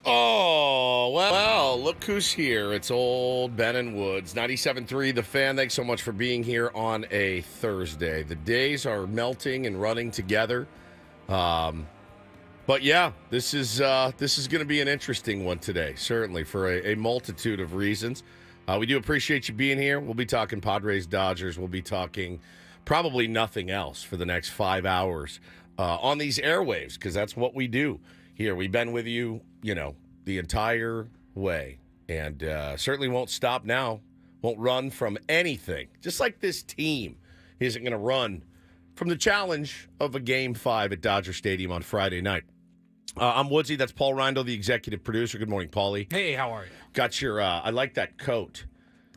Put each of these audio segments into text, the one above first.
Oh, well, look who's here. It's old Ben and Woods. 97.3 The Fan. Thanks so much for being here on a Thursday. The days are melting and running together. But yeah, this is going to be an interesting one today, certainly, for a multitude of reasons. We do appreciate you being here. We'll be talking Padres, Dodgers. We'll be talking probably nothing else for the next 5 hours on these airwaves, because that's what we do here. We've been with you, the entire way, and certainly won't stop now. Won't run from anything. Just like this team isn't going to run from the challenge of a Game 5 at Dodger Stadium on Friday night. I'm Woodsy. That's Paul Reindl, the executive producer. Good morning, Paulie. Hey, how are you? Got your, I like that coat.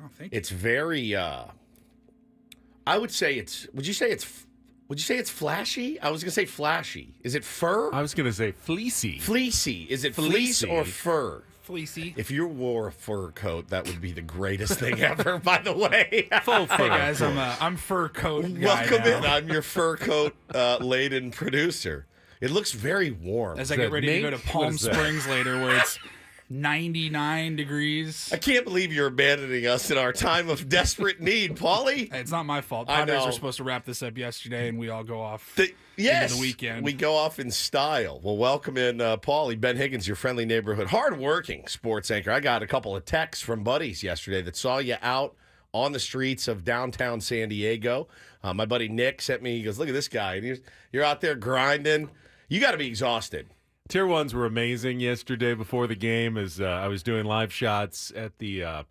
Oh, thank you. It's very, I would say would you say it's flashy? I was going to say flashy. Is it fur? I was going to say fleecy. Fleecy. Is it fleece or fur? Fleecy. If you wore a fur coat, that would be the greatest thing ever, by the way. Full fur. Hey, guys, I'm fur coat guy Welcome now. in. I'm your fur coat laden producer. It looks very warm. As I get ready to go to Palm What is that? Springs later, where it's 99 degrees. I can't believe you're abandoning us in our time of desperate need, Paulie. Hey, it's not my fault. I Padres know. were supposed to wrap this up yesterday, and we all go off Yes, into the weekend. we go off in style. Well, welcome in, Paulie. Ben Higgins, your friendly neighborhood, hardworking sports anchor. I got a couple of texts from buddies yesterday that saw you out on the streets of downtown San Diego. My buddy Nick sent me, he goes, look at this guy. And you're out there grinding. You got to be exhausted. Tier 1s were amazing yesterday before the game as I was doing live shots at the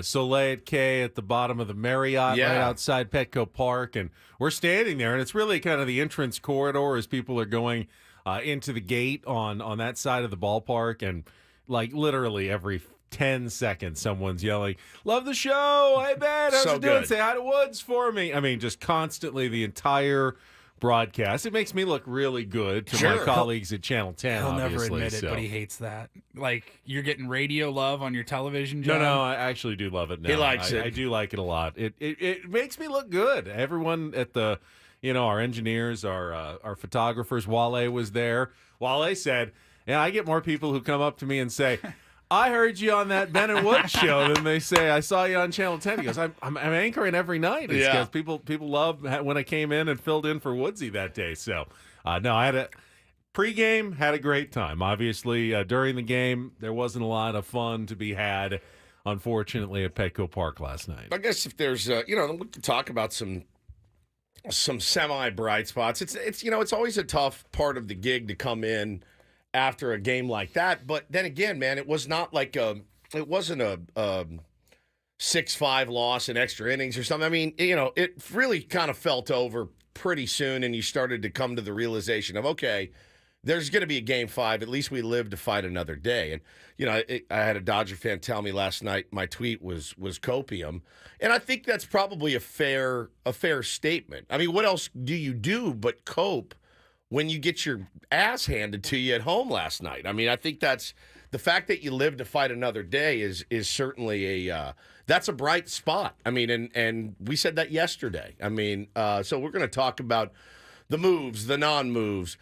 Soleil at K at the bottom of the Marriott right outside Petco Park. And we're standing there, and it's really kind of the entrance corridor as people are going into the gate on that side of the ballpark. And, like, literally every 10 seconds, someone's yelling, "Love the show! Hey, Ben, how's So it doing? good. Say hi to Woods for me." I mean, just constantly the entire broadcast. It makes me look really good to my Sure. colleagues at Channel 10, He'll never obviously, admit it, so. but he hates that. Like, you're getting radio love on your television job. No, I actually do love it now. He likes it. I do like it a lot. It makes me look good. Everyone at the, our engineers, our photographers, Wale was there. Wale said, yeah, I get more people who come up to me and say, I heard you on that Ben and Woods show. Then they say, I saw you on Channel 10. He goes, I'm anchoring every night. It's Yeah. because people love when I came in and filled in for Woodsy that day. So, no, I had a pregame, had a great time. Obviously, during the game, there wasn't a lot of fun to be had, unfortunately, at Petco Park last night. I guess if there's, we can talk about some semi-bright spots. It's always a tough part of the gig to come in after a game like that. But then again, man, it was not like it wasn't a 6-5 loss in extra innings or something. I mean, it really kind of felt over pretty soon, and you started to come to the realization of, okay, there's going to be a Game 5. At least we live to fight another day. And, I had a Dodger fan tell me last night my tweet was copium. And I think that's probably a fair statement. I mean, what else do you do but cope when you get your ass handed to you at home last night? I mean, I think that's the fact that you live to fight another day is certainly that's a bright spot. I mean, and we said that yesterday. I mean, so we're going to talk about the moves, the non-moves.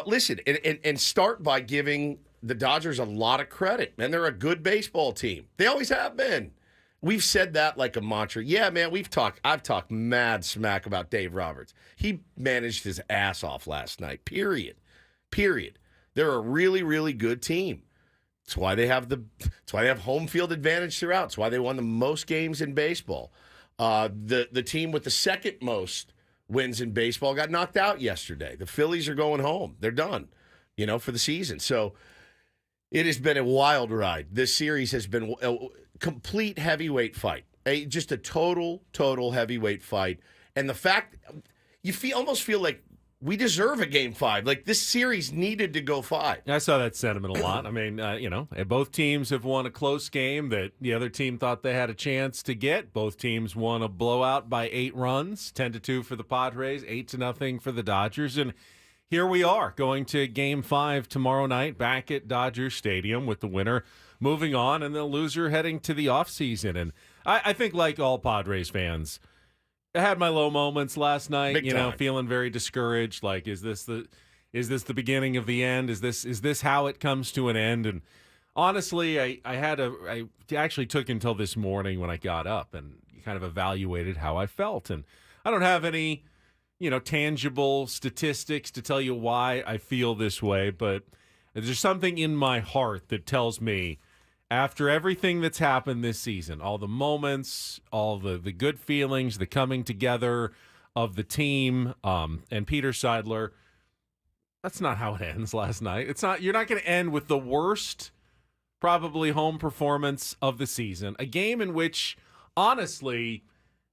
Listen, and start by giving the Dodgers a lot of credit. And they're a good baseball team. They always have been. We've said that like a mantra. Yeah, man, I've talked mad smack about Dave Roberts. He managed his ass off last night, period. They're a really, really good team. That's why they have home field advantage throughout. It's why they won the most games in baseball. The team with the second most wins in baseball got knocked out yesterday. The Phillies are going home. They're done, for the season. So it has been a wild ride. This series has been a complete heavyweight fight. Just a total heavyweight fight. And the fact you almost feel like we deserve a Game 5. Like, this series needed to go 5. I saw that sentiment a lot. I mean, both teams have won a close game that the other team thought they had a chance to get. Both teams won a blowout by 8 runs, 10-2 for the Padres, 8-0 for the Dodgers. And here we are going to Game 5 tomorrow night back at Dodger Stadium with the winner moving on and the loser heading to the offseason. And I think, like all Padres fans, I had my low moments last night, Big time. feeling very discouraged. Like, is this Is this the beginning of the end? Is this how it comes to an end? And honestly, I actually took until this morning when I got up and kind of evaluated how I felt. And I don't have any, tangible statistics to tell you why I feel this way, but there's something in my heart that tells me after everything that's happened this season, all the moments, all the good feelings, the coming together of the team, and Peter Seidler, that's not how it ends last night. You're not going to end with the worst, probably, home performance of the season. A game in which, honestly,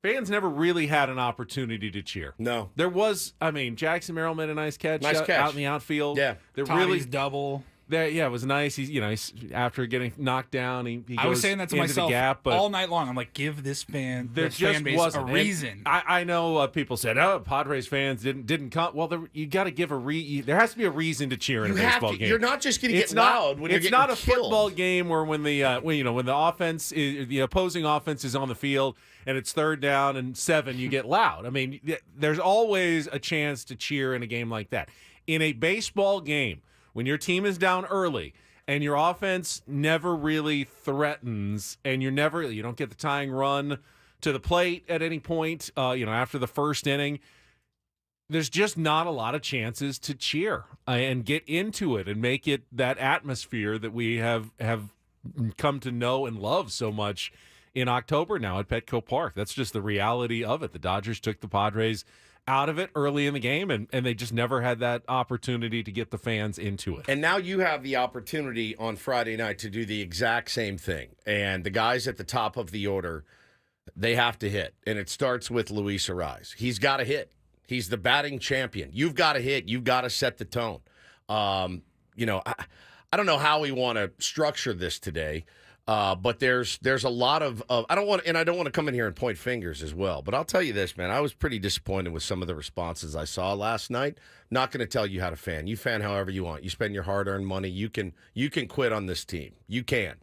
fans never really had an opportunity to cheer. No. There was, Jackson Merrill made a nice catch. Out in the outfield. Yeah. Toddy's double. It was nice. He's after getting knocked down, he I was saying that to myself the gap, but all night long. I'm like, give this fan base a reason. I know people said, "Oh, Padres fans didn't come." Well, you got to give there has to be a reason to cheer in a baseball game. You're not just going to get loud when you're getting killed. It's not a football game where when the the opposing offense is on the field and it's 3rd down and 7, you get loud. There's always a chance to cheer in a game like that. In a baseball game, when your team is down early and your offense never really threatens and you don't get the tying run to the plate at any point, after the first inning, there's just not a lot of chances to cheer and get into it and make it that atmosphere that we have come to know and love so much in October now at Petco Park. That's just the reality of it. The Dodgers took the Padres out of it early in the game, and they just never had that opportunity to get the fans into it. And now you have the opportunity on Friday night to do the exact same thing. And the guys at the top of the order, they have to hit. And it starts with Luis Arraez. He's got to hit. He's the batting champion. You've got to hit. You've got to set the tone. I don't know how we want to structure this today. But there's a lot of I don't want to come in here and point fingers as well. But I'll tell you this, man, I was pretty disappointed with some of the responses I saw last night. Not going to tell you how to fan. You fan however you want. You spend your hard-earned money. You can quit on this team. You can.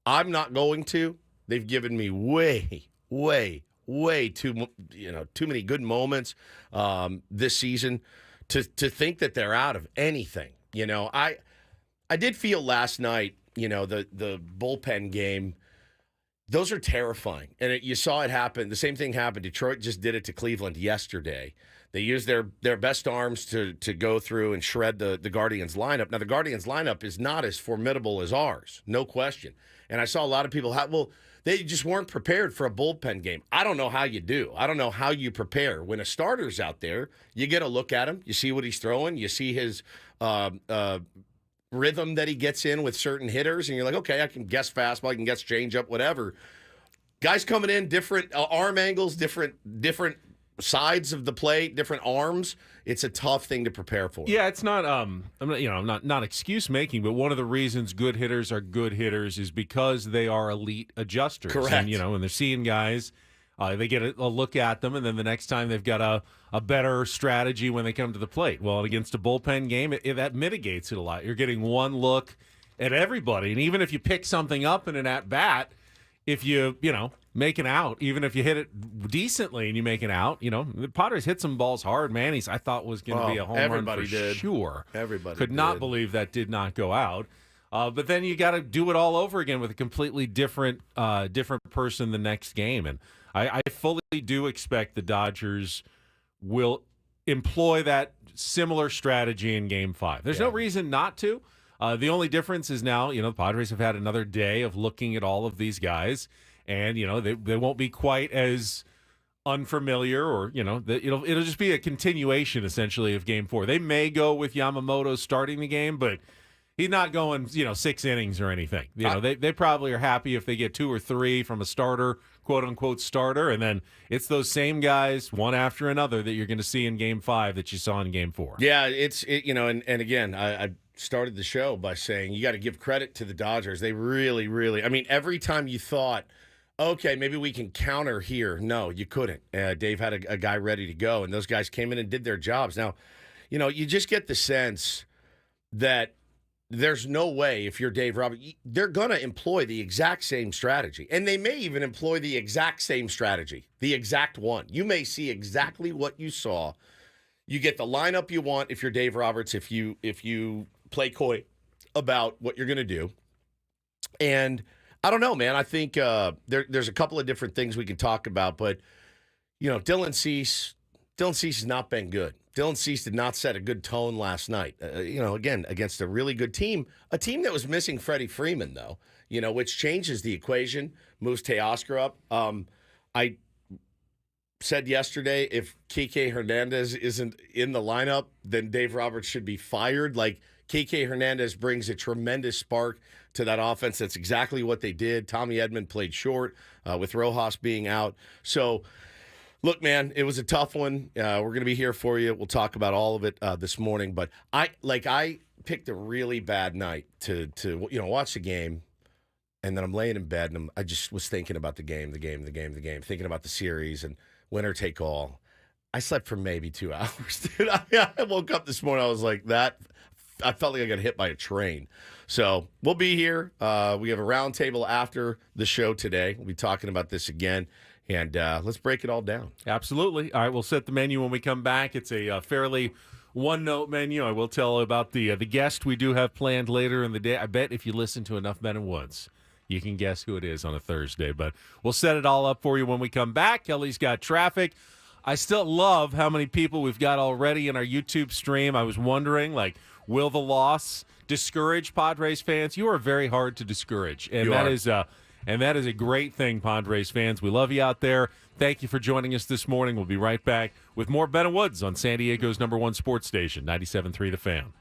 I'm not going to. They've given me way too many good moments this season to think that they're out of anything. I did feel last night. The bullpen game, those are terrifying. And you saw it happen. The same thing happened. Detroit just did it to Cleveland yesterday. They used their best arms to go through and shred the Guardians lineup. Now, the Guardians lineup is not as formidable as ours, no question. And I saw a lot of people, they just weren't prepared for a bullpen game. I don't know how you do. I don't know how you prepare. When a starter's out there, you get a look at him. You see what he's throwing. You see his rhythm that he gets in with certain hitters, and you're like, okay, I can guess fastball, I can guess changeup, whatever. Guys coming in, different arm angles, different sides of the plate, different arms. It's a tough thing to prepare for. Yeah, it's not. I'm not excuse making, but one of the reasons good hitters are good hitters is because they are elite adjusters. Correct. And when they're seeing guys, they get a look at them, and then the next time they've got a better strategy when they come to the plate. Well, against a bullpen game, that mitigates it a lot. You're getting one look at everybody, and even if you pick something up in an at-bat, if you make an out, even if you hit it decently and you make an out, the Padres hit some balls hard. Manny's, I thought, was going to be a home run for sure. Everybody could not believe that did not go out. But then you got to do it all over again with a completely different person the next game. And I fully do expect the Dodgers will employ that similar strategy in Game 5. There's no reason not to. The only difference is now, the Padres have had another day of looking at all of these guys, and, they won't be quite as unfamiliar or, it'll just be a continuation, essentially, of Game 4. They may go with Yamamoto starting the game, but he's not going, 6 innings or anything. They probably are happy if they get 2 or 3 from a starter, quote-unquote starter, and then it's those same guys, one after another, that you're going to see in Game 5 that you saw in Game 4. Yeah, and again, I started the show by saying you got to give credit to the Dodgers. They really, really, every time you thought, okay, maybe we can counter here, no, you couldn't. Dave had a guy ready to go, and those guys came in and did their jobs. Now, you just get the sense that there's no way, if you're Dave Roberts, they're going to employ the exact same strategy. And they may even employ the exact same strategy, the exact one. You may see exactly what you saw You get the lineup you want if you're Dave Roberts, if you play coy about what you're going to do. And I don't know, man. I think there's a couple of different things we can talk about, but Dylan Cease has not been good. Dylan Cease did not set a good tone last night. Again, against a really good team, a team that was missing Freddie Freeman, though, which changes the equation, moves Teoscar up. I said yesterday, if Kike Hernandez isn't in the lineup, then Dave Roberts should be fired. Like, Kike Hernandez brings a tremendous spark to that offense. That's exactly what they did. Tommy Edman played short with Rojas being out. So, look, man, it was a tough one. We're going to be here for you. We'll talk about all of it this morning. But I picked a really bad night to watch the game, and then I'm laying in bed, and I just was thinking about the game, thinking about the series, and winner take all. I slept for maybe 2 hours, dude. I woke up this morning, I was like that. I felt like I got hit by a train. So we'll be here. We have a roundtable after the show today. We'll be talking about this again. And let's break it all down. Absolutely. All right, we'll set the menu when we come back. It's a fairly one-note menu. I will tell about the guest we do have planned later in the day. I bet if you listen to enough Men and Woods, you can guess who it is on a Thursday. But we'll set it all up for you when we come back. Kelly's got traffic. I still love how many people we've got already in our YouTube stream. I was wondering, will the loss discourage Padres fans? You are very hard to discourage, and that is a great thing, Padres fans. We love you out there. Thank you for joining us this morning. We'll be right back with more Ben and Woods on San Diego's #1 sports station, 97.3 The Fan.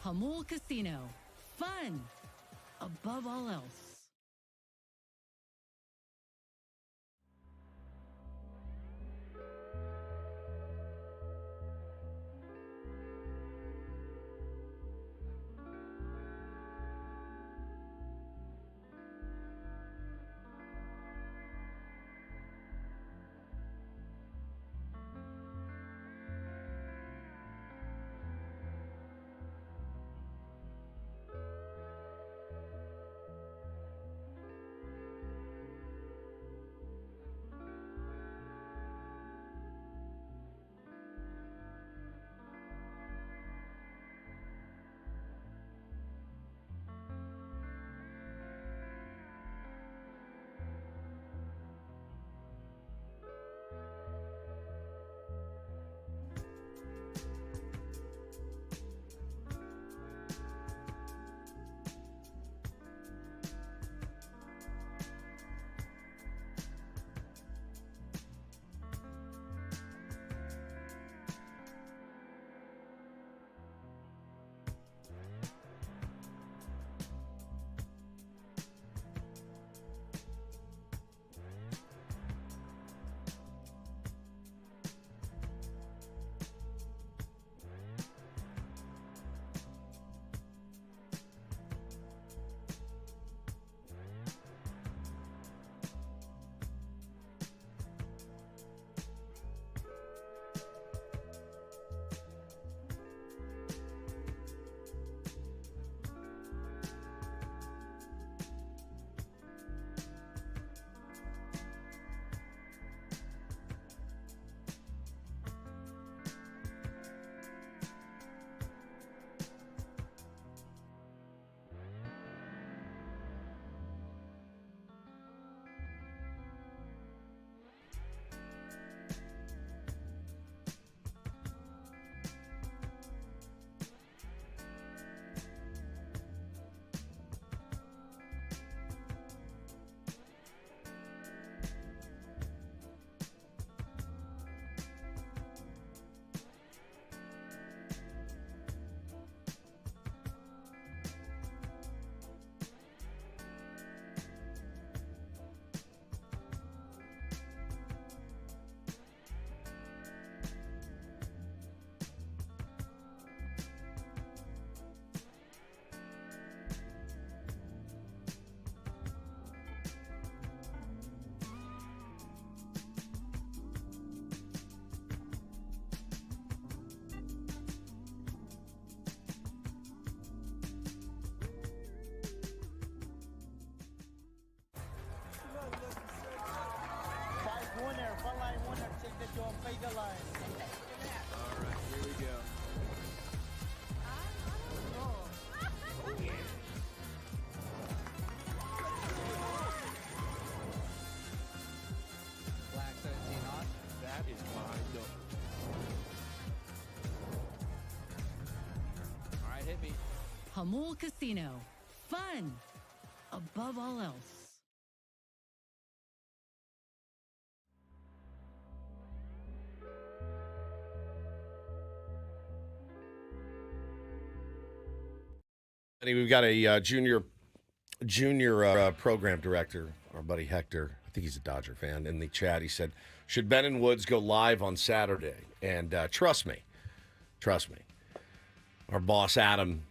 Hamul Casino. Fun above all else. All right, here we go. Black 17 on. That is my number. All right, hit me. Hamul Casino. Fun above all else. We've got a junior program director, our buddy Hector. I think he's a Dodger fan. In the chat, he said, "Should Ben and Woods go live on Saturday?" And trust me, our boss Adam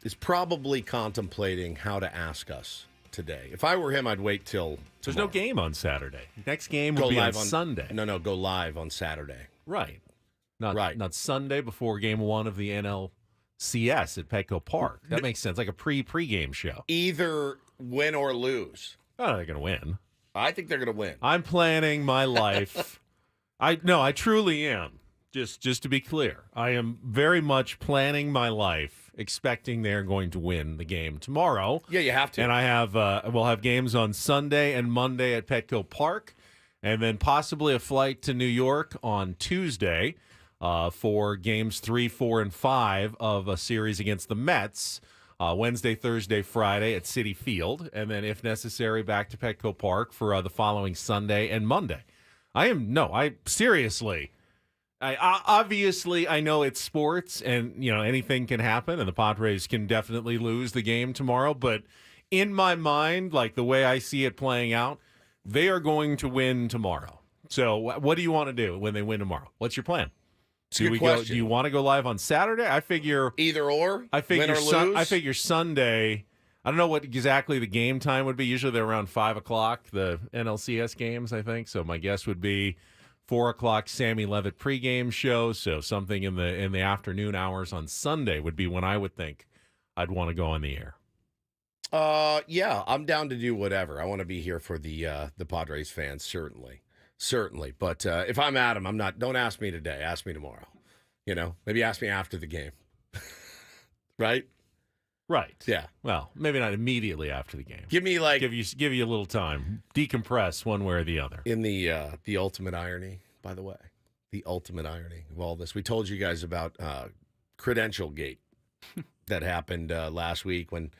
is probably contemplating how to ask us today. If I were him, I'd wait till There's tomorrow. no game on Saturday. Next game Go will be on live on Sunday. No, go live on Saturday. Right. Right. Not Sunday before game one of the NLCS at Petco Park. That makes sense. Like a pregame show. Either win or lose. Oh, they're going to win. I think they're going to win. I'm planning my life. I truly am. Just to be clear, I am very much planning my life, expecting they're going to win the game tomorrow. Yeah, you have to. And we'll have games on Sunday and Monday at Petco Park, and then possibly a flight to New York on Tuesday for games 3, 4, and 5 of a series against the Mets. Wednesday, Thursday, Friday at Citi Field, and then if necessary back to Petco Park for the following Sunday and Monday. I seriously Obviously, I know it's sports, and anything can happen, and the Padres can definitely lose the game tomorrow. But in my mind, like the way I see it playing out, they are going to win tomorrow. So, what do you want to do when they win tomorrow? What's your plan? It's a good question. Do you want to go live on Saturday? I figure either or. I figure win or lose. I figure Sunday. I don't know what exactly the game time would be. Usually they're around 5 o'clock. The NLCS games, I think. So my guess would be 4 o'clock Sammy Levitt pregame show. So something in the afternoon hours on Sunday would be when I would think I'd want to go on the air. Yeah, I'm down to do whatever. I want to be here for the Padres fans, certainly. But if I'm Adam, I'm not. Don't ask me today. Ask me tomorrow. Maybe ask me after the game. Right? Right. Yeah. Well, maybe not immediately after the game. Give me give you a little time, decompress one way or the other. In the ultimate irony, by the way, the ultimate irony of all this. We told you guys about Credential Gate that happened last week when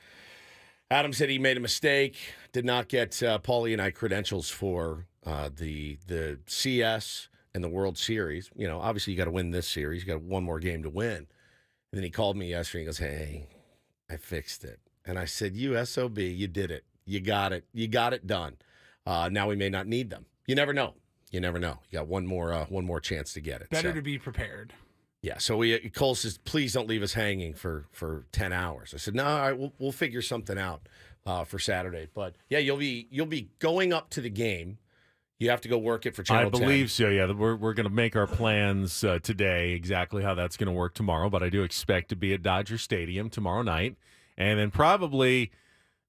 Adam said he made a mistake, did not get Paulie and I credentials for the CS and the World Series. Obviously you got to win this series. You got one more game to win. And then he called me yesterday and he goes, "Hey, I fixed it." And I said, "You SOB, you did it. You got it. You got it done. Now we may not need them. You never know. You got one more chance to get it. Better to be prepared." Yeah. So Cole says, "Please don't leave us hanging for 10 hours." I said, "No, all right, we'll figure something out for Saturday." But yeah, you'll be going up to the game. You have to go work it for Channel 10. I believe so, yeah. We're going to make our plans today, exactly how that's going to work tomorrow. But I do expect to be at Dodger Stadium tomorrow night. And then probably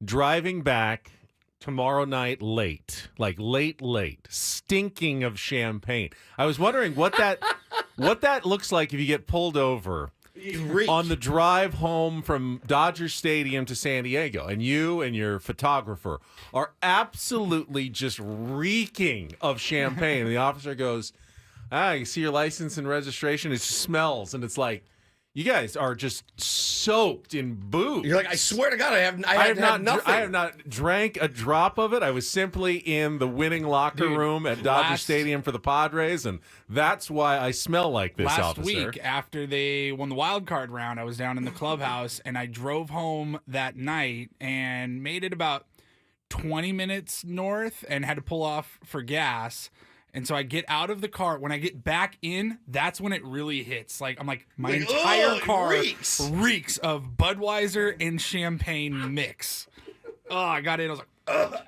driving back tomorrow night late, like late, stinking of champagne. I was wondering what that looks like if you get pulled over on the drive home from Dodger Stadium to San Diego, and you and your photographer are absolutely just reeking of champagne. And the officer goes, "You see your license and registration? It smells." And it's like, you guys are just soaked in booze. You're like, "I swear to God, I have nothing. I have not drank a drop of it. I was simply in the winning locker room at Dodger Stadium for the Padres, and that's why I smell like this, last officer." Week, after they won the wild card round, I was down in the clubhouse, and I drove home that night and made it about 20 minutes north and had to pull off for gas. And so I get out of the car. When I get back in, that's when it really hits. Like, I'm like, my entire car reeks of Budweiser and champagne mix. Oh, I got in. I was like, ugh.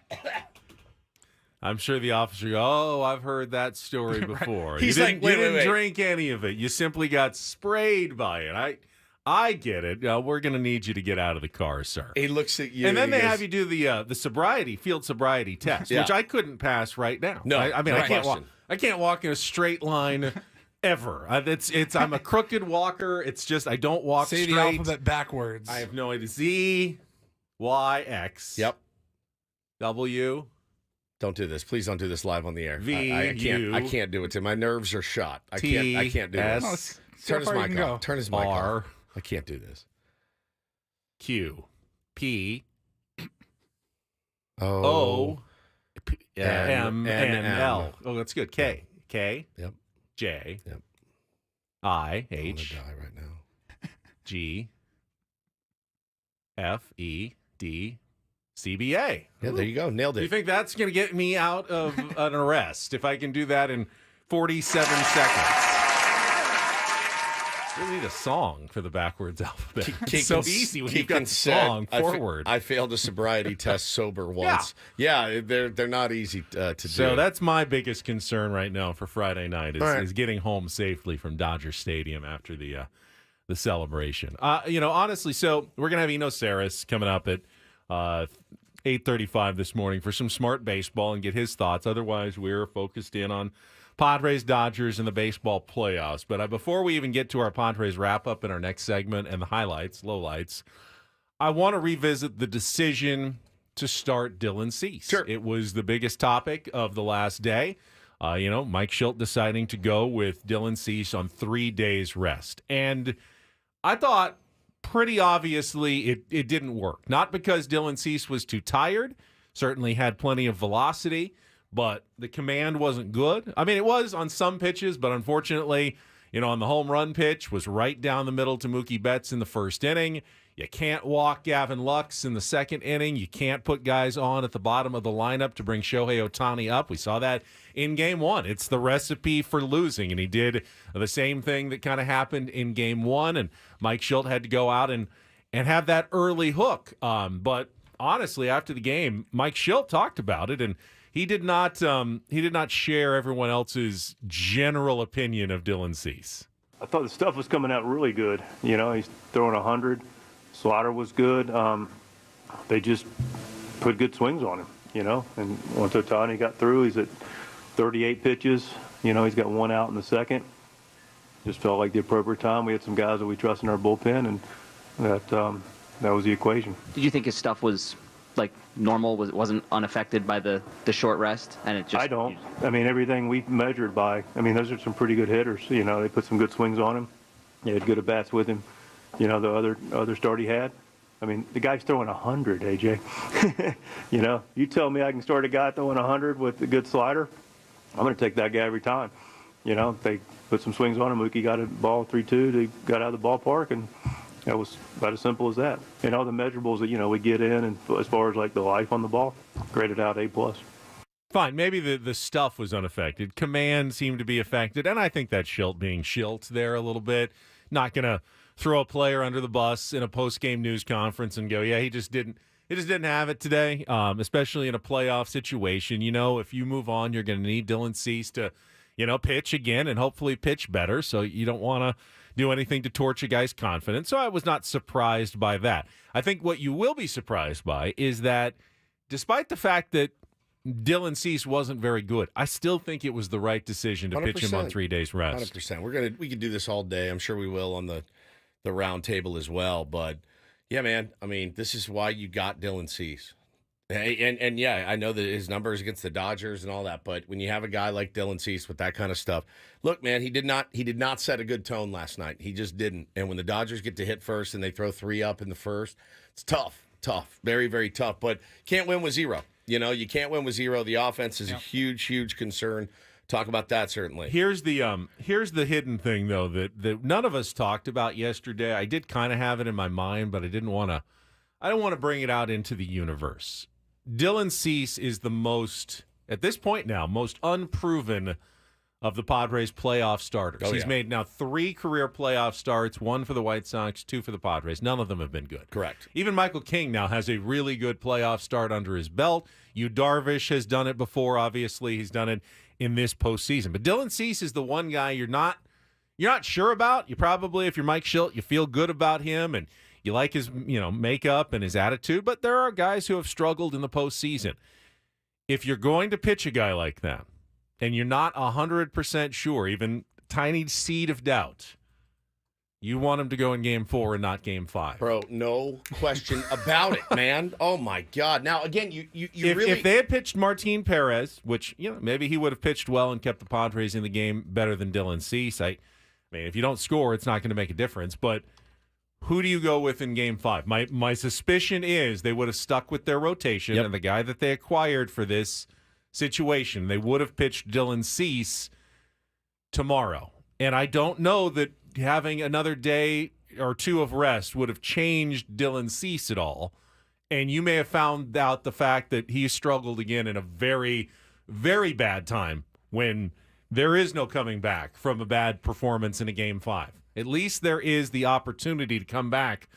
I'm sure the officer, I've heard that story before. He's you like, didn't drink any of it. You simply got sprayed by it. I get it. We're going to need you to get out of the car, sir. He looks at you. And then they have you do the field sobriety test, which I couldn't pass right now. No, I mean, no I can't walk. question. I can't walk in a straight line ever. I'm a crooked walker. It's just I don't walk Say straight. the alphabet backwards. I have no idea. Z, Y, X. Yep. W. Don't do this. Please don't do this live on the air. V, I can't. U, I can't do it. My nerves are shot. I T, can't do S, this. See how Turn his far you mic can off. go. Turn his mic R, off. I can't do this. Q, P, O, P, M, N, L. Oh, that's good. K. Yep. J. Yep. I, I'm gonna H, die right now. G, F, E, D, C, B, A. Yeah, there you go. Nailed Do it. you think that's going to get me out of an arrest if I can do that in 47 seconds? We need a song for the backwards alphabet. It's so easy when you've got song forward. I failed a sobriety test sober once. Yeah, they're not easy to do. So that's my biggest concern right now for Friday night right. is getting home safely from Dodger Stadium after the celebration. Honestly, so we're gonna have Eno Sarris coming up at 8:35 this morning for some smart baseball and get his thoughts. Otherwise, we're focused in on Padres, Dodgers, and the baseball playoffs. But before we even get to our Padres wrap-up in our next segment and the highlights, lowlights, I want to revisit the decision to start Dylan Cease. Sure. It was the biggest topic of the last day. Mike Schilt deciding to go with Dylan Cease on 3 days rest. And I thought pretty obviously it didn't work. Not because Dylan Cease was too tired, certainly had plenty of velocity, but the command wasn't good. I mean, it was on some pitches, but unfortunately, on the home run pitch was right down the middle to Mookie Betts in the first inning. You can't walk Gavin Lux in the second inning. You can't put guys on at the bottom of the lineup to bring Shohei Ohtani up. We saw that in Game 1. It's the recipe for losing, and he did the same thing that kind of happened in Game 1, and Mike Shildt had to go out and have that early hook. But honestly, after the game, Mike Shildt talked about it, and he did not share everyone else's general opinion of Dylan Cease. I thought the stuff was coming out really good. He's throwing 100. Slider was good. They just put good swings on him, And once Ohtani got through, he's at 38 pitches. He's got one out in the second. Just felt like the appropriate time. We had some guys that we trust in our bullpen, and that was the equation. Did you think his stuff was like normal? Wasn't unaffected by the short rest? And it just I don't. Everything we measured by. Those are some pretty good hitters. They put some good swings on him. They had good at bats with him. The other start he had. The guy's throwing 100, AJ. You tell me I can start a guy throwing 100 with a good slider, I'm going to take that guy every time. They put some swings on him. Mookie got a ball 3-2. They got out of the ballpark, and that was about as simple as that. And all the measurables that, we get in, and as far as like the life on the ball, graded out A+. Fine, maybe the stuff was unaffected. Command seemed to be affected, and I think that's Shildt being Shildt there a little bit. Not going to throw a player under the bus in a post-game news conference and go, yeah, he just didn't have it today, especially in a playoff situation. If you move on, you're going to need Dylan Cease to, pitch again and hopefully pitch better, so you don't want to do anything to torch a guy's confidence. So I was not surprised by that. I think what you will be surprised by is that despite the fact that Dylan Cease wasn't very good, I still think it was the right decision to 100%. pitch him on 3 days rest. 100%. We could do this all day. I'm sure we will on the round table as well. But yeah, man, this is why you got Dylan Cease. And yeah, I know that his numbers against the Dodgers and all that, but when you have a guy like Dylan Cease with that kind of stuff, look, man, he did not set a good tone last night. He just didn't. And when the Dodgers get to hit first and they throw 3 up in the first, it's tough, very, very tough. But can't win with 0. You can't win with 0. The offense is a huge, huge concern. Talk about that, certainly. Here's the hidden thing, though, that none of us talked about yesterday. I did kind of have it in my mind, but I don't want to bring it out into the universe. Dylan Cease is the most, at this point now, most unproven of the Padres playoff starters. He's made now 3 career playoff starts, 1 for the White Sox, 2 for the Padres. None of them have been good. Correct. Even Michael King now has a really good playoff start under his belt. Yu Darvish has done it before, obviously. He's done it in this postseason. But Dylan Cease is the one guy you're not sure about. You probably, if you're Mike Shildt, you feel good about him and you like his makeup and his attitude. But there are guys who have struggled in the postseason. If you're going to pitch a guy like that and you're not 100% sure, even tiny seed of doubt, you want him to go in Game 4 and not Game 5. Bro, no question about it, man. Oh, my God. Now, again, if they had pitched Martin Perez, which, maybe he would have pitched well and kept the Padres in the game better than Dylan Cease. I mean, if you don't score, it's not going to make a difference. But who do you go with in Game 5? My suspicion is they would have stuck with their rotation, and the guy that they acquired for this situation, they would have pitched Dylan Cease tomorrow. And I don't know that having another day or 2 of rest would have changed Dylan Cease at all. And you may have found out the fact that he struggled again in a very, very bad time when there is no coming back from a bad performance in a Game 5. At least there is the opportunity to come back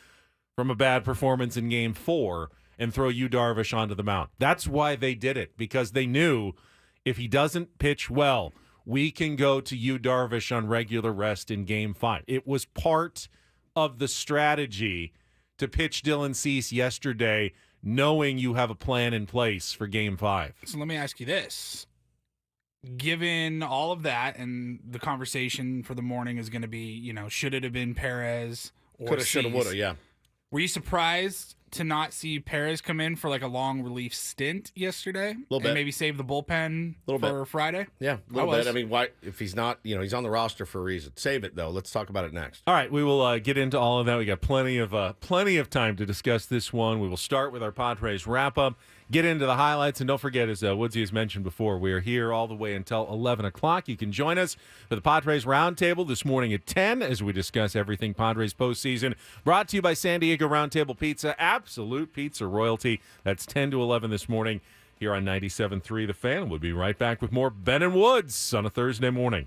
from a bad performance in Game 4 and throw Yu Darvish onto the mound. That's why they did it, because they knew if he doesn't pitch well, we can go to Yu Darvish on regular rest in Game 5. It was part of the strategy to pitch Dylan Cease yesterday, knowing you have a plan in place for Game 5. So let me ask you this. Given all of that, and the conversation for the morning is going to be, should it have been Perez or coulda, shoulda, Cease? woulda, yeah. Were you surprised to not see Perez come in for like a long relief stint yesterday? A little bit. And maybe save the bullpen for Friday? Yeah, a little bit. I mean, why? If he's not, he's on the roster for a reason. Save it, though. Let's talk about it next. All right, we will get into all of that. We got plenty of time to discuss this one. We will start with our Padres wrap-up. get into the highlights. And don't forget, as Woodsy has mentioned before, we are here all the way until 11 o'clock. You can join us for the Padres Roundtable this morning at 10 as we discuss everything Padres postseason. Brought to you by San Diego Roundtable Pizza, absolute pizza royalty. That's 10 to 11 this morning here on 97.3 The Fan. We'll be right back with more Ben and Woods on a Thursday morning.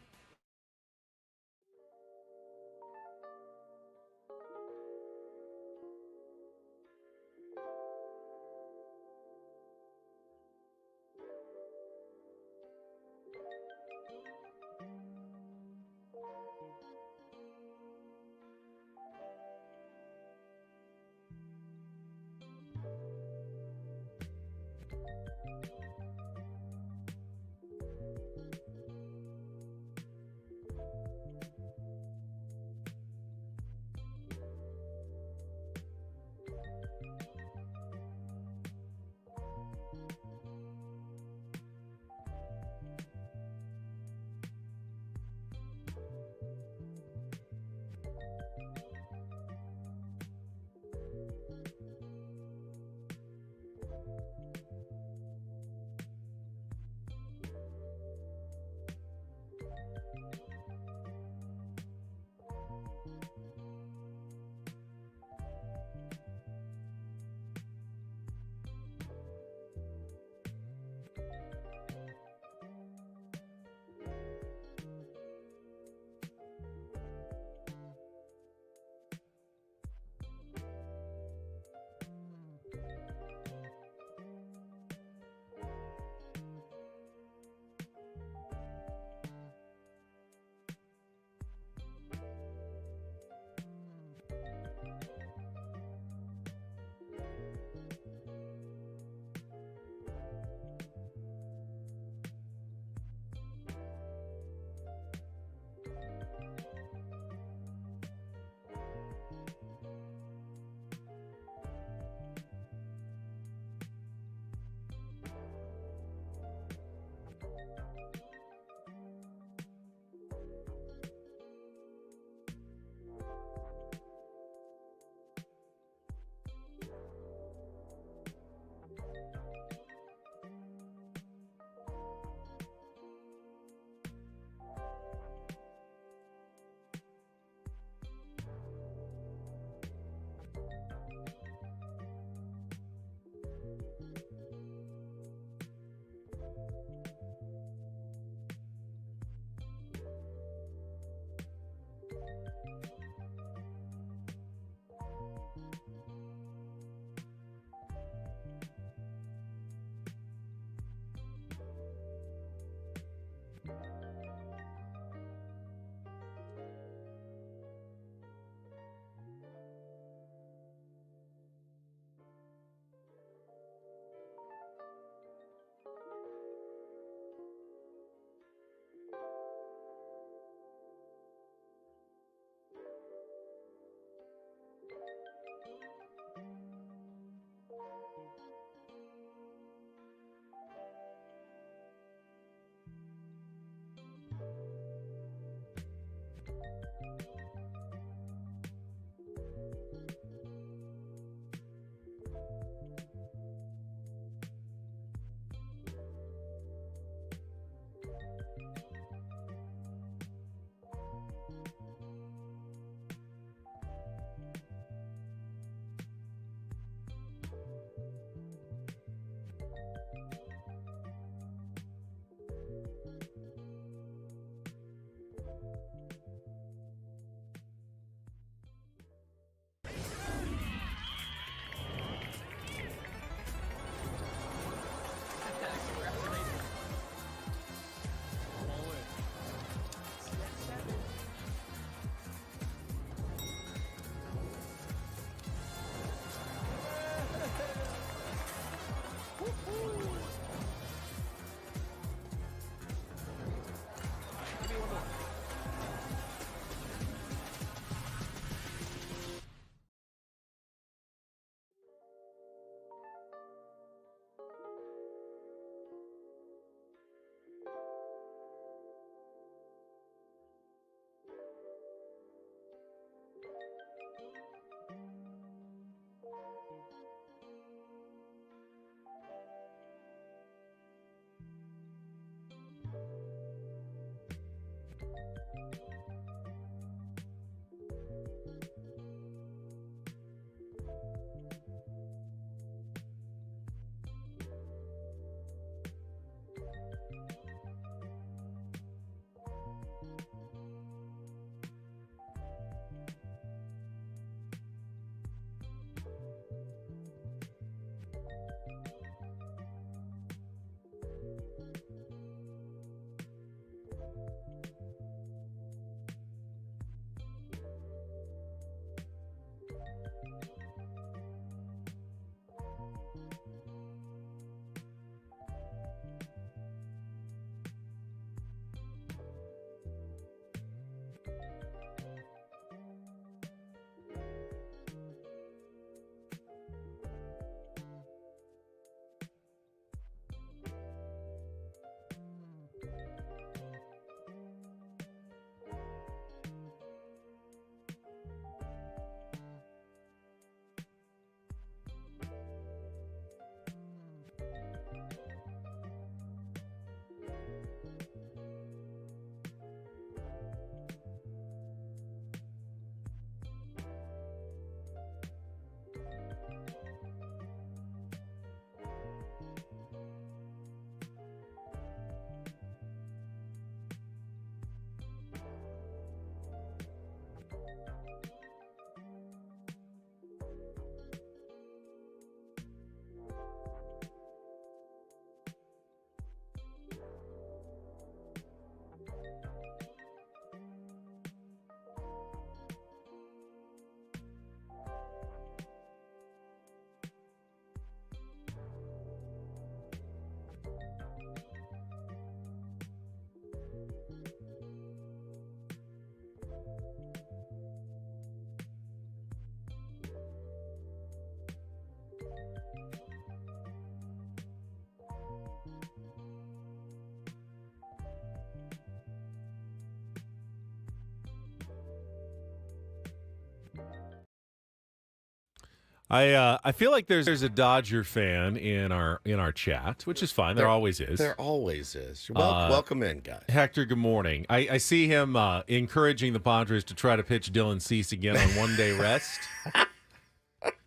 I feel like there's a Dodger fan in our chat, which is fine. There always is. There always is. Welcome in, guys. Hector, good morning. I see him encouraging the Padres to try to pitch Dylan Cease again on one-day rest.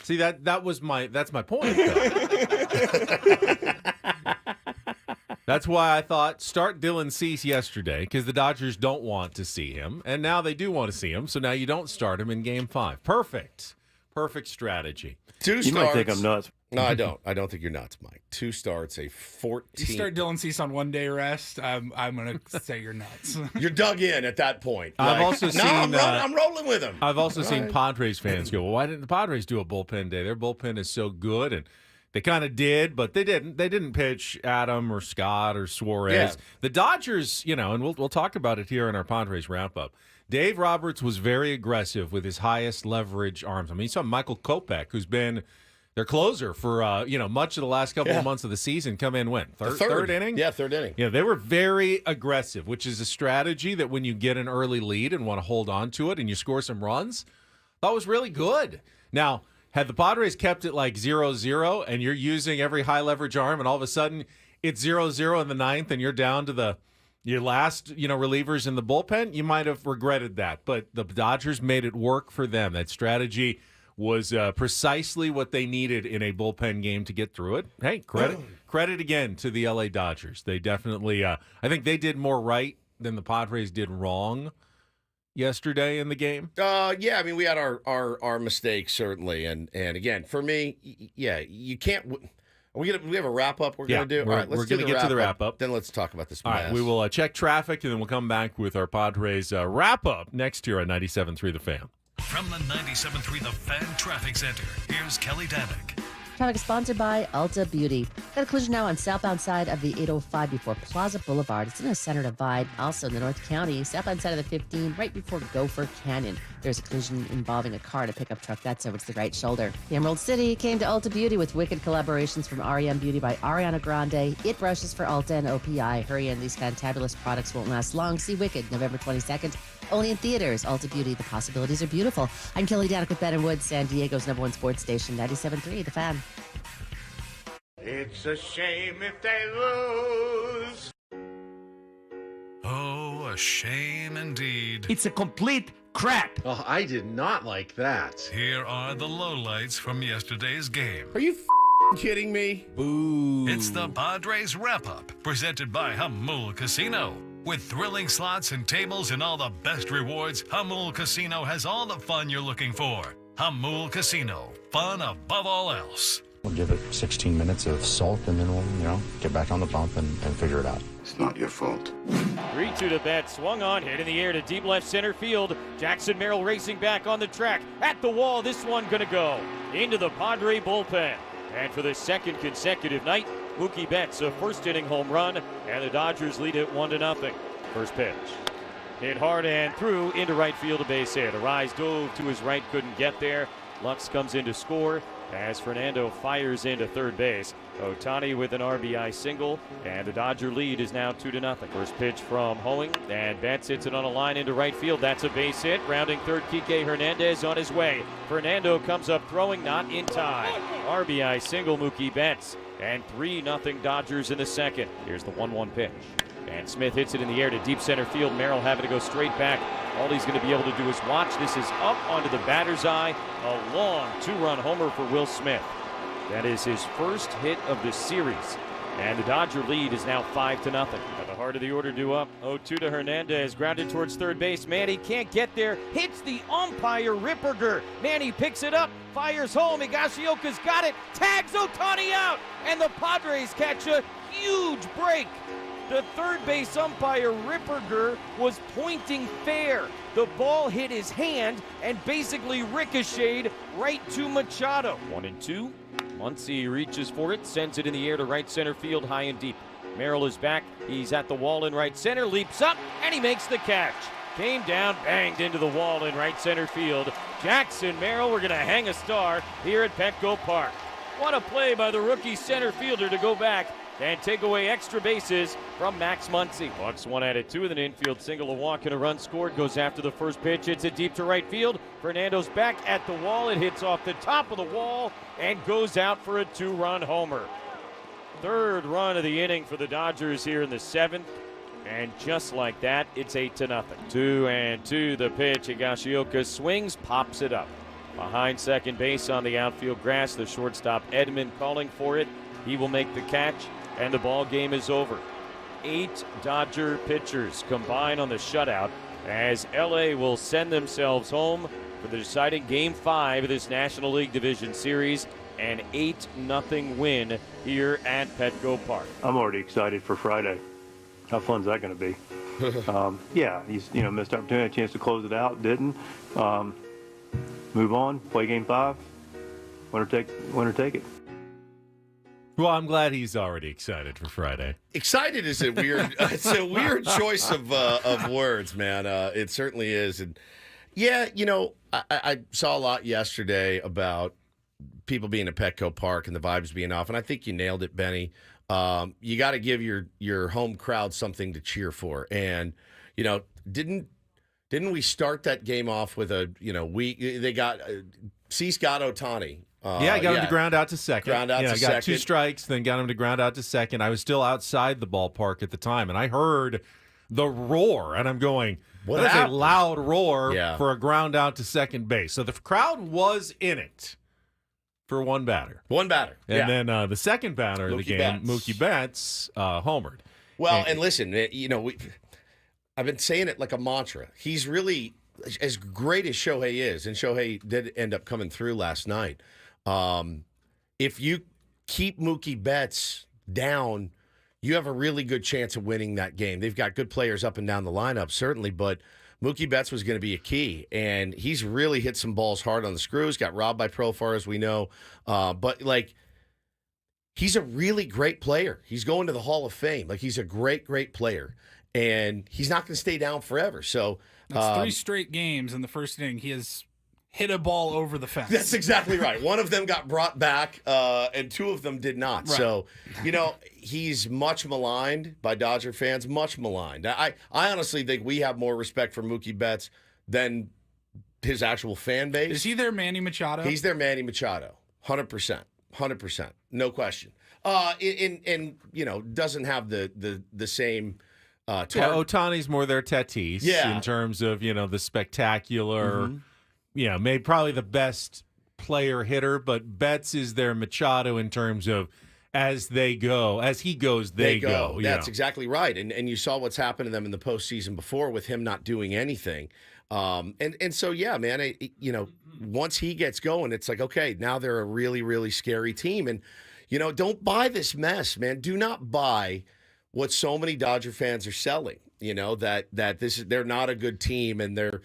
See, that's my point, though. That's why I thought start Dylan Cease yesterday, because the Dodgers don't want to see him, and now they do want to see him, so now you don't start him in Game 5. Perfect strategy. 2 starts. You might think I'm nuts. No, I don't. I don't think you're nuts, Mike. 2 starts, a 14. You start Dylan Cease on one-day rest, I'm going to say you're nuts. You're dug in at that point. I've also seen. I'm rolling with him. I've also seen Padres fans go, well, why didn't the Padres do a bullpen day? Their bullpen is so good, and they kind of did, but they didn't. They didn't pitch Adam or Scott or Suarez. Yeah. The Dodgers, and we'll talk about it here in our Padres wrap-up. Dave Roberts was very aggressive with his highest leverage arms. I mean, you saw Michael Kopech, who's been their closer for much of the last couple of months of the season, come in when? Third inning? Yeah, third inning. Yeah, they were very aggressive, which is a strategy that when you get an early lead and want to hold on to it and you score some runs, that was really good. Now, had the Padres kept it like 0-0 and you're using every high leverage arm and all of a sudden it's 0-0 in the ninth and you're down to your last, relievers in the bullpen, you might have regretted that. But the Dodgers made it work for them. That strategy was precisely what they needed in a bullpen game to get through it. Hey, credit again to the LA Dodgers. They definitely, I think they did more right than the Padres did wrong yesterday in the game. Yeah, I mean, we had our mistakes, certainly. And again, for me, you can't... we have a wrap-up we're going to do? All right, we're going to get to the wrap-up. Then let's talk about this All mess. right, we will check traffic, and then we'll come back with our Padres wrap-up next year on 97.3 The Fan. From the 97.3 The Fan Traffic Center, here's Kelly Danick. Traffic is sponsored by Ulta Beauty. Got a collision now on southbound side of the 805 before Plaza Boulevard. It's in a center divide. Also in the North County, southbound side of the 15, right before Gopher Canyon. There's a collision involving a car and a pickup truck. That's over to the right shoulder. The Emerald City came to Ulta Beauty with wicked collaborations from REM Beauty by Ariana Grande, It Brushes for Ulta, and OPI. Hurry in, these fantabulous products won't last long. See Wicked November 22nd. Only in theaters. Ulta Beauty, the possibilities are beautiful. I'm Kelly Danick with Ben and Woods, San Diego's #1 sports station, 97.3 The Fan. It's a shame if they lose. Oh, a shame indeed. It's a complete crap. Oh, I did not like that. Here are the lowlights from yesterday's game. Are you kidding me? Boo. It's the Padres Wrap-Up, presented by Hamul Casino. With thrilling slots and tables and all the best rewards, Hamul Casino has all the fun you're looking for. Hamul Casino, fun above all else. We'll give it 16 minutes of salt, and then we'll, get back on the bump and figure it out. It's not your fault. 3-2 to Betts, swung on, hit in the air to deep left center field. Jackson Merrill racing back on the track. At the wall, this one gonna go into the Padre bullpen. And for the second consecutive night, Mookie Betts, a first inning home run, and the Dodgers lead it 1-0. First pitch. Hit hard and through into right field, a base hit. Arise dove to his right, couldn't get there. Lux comes in to score as Fernando fires into third base. Ohtani with an RBI single, and the Dodger lead is now 2-0. First pitch from Hoeing, and Betts hits it on a line into right field. That's a base hit. Rounding third, Kike Hernandez on his way. Fernando comes up throwing, not in time. RBI single, Mookie Betts, and 3-0 Dodgers in the second. Here's the 1-1 pitch. And Smith hits it in the air to deep center field. Merrill having to go straight back. All he's going to be able to do is watch. This is up onto the batter's eye. A long 2-run homer for Will Smith. That is his first hit of the series. And the Dodger lead is now 5-0. At the heart of the order due up. 0-2 to Hernandez. Grounded towards third base. Manny can't get there. Hits the umpire Ripperger. Manny picks it up. Fires home. Higashioka's got it. Tags Ohtani out. And the Padres catch a huge break. The third base umpire, Ripperger, was pointing fair. The ball hit his hand and basically ricocheted right to Machado. 1-2. Muncy reaches for it, sends it in the air to right center field, high and deep. Merrill is back. He's at the wall in right center, leaps up, and he makes the catch. Came down, banged into the wall in right center field. Jackson Merrill, we're going to hang a star here at Petco Park. What a play by the rookie center fielder to go back and take away extra bases from Max Muncy. Bucks one at it, two with an infield single, a walk and a run scored. Goes after the first pitch, hits it deep to right field. Fernando's back at the wall. It hits off the top of the wall and goes out for a 2-run homer. Third run of the inning for the Dodgers here in the seventh. And just like that, it's 8-0. 2-2 the pitch. Higashioka swings, pops it up. Behind second base on the outfield grass, the shortstop Edman calling for it. He will make the catch, and the ball game is over. 8 Dodger pitchers combine on the shutout as LA will send themselves home for the deciding Game 5 of this National League Division Series. An 8-0 win here at Petco Park. I'm already excited for Friday. How fun is that going to be? Yeah, he's missed opportunity, a chance to close it out, didn't. Move on, play Game 5. Winner take it. Well, I'm glad he's already excited for Friday. Excited is a weird, it's a weird choice of words, man. It certainly is. And yeah, I saw a lot yesterday about people being at Petco Park and the vibes being off, and I think you nailed it, Benny. You got to give your home crowd something to cheer for, and didn't we start that game off with Cease got Ohtani. Yeah, I got him to ground out to second. Ground out to second. Got 2 second. strikes, then got him to ground out to second. I was still outside the ballpark at the time, and I heard the roar, and I'm going, that's a loud roar for a ground out to second base. So the crowd was in it for one batter. One batter. And then the second batter of the game, Mookie Betts, homered. Well, and listen, I've been saying it like a mantra. He's really, as great as Shohei is, and Shohei did end up coming through last night, if you keep Mookie Betts down, you have a really good chance of winning that game. They've got good players up and down the lineup, certainly, but Mookie Betts was going to be a key, and he's really hit some balls hard on the screws, got robbed by Profar, as we know, but, he's a really great player. He's going to the Hall of Fame. He's a great, great player, and he's not going to stay down forever, so... That's 3 straight games in the first inning. He has hit a ball over the fence. That's exactly right. One of them got brought back, and 2 of them did not. Right. So, he's much maligned by Dodger fans, much maligned. I honestly think we have more respect for Mookie Betts than his actual fan base. Is he their Manny Machado? He's their Manny Machado, 100%. 100%. No question. And doesn't have the same... Ohtani's more their Tatis in terms of, the spectacular, maybe probably the best player hitter, but Betts is their Machado in terms of as they go, as he goes, they go. That's exactly right. And you saw what's happened to them in the postseason before with him not doing anything. And so, yeah, man, once he gets going, it's like, okay, now they're a really, really scary team. And, don't buy this mess, man. Do not buy what so many Dodger fans are selling, that they're not a good team and they're,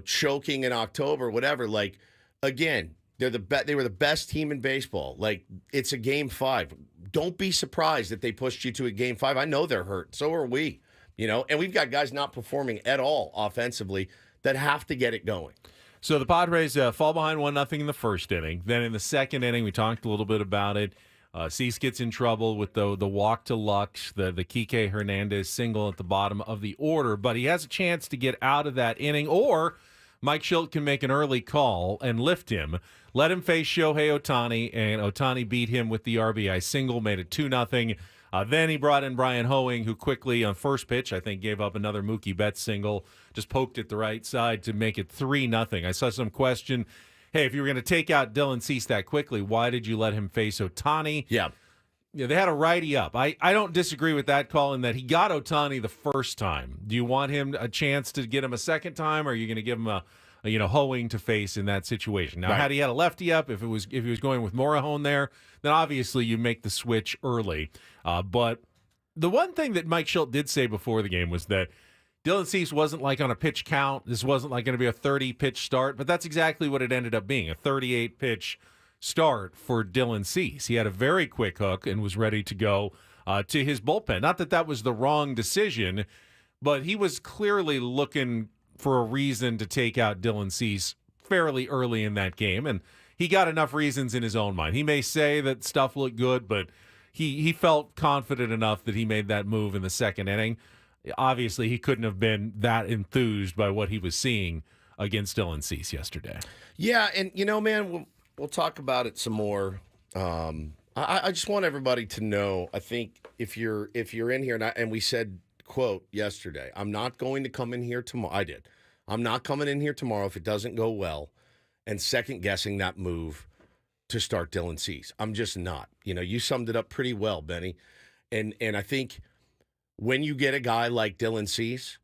choking in October, whatever. Like, again, they were the best team in baseball. Like, it's a Game 5. Don't be surprised if they pushed you to a Game 5. I know they're hurt. So are we, and we've got guys not performing at all offensively that have to get it going. So the Padres fall behind 1-0 in the first inning. Then in the second inning, we talked a little bit about it. Cease gets in trouble with the walk to Lux, the Kike Hernandez single at the bottom of the order. But he has a chance to get out of that inning, or Mike Shildt can make an early call and lift him. Let him face Shohei Ohtani, and Ohtani beat him with the RBI single, made it 2-0. Then he brought in Brian Hoeing, who quickly, on first pitch, I think gave up another Mookie Betts single, just poked it the right side to make it 3-0. I saw some question, hey, if you were going to take out Dylan Cease that quickly, why did you let him face Ohtani? Yeah. They had a righty up. I don't disagree with that call in that he got Ohtani the first time. Do you want him a chance to get him a second time, or are you going to give him a Hoeing to face in that situation? Now, Right. had he had a lefty up, if he was going with Morahone there, then obviously you make the switch early. But the one thing that Mike Shildt did say before the game was that Dylan Cease wasn't like on a pitch count. This wasn't like going to be a 30-pitch start, but that's exactly what it ended up being, a 38-pitch start for Dylan Cease. He had a very quick hook and was ready to go to his bullpen. Not that that was the wrong decision, but he was clearly looking for a reason to take out Dylan Cease fairly early in that game, and he got enough reasons in his own mind. He may say that stuff looked good, but he felt confident enough that he made that move in the second inning. Obviously, he couldn't have been that enthused by what he was seeing against Dylan Cease yesterday. Yeah, and man, we'll talk about it some more. I just want everybody to know. I think if you're in here, and we said, quote, yesterday, I'm not going to come in here tomorrow. I did. I'm not coming in here tomorrow if it doesn't go well and second guessing that move to start Dylan Cease. I'm just not. You summed it up pretty well, Benny. And I think when you get a guy like Dylan Cease,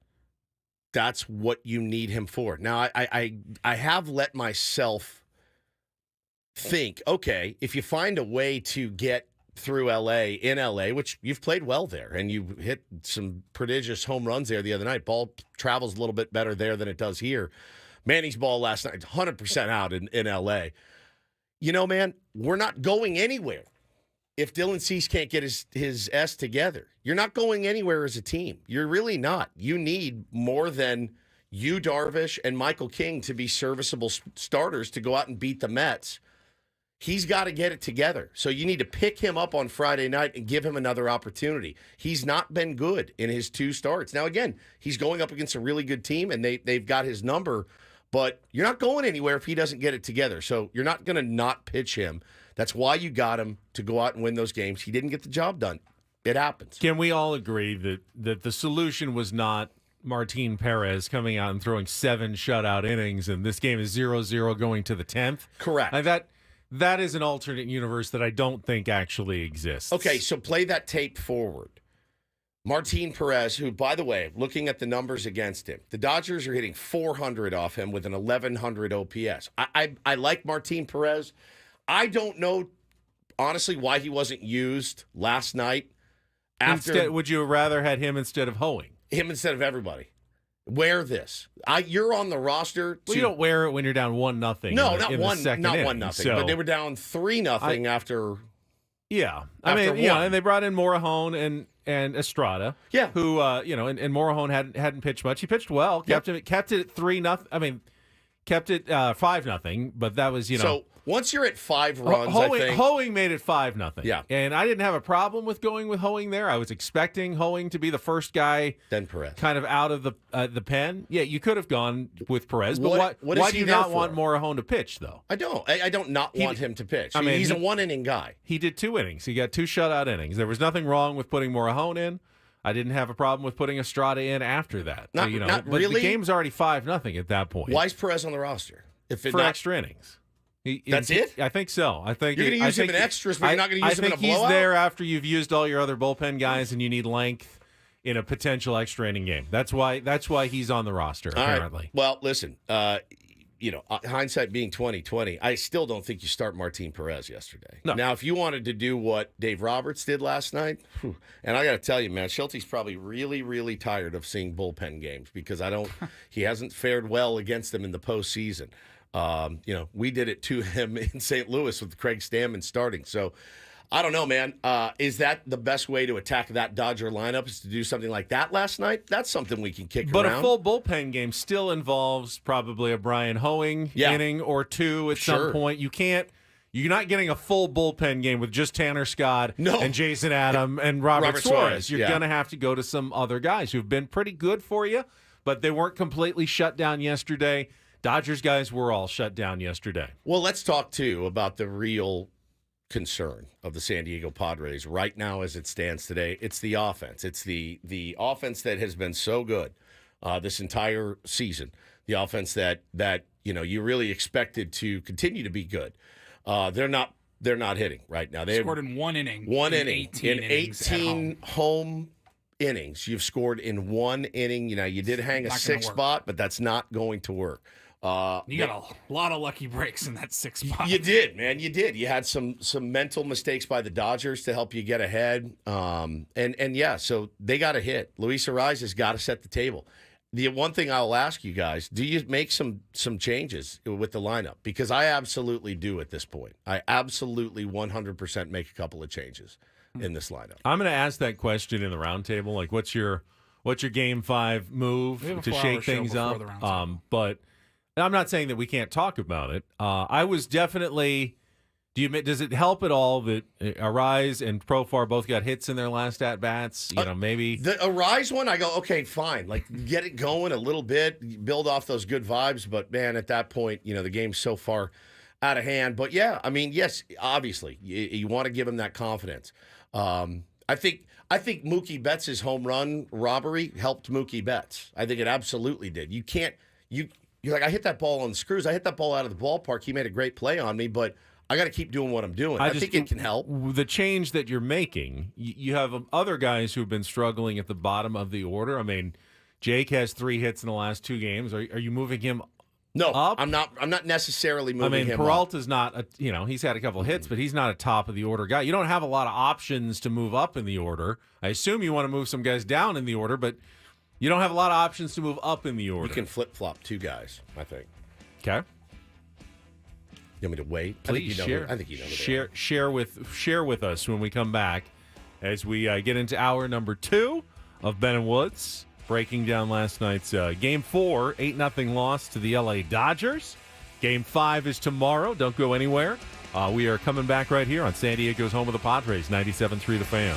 that's what you need him for. Now, I have let myself think, okay, if you find a way to get through in LA, which you've played well there, and you hit some prodigious home runs there the other night. Ball travels a little bit better there than it does here. Manny's ball last night, 100% out in LA. Man, we're not going anywhere if Dylan Cease can't get his S together. You're not going anywhere as a team. You're really not. You need more than you, Darvish, and Michael King to be serviceable starters to go out and beat the Mets. He's got to get it together. So you need to pick him up on Friday night and give him another opportunity. He's not been good in his 2 starts. Now, again, he's going up against a really good team, and they've got his number, but you're not going anywhere if he doesn't get it together. So you're not going to not pitch him. That's why you got him to go out and win those games. He didn't get the job done. It happens. Can we all agree that the solution was not Martin Perez coming out and throwing 7 shutout innings, and this game is 0-0 going to the 10th? Correct. That is an alternate universe that I don't think actually exists. Okay, so play that tape forward. Martin Perez, who, by the way, looking at the numbers against him, the Dodgers are hitting 400 off him with an 1,100 OPS. I like Martin Perez. I don't know, honestly, why he wasn't used last night. Would you have rather had him instead of Hoeing? Him instead of everybody. Wear this. You're on the roster. Well, you don't wear it when you're down 1-0. No, not in one. the second Not inning. 1-0. So, but they were down 3-0 after. Yeah, after one. and they brought in Morahone and Estrada. Yeah, who and Morahone hadn't pitched much. He pitched well. Kept it at 3-0. Kept it 5-0. But that was So once you're at 5 runs, I think Hoeing made it 5-0. Yeah, and I didn't have a problem with going with Hoeing there. I was expecting Hoeing to be the first guy, then Perez, kind of out of the pen. Yeah, you could have gone with Perez, but why do you not want Morahone to pitch though? I don't. I don't want him to pitch. He's a 1-inning guy. He did 2 innings. He got 2 shutout innings. There was nothing wrong with putting Morahone in. I didn't have a problem with putting Estrada in after that. Not but really. The game's already 5-0 at that point. Why is Perez on the roster? For extra innings. That's it? I think so. I think you're going to use him in extras, but you're not going to use him in a blowout? I think he's there after you've used all your other bullpen guys and you need length in a potential extra inning game. That's why he's on the roster, apparently. Right. Well, listen, hindsight being 20/20, I still don't think you start Martin Perez yesterday. No. Now, if you wanted to do what Dave Roberts did last night, and I got to tell you, man, Schulte's probably really, really tired of seeing bullpen games because he hasn't fared well against them in the postseason. We did it to him in St. Louis with Craig Stammen starting. So, I don't know, man. Is that the best way to attack that Dodger lineup is to do something like that last night? That's something we can kick around. But a full bullpen game still involves probably a Brian Hoeing inning or two at some point. You're not getting a full bullpen game with just Tanner Scott and Jason Adam and Robert Suarez. You're going to have to go to some other guys who've been pretty good for you, but they weren't completely shut down yesterday. Dodgers guys were all shut down yesterday. Well, let's talk, too, about the real concern of the San Diego Padres right now as it stands today. It's the offense. It's the offense that has been so good this entire season. The offense that you really expected to continue to be good. They're not hitting right now. They scored in one inning. In 18 home innings. You've scored in one inning. You did hang a sixth spot, but that's not going to work. You got a lot of lucky breaks in that sixth spot. You did, man. You did. You had some mental mistakes by the Dodgers to help you get ahead. So they got a hit. Luis Arraez has got to set the table. The one thing I'll ask you guys, do you make some changes with the lineup? Because I absolutely do at this point. I absolutely 100% make a couple of changes in this lineup. I'm going to ask that question in the roundtable. Like, what's your Game 5 move to shake things up? But I'm not saying that we can't talk about it. I was definitely. Does it help at all that Arraez and Profar both got hits in their last at bats? Maybe the Arraez one. I go, okay, fine. Like, get it going a little bit, build off those good vibes. But man, at that point, the game's so far out of hand. But yeah, I mean, yes, obviously, you want to give him that confidence. I think Mookie Betts' home run robbery helped Mookie Betts. I think it absolutely did. You're like, I hit that ball on the screws. I hit that ball out of the ballpark. He made a great play on me, but I got to keep doing what I'm doing. I think it can help. The change that you're making, you have other guys who've been struggling at the bottom of the order. I mean, Jake has 3 hits in the last 2 games. Are you moving him No, up? I'm not necessarily moving him Peralta's not, he's had a couple of hits, but he's not a top of the order guy. You don't have a lot of options to move up in the order. I assume you want to move some guys down in the order, but you don't have a lot of options to move up in the order. You can flip-flop 2 guys, I think. Okay. You want me to wait? Please share. I think you know. Share with us when we come back as we get into hour number 2 of Ben and Woods, breaking down last night's Game 4, 8-0 loss to the LA Dodgers. Game 5 is tomorrow. Don't go anywhere. We are coming back right here on San Diego's home of the Padres, 97.3 The Fan.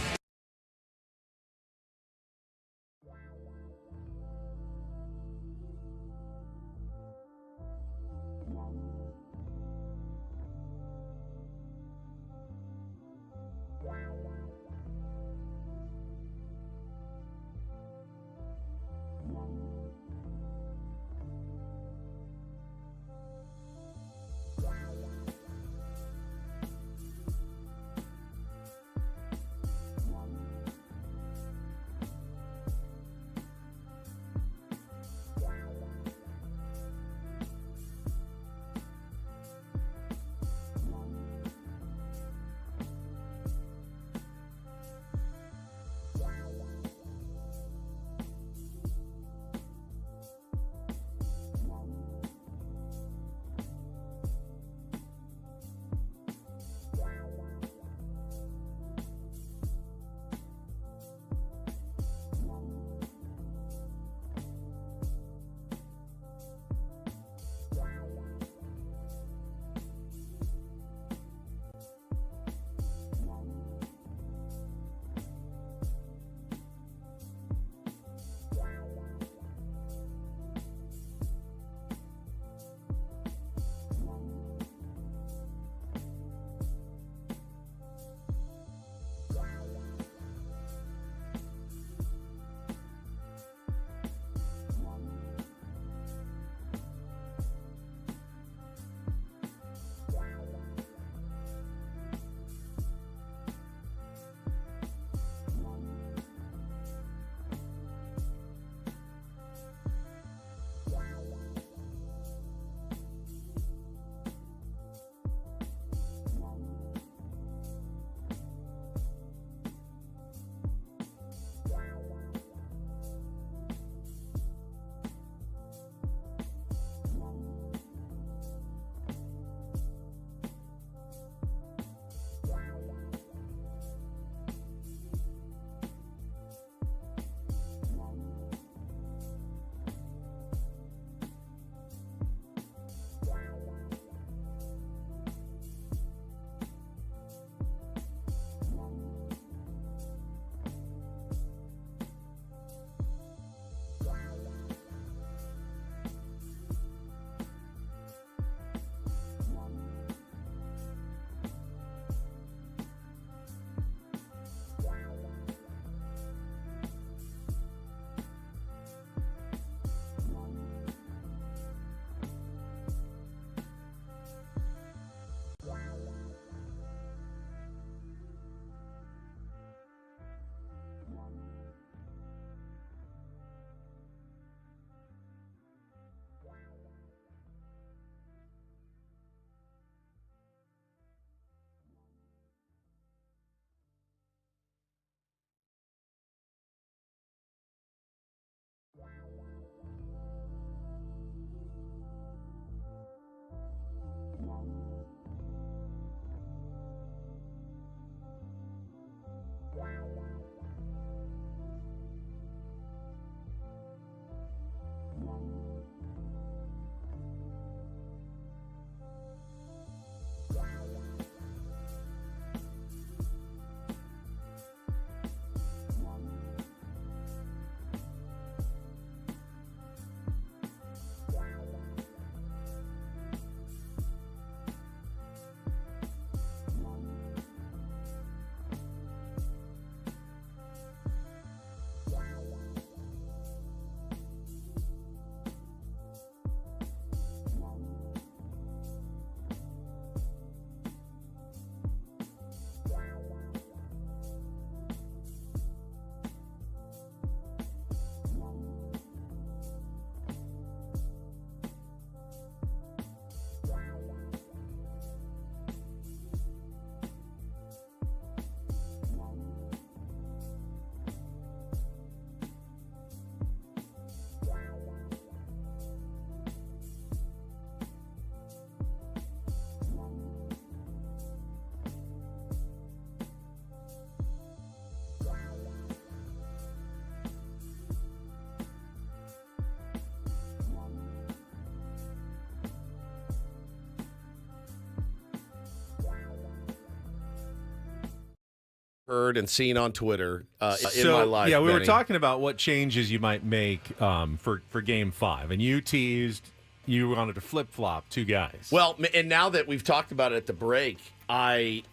heard and seen on Twitter in my life. Yeah, we were Benny. talking about what changes you might make for Game 5, and you teased you wanted to flip-flop two guys. Well, and now that we've talked about it at the break, I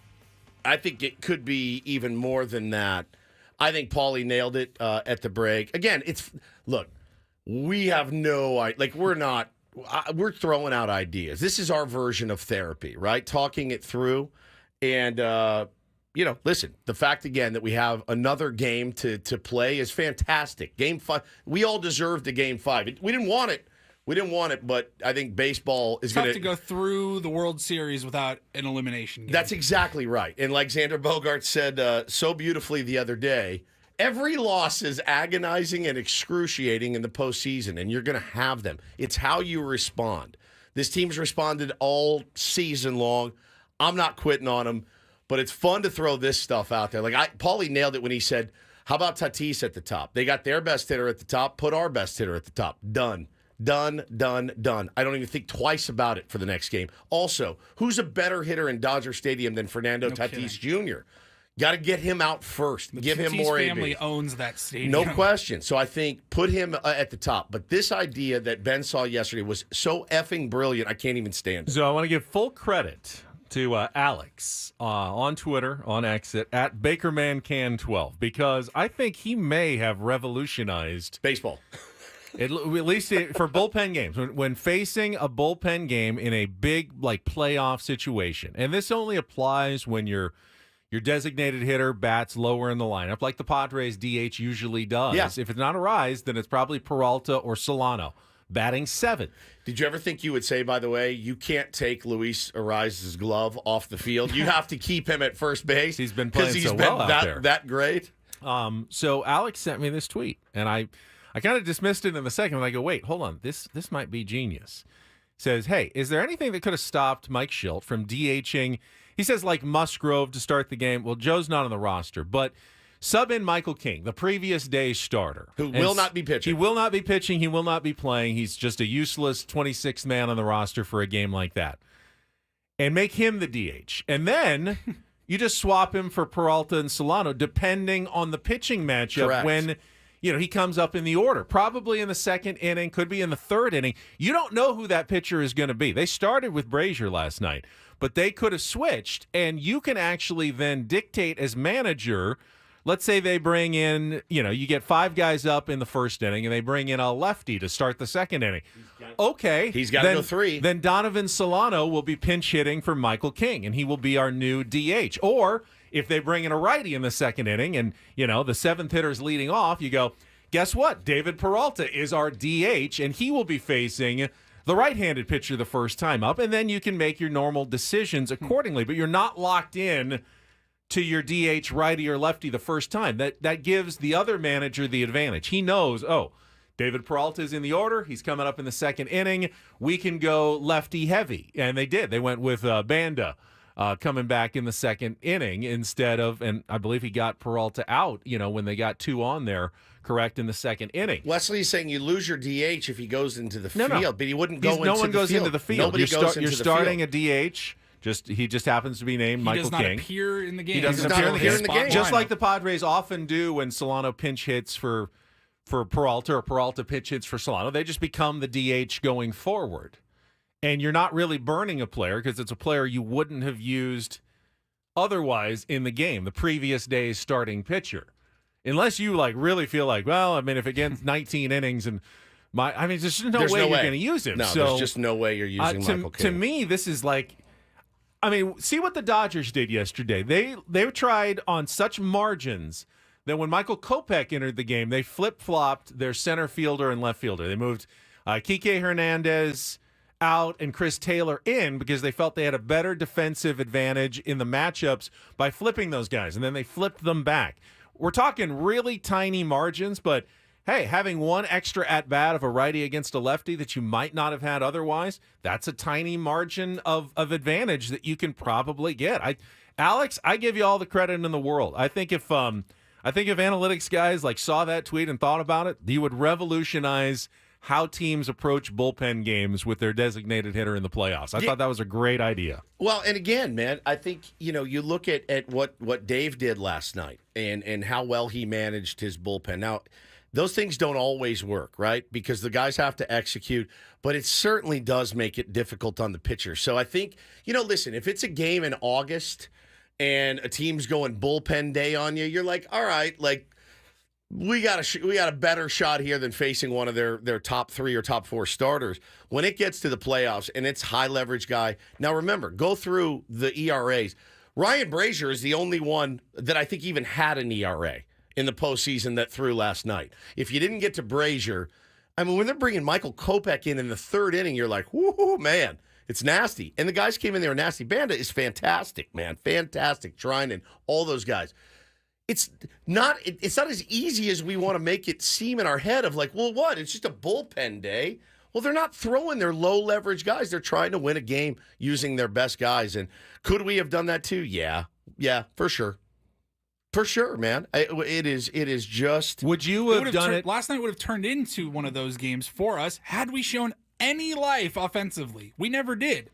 think it could be even more than that. I think Paulie nailed it at the break. Again, look, we have we're throwing out ideas. This is our version of therapy, right? Talking it through. And, listen, the fact, again, that we have another game to play is fantastic. Game 5, we all deserved a Game 5. We didn't want it. But I think baseball is going to go through the World Series without an elimination game. That's exactly right. And like Xander Bogaerts said so beautifully the other day, every loss is agonizing and excruciating in the postseason, and you're going to have them. It's how you respond. This team's responded all season long. I'm not quitting on them, but it's fun to throw this stuff out there. Paulie nailed it when he said, how about Tatis at the top? They got their best hitter at the top, put our best hitter at the top. Done. Done. I don't even think twice about it for the next game. Also, who's a better hitter in Dodger Stadium than Fernando Tatis Jr.? Got to get him out first. Give him more AB. The family owns that stadium. No question. So I think put him at the top. But this idea that Ben saw yesterday was so effing brilliant, I can't even stand it. So I want to give full credit to Alex on Twitter, on X, at BakermanCan12, because I think he may have revolutionized baseball. At least for bullpen games, when facing a bullpen game in a big playoff situation, and this only applies when your designated hitter bats lower in the lineup, like the Padres DH usually does. Yeah. If it's not Arise, then it's probably Peralta or Solano, batting 7th. Did you ever think you would say, by the way, you can't take Luis Ariza's glove off the field? You have to keep him at first base. He's been playing so well out there. That great. So Alex sent me this tweet, and I kind of dismissed it in the second. I go, wait, hold on. This might be genius. Says, hey, is there anything that could have stopped Mike Schilt from DHing? He says, like Musgrove to start the game. Well, Joe's not on the roster, but sub in Michael King, the previous day's starter. Who will not be pitching. He will not be pitching. He will not be playing. He's just a useless 26th man on the roster for a game like that. And make him the DH. And then you just swap him for Peralta and Solano, depending on the pitching matchup. Correct. When he comes up in the order, probably in the second inning, could be in the third inning. You don't know who that pitcher is going to be. They started with Brazier last night, but they could have switched, and you can actually then dictate as manager. Let's say they bring in, you get 5 guys up in the first inning, and they bring in a lefty to start the second inning. Okay. He's got to go 3. Then Donovan Solano will be pinch hitting for Michael King, and he will be our new DH. Or if they bring in a righty in the second inning and, the 7th hitter's leading off, you go, guess what? David Peralta is our DH, and he will be facing the right-handed pitcher the first time up, and then you can make your normal decisions accordingly. But you're not locked in to your DH righty or lefty the first time. That gives the other manager the advantage. He knows, David Peralta is in the order. He's coming up in the second inning. We can go lefty heavy. And they did. They went with Banda coming back in the second inning instead of, and I believe he got Peralta out, when they got 2 on there, correct, in the second inning. Leslie's saying you lose your DH if he goes into the field, no. but he wouldn't go into the field. No one goes into the field. Nobody goes into you're the starting field. a DH. He just happens to be named Michael King. He does not appear in the game. He doesn't appear in the game. Just like the Padres often do when Solano pinch hits for Peralta or Peralta pinch hits for Solano. They just become the DH going forward. And you're not really burning a player because it's a player you wouldn't have used otherwise in the game, the previous day's starting pitcher. Unless you really feel like, if it gets 19 innings and there's just no way you're going to use him. No, there's just no way you're using Michael King. To me, this is see what the Dodgers did yesterday. They tried on such margins that when Michael Kopech entered the game, they flip-flopped their center fielder and left fielder. They moved Kike Hernandez out and Chris Taylor in because they felt they had a better defensive advantage in the matchups by flipping those guys, and then they flipped them back. We're talking really tiny margins, but hey, having one extra at-bat of a righty against a lefty that you might not have had otherwise, that's a tiny margin of advantage that you can probably get. Alex, I give you all the credit in the world. I think if analytics guys saw that tweet and thought about it, you would revolutionize how teams approach bullpen games with their designated hitter in the playoffs. I thought that was a great idea. Well, and again, man, I think, you look at what Dave did last night and how well he managed his bullpen. Now, those things don't always work, right? Because the guys have to execute, but it certainly does make it difficult on the pitcher. So I think, listen, if it's a game in August and a team's going bullpen day on you, you're like, all right, like, we got a better shot here than facing one of their top 3 or top 4 starters. When it gets to the playoffs and it's high leverage guy, now remember, go through the ERAs. Ryan Brazier is the only one that I think even had an ERA in the postseason that threw last night. If you didn't get to Brazier, I mean, when they're bringing Michael Kopech in the 3rd inning, you're like, whoo, man, it's nasty. And the guys came in there nasty. Banda is fantastic, man, fantastic. Trying and all those guys. It's not as easy as we want to make it seem in our head of like, well, what? It's just a bullpen day. Well, they're not throwing their low leverage guys. They're trying to win a game using their best guys. And could we have done that too? Yeah, for sure. For sure, man. It is just. Would you have done it? Last night would have turned into one of those games for us had we shown any life offensively. We never did.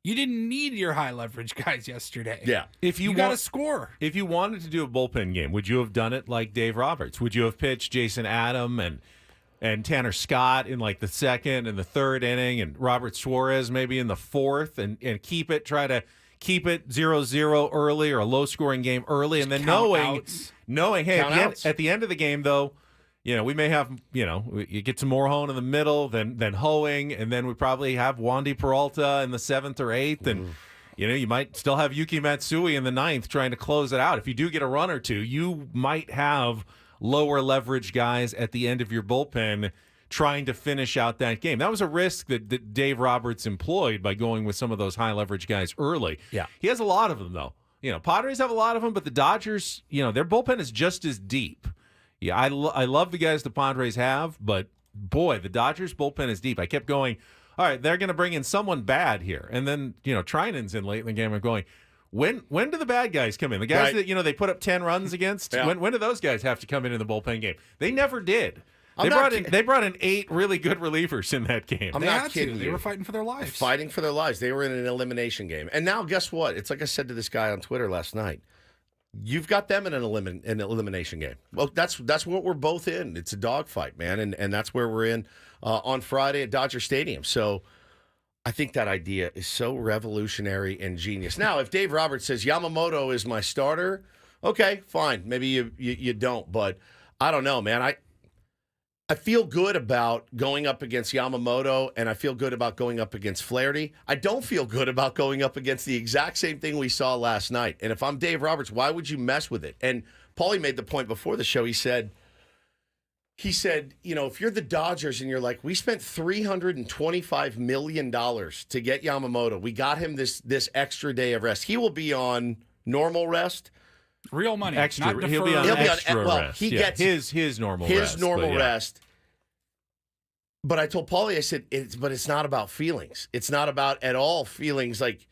You didn't need your high leverage guys yesterday. Yeah. If you got to score. If you wanted to do a bullpen game, would you have done it like Dave Roberts? Would you have pitched Jason Adam and Tanner Scott in like the 2nd and the 3rd inning and Robert Suarez maybe in the 4th and try to keep it 0-0 early or a low-scoring game early, and then knowing, hey, at the end of the game, though, we may have, you get some Morhone in the middle, then Hoeing, and then we probably have Wandy Peralta in the 7th or 8th, and, you might still have Yuki Matsui in the 9th trying to close it out. If you do get a run or two, you might have lower leverage guys at the end of your bullpen trying to finish out that game. That was a risk that Dave Roberts employed by going with some of those high leverage guys early. Yeah. He has a lot of them, though. Padres have a lot of them, but the Dodgers, their bullpen is just as deep. Yeah, I love the guys the Padres have, but boy, the Dodgers bullpen is deep. I kept going, all right, they're going to bring in someone bad here. And then, Trinan's in late in the game. I'm going, when do the bad guys come in? The guys that, they put up 10 runs against? Yeah. When do those guys have to come in the bullpen game? They never did. They brought in 8 really good relievers in that game. I'm not kidding you. They were fighting for their lives. Fighting for their lives. They were in an elimination game. And now guess what? It's like I said to this guy on Twitter last night. You've got them in an elimination game. Well, that's what we're both in. It's a dogfight, man, and that's where we're in on Friday at Dodger Stadium. So I think that idea is so revolutionary and genius. Now, if Dave Roberts says Yamamoto is my starter, okay, fine. Maybe you don't, but I don't know, man. I feel good about going up against Yamamoto, and I feel good about going up against Flaherty. I don't feel good about going up against the exact same thing we saw last night. And if I'm Dave Roberts, why would you mess with it? And Paulie made the point before the show. He said, if you're the Dodgers and you're like, we spent $325 million to get Yamamoto. We got him this extra day of rest. He will be on normal rest. Real money. Extra. Not He'll be on extra rest. He gets his normal rest. His normal rest. But I told Paulie, I said, it's not about feelings. It's not about at all feelings. Like,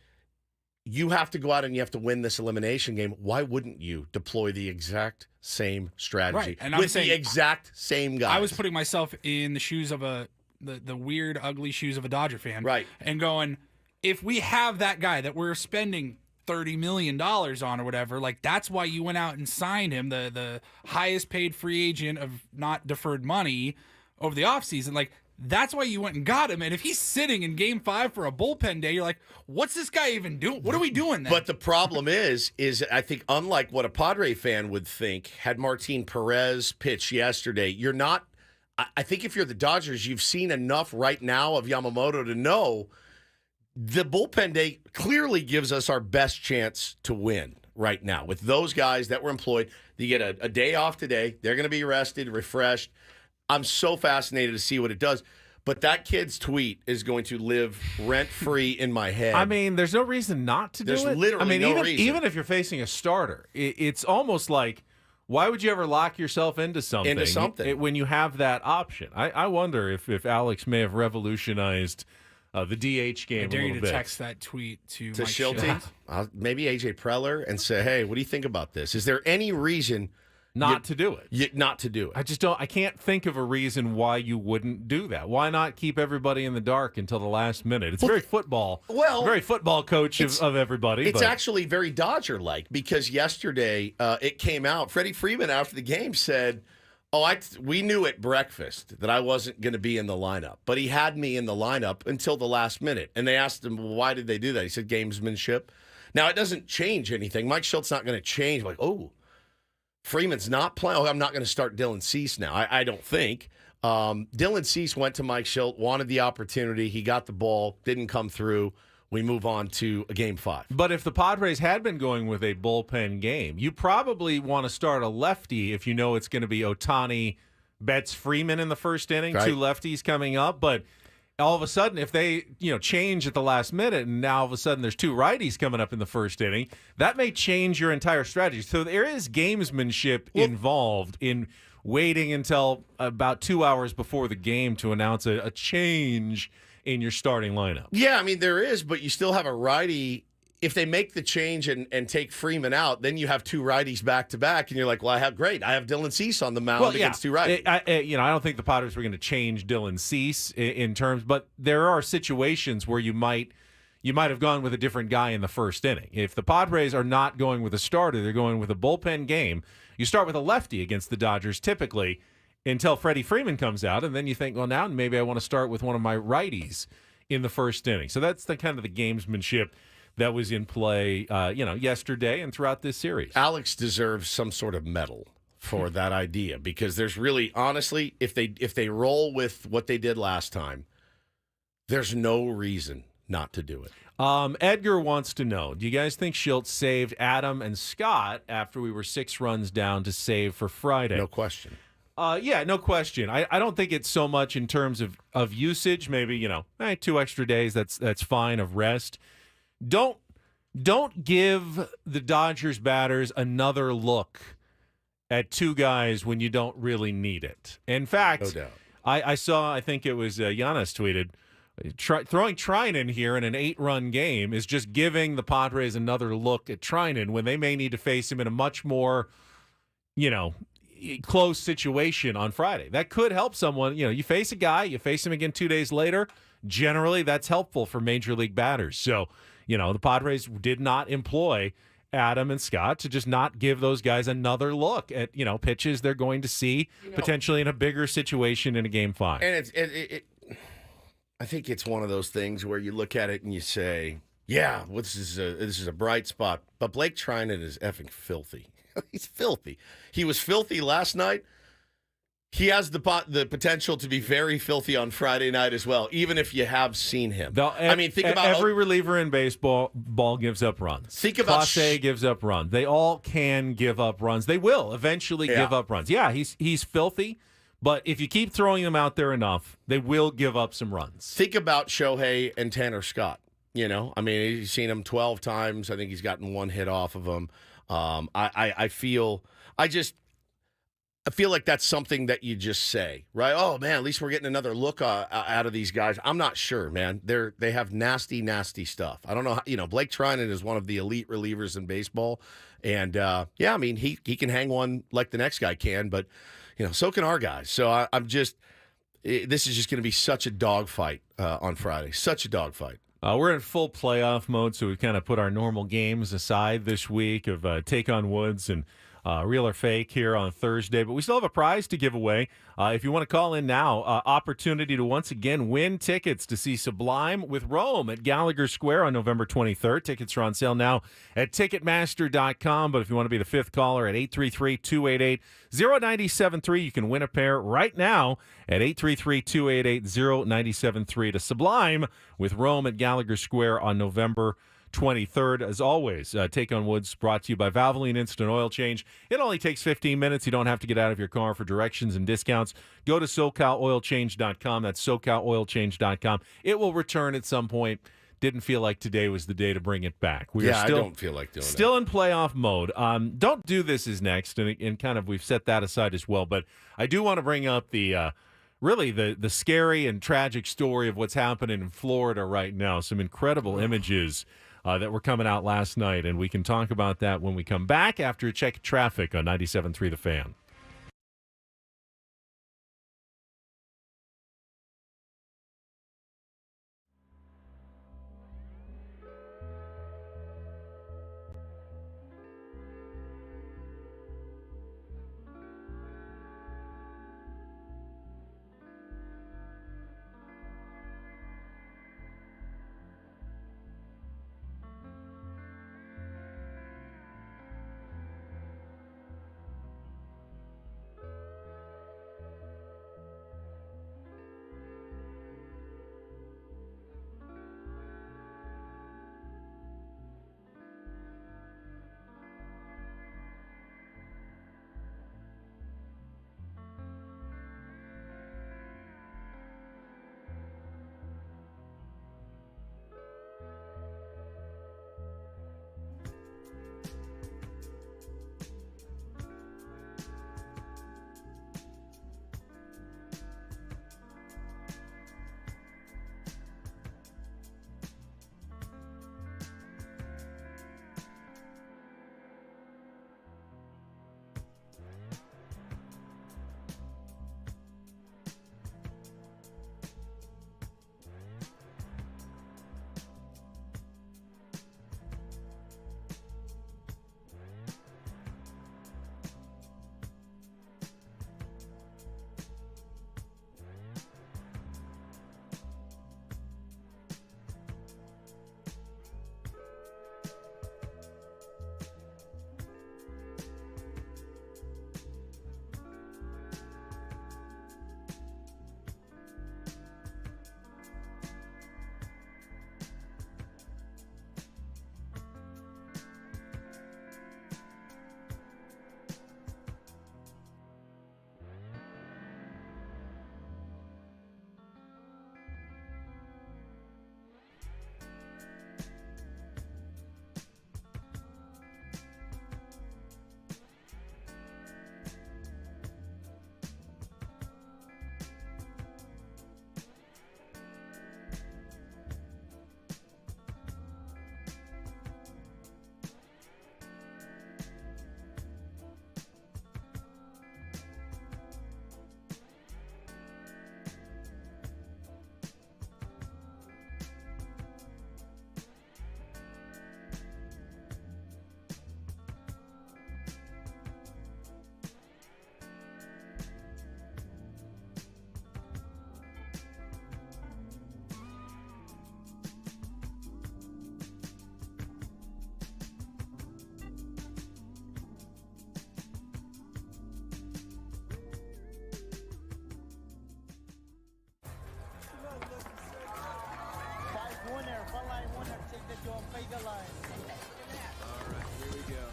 you have to go out and you have to win this elimination game. Why wouldn't you deploy the exact same strategy with the exact same guys? I was putting myself in the shoes of the weird, ugly shoes of a Dodger fan. Right. And going, if we have that guy that we're spending $30 million on or whatever, like, that's why you went out and signed him, the highest paid free agent of not deferred money over the offseason. Like, that's why you went and got him. And if he's sitting in Game 5 for a bullpen day, you're like, what's this guy even doing? What are we doing then? But the problem is I think, unlike what a Padre fan would think, had Martin Perez pitch yesterday, you're not – I think if you're the Dodgers, you've seen enough right now of Yamamoto to know the bullpen day clearly gives us our best chance to win right now. With those guys that were employed, you get a day off today. They're going to be rested, refreshed. I'm so fascinated to see what it does. But that kid's tweet is going to live rent-free in my head. I mean, there's no reason not to do it. There's literally no reason. Even if you're facing a starter, it's almost like, why would you ever lock yourself into something? When you have that option? I wonder if Alex may have revolutionized the DH game a little bit. I dare you to text that tweet to Mike Schulte, maybe AJ Preller, and say, hey, what do you think about this? Is there any reason not to do it. Not to do it. I can't think of a reason why you wouldn't do that. Why not keep everybody in the dark until the last minute? It's very football. Well, very football coach of everybody. It's actually very Dodger-like because yesterday it came out. Freddie Freeman after the game said, we knew at breakfast that I wasn't going to be in the lineup, but he had me in the lineup until the last minute. And they asked him, well, why did they do that? He said, gamesmanship. Now, it doesn't change anything. Mike Schult's not going to change. Like, Freeman's not playing. I'm not going to start Dylan Cease now. I don't think. Dylan Cease went to Mike Schilt, wanted the opportunity. He got the ball, didn't come through. We move on to a Game 5. But if the Padres had been going with a bullpen game, you probably want to start a lefty if you know it's going to be Ohtani, Betts, Freeman in the first inning, right. 2 lefties coming up. But all of a sudden, if they change at the last minute and now all of a sudden there's 2 righties coming up in the first inning, that may change your entire strategy. So there is gamesmanship involved in waiting until about 2 hours before the game to announce a change in your starting lineup. Yeah, I mean, there is, but you still have a righty. If they make the change and take Freeman out, then you have 2 righties back-to-back, and you're like, well, I have Dylan Cease on the mound against 2 righties. I don't think the Padres were going to change Dylan Cease in terms, but there are situations where you might have gone with a different guy in the first inning. If the Padres are not going with a starter, they're going with a bullpen game, you start with a lefty against the Dodgers typically until Freddie Freeman comes out, and then you think, well, now maybe I want to start with one of my righties in the first inning. So that's the kind of the gamesmanship that was in play, yesterday and throughout this series. Alex deserves some sort of medal for that idea because there's really, honestly, if they roll with what they did last time, there's no reason not to do it. Edgar wants to know, do you guys think Schultz saved Adam and Scott after we were 6 runs down to save for Friday? No question. Yeah, no question. I don't think it's so much in terms of usage. Maybe 2 extra days. That's fine of rest. Don't give the Dodgers batters another look at 2 guys when you don't really need it. In fact, no doubt. I saw. I think it was Giannis tweeted. Throwing Trinan here in an 8-run game is just giving the Padres another look at Trinan when they may need to face him in a much more, close situation on Friday. That could help someone. You face a guy, you face him again 2 days later. Generally, that's helpful for major league batters. So, the Padres did not employ Adam and Scott to just not give those guys another look at, pitches they're going to see potentially in a bigger situation in a Game 5. And I think it's one of those things where you look at it and you say, yeah, this is a bright spot. But Blake Trinan is effing filthy. He's filthy. He was filthy last night. He has the potential to be very filthy on Friday night as well, even if you have seen him. Think about every reliever in baseball gives up runs. Think about Clase gives up runs. They all can give up runs. They will eventually give up runs. Yeah, he's filthy, but if you keep throwing them out there enough, they will give up some runs. Think about Shohei and Tanner Scott. You've seen him 12 times. I think he's gotten 1 hit off of him. I feel like that's something that you just say, right? Oh, man, at least we're getting another look out of these guys. I'm not sure, man. They have nasty, nasty stuff. I don't know how, Blake Trinan is one of the elite relievers in baseball. And, he can hang one like the next guy can, but, so can our guys. So this is just going to be such a dogfight on Friday. Such a dogfight. We're in full playoff mode, so we kind of put our normal games aside this week of Take on Woods and Real or Fake here on Thursday. But we still have a prize to give away. If you want to call in now, opportunity to once again win tickets to see Sublime with Rome at Gallagher Square on November 23rd. Tickets are on sale now at Ticketmaster.com. But if you want to be the 5th caller at 833-288-0973, you can win a pair right now at 833-288-0973 to Sublime with Rome at Gallagher Square on November 23rd. As always, Take on Woods brought to you by Valvoline Instant Oil Change. It only takes 15 minutes. You don't have to get out of your car for directions and discounts. Go to SoCalOilChange.com. That's SoCalOilChange.com. It will return at some point. Didn't feel like today was the day to bring it back. I don't feel like doing it. Still in playoff mode. Don't do this is next, and kind of we've set that aside as well. But I do want to bring up the really the scary and tragic story of what's happening in Florida right now. Some incredible images that were coming out last night, and we can talk about that when we come back after a check of traffic on 97.3 The Fan. All right, here we go.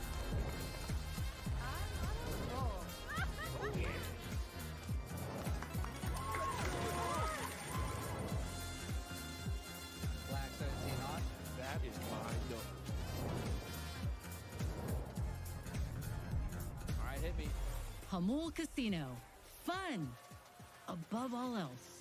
Black 17 on. That is my number. All right, hit me. Hamul Casino. Fun above all else.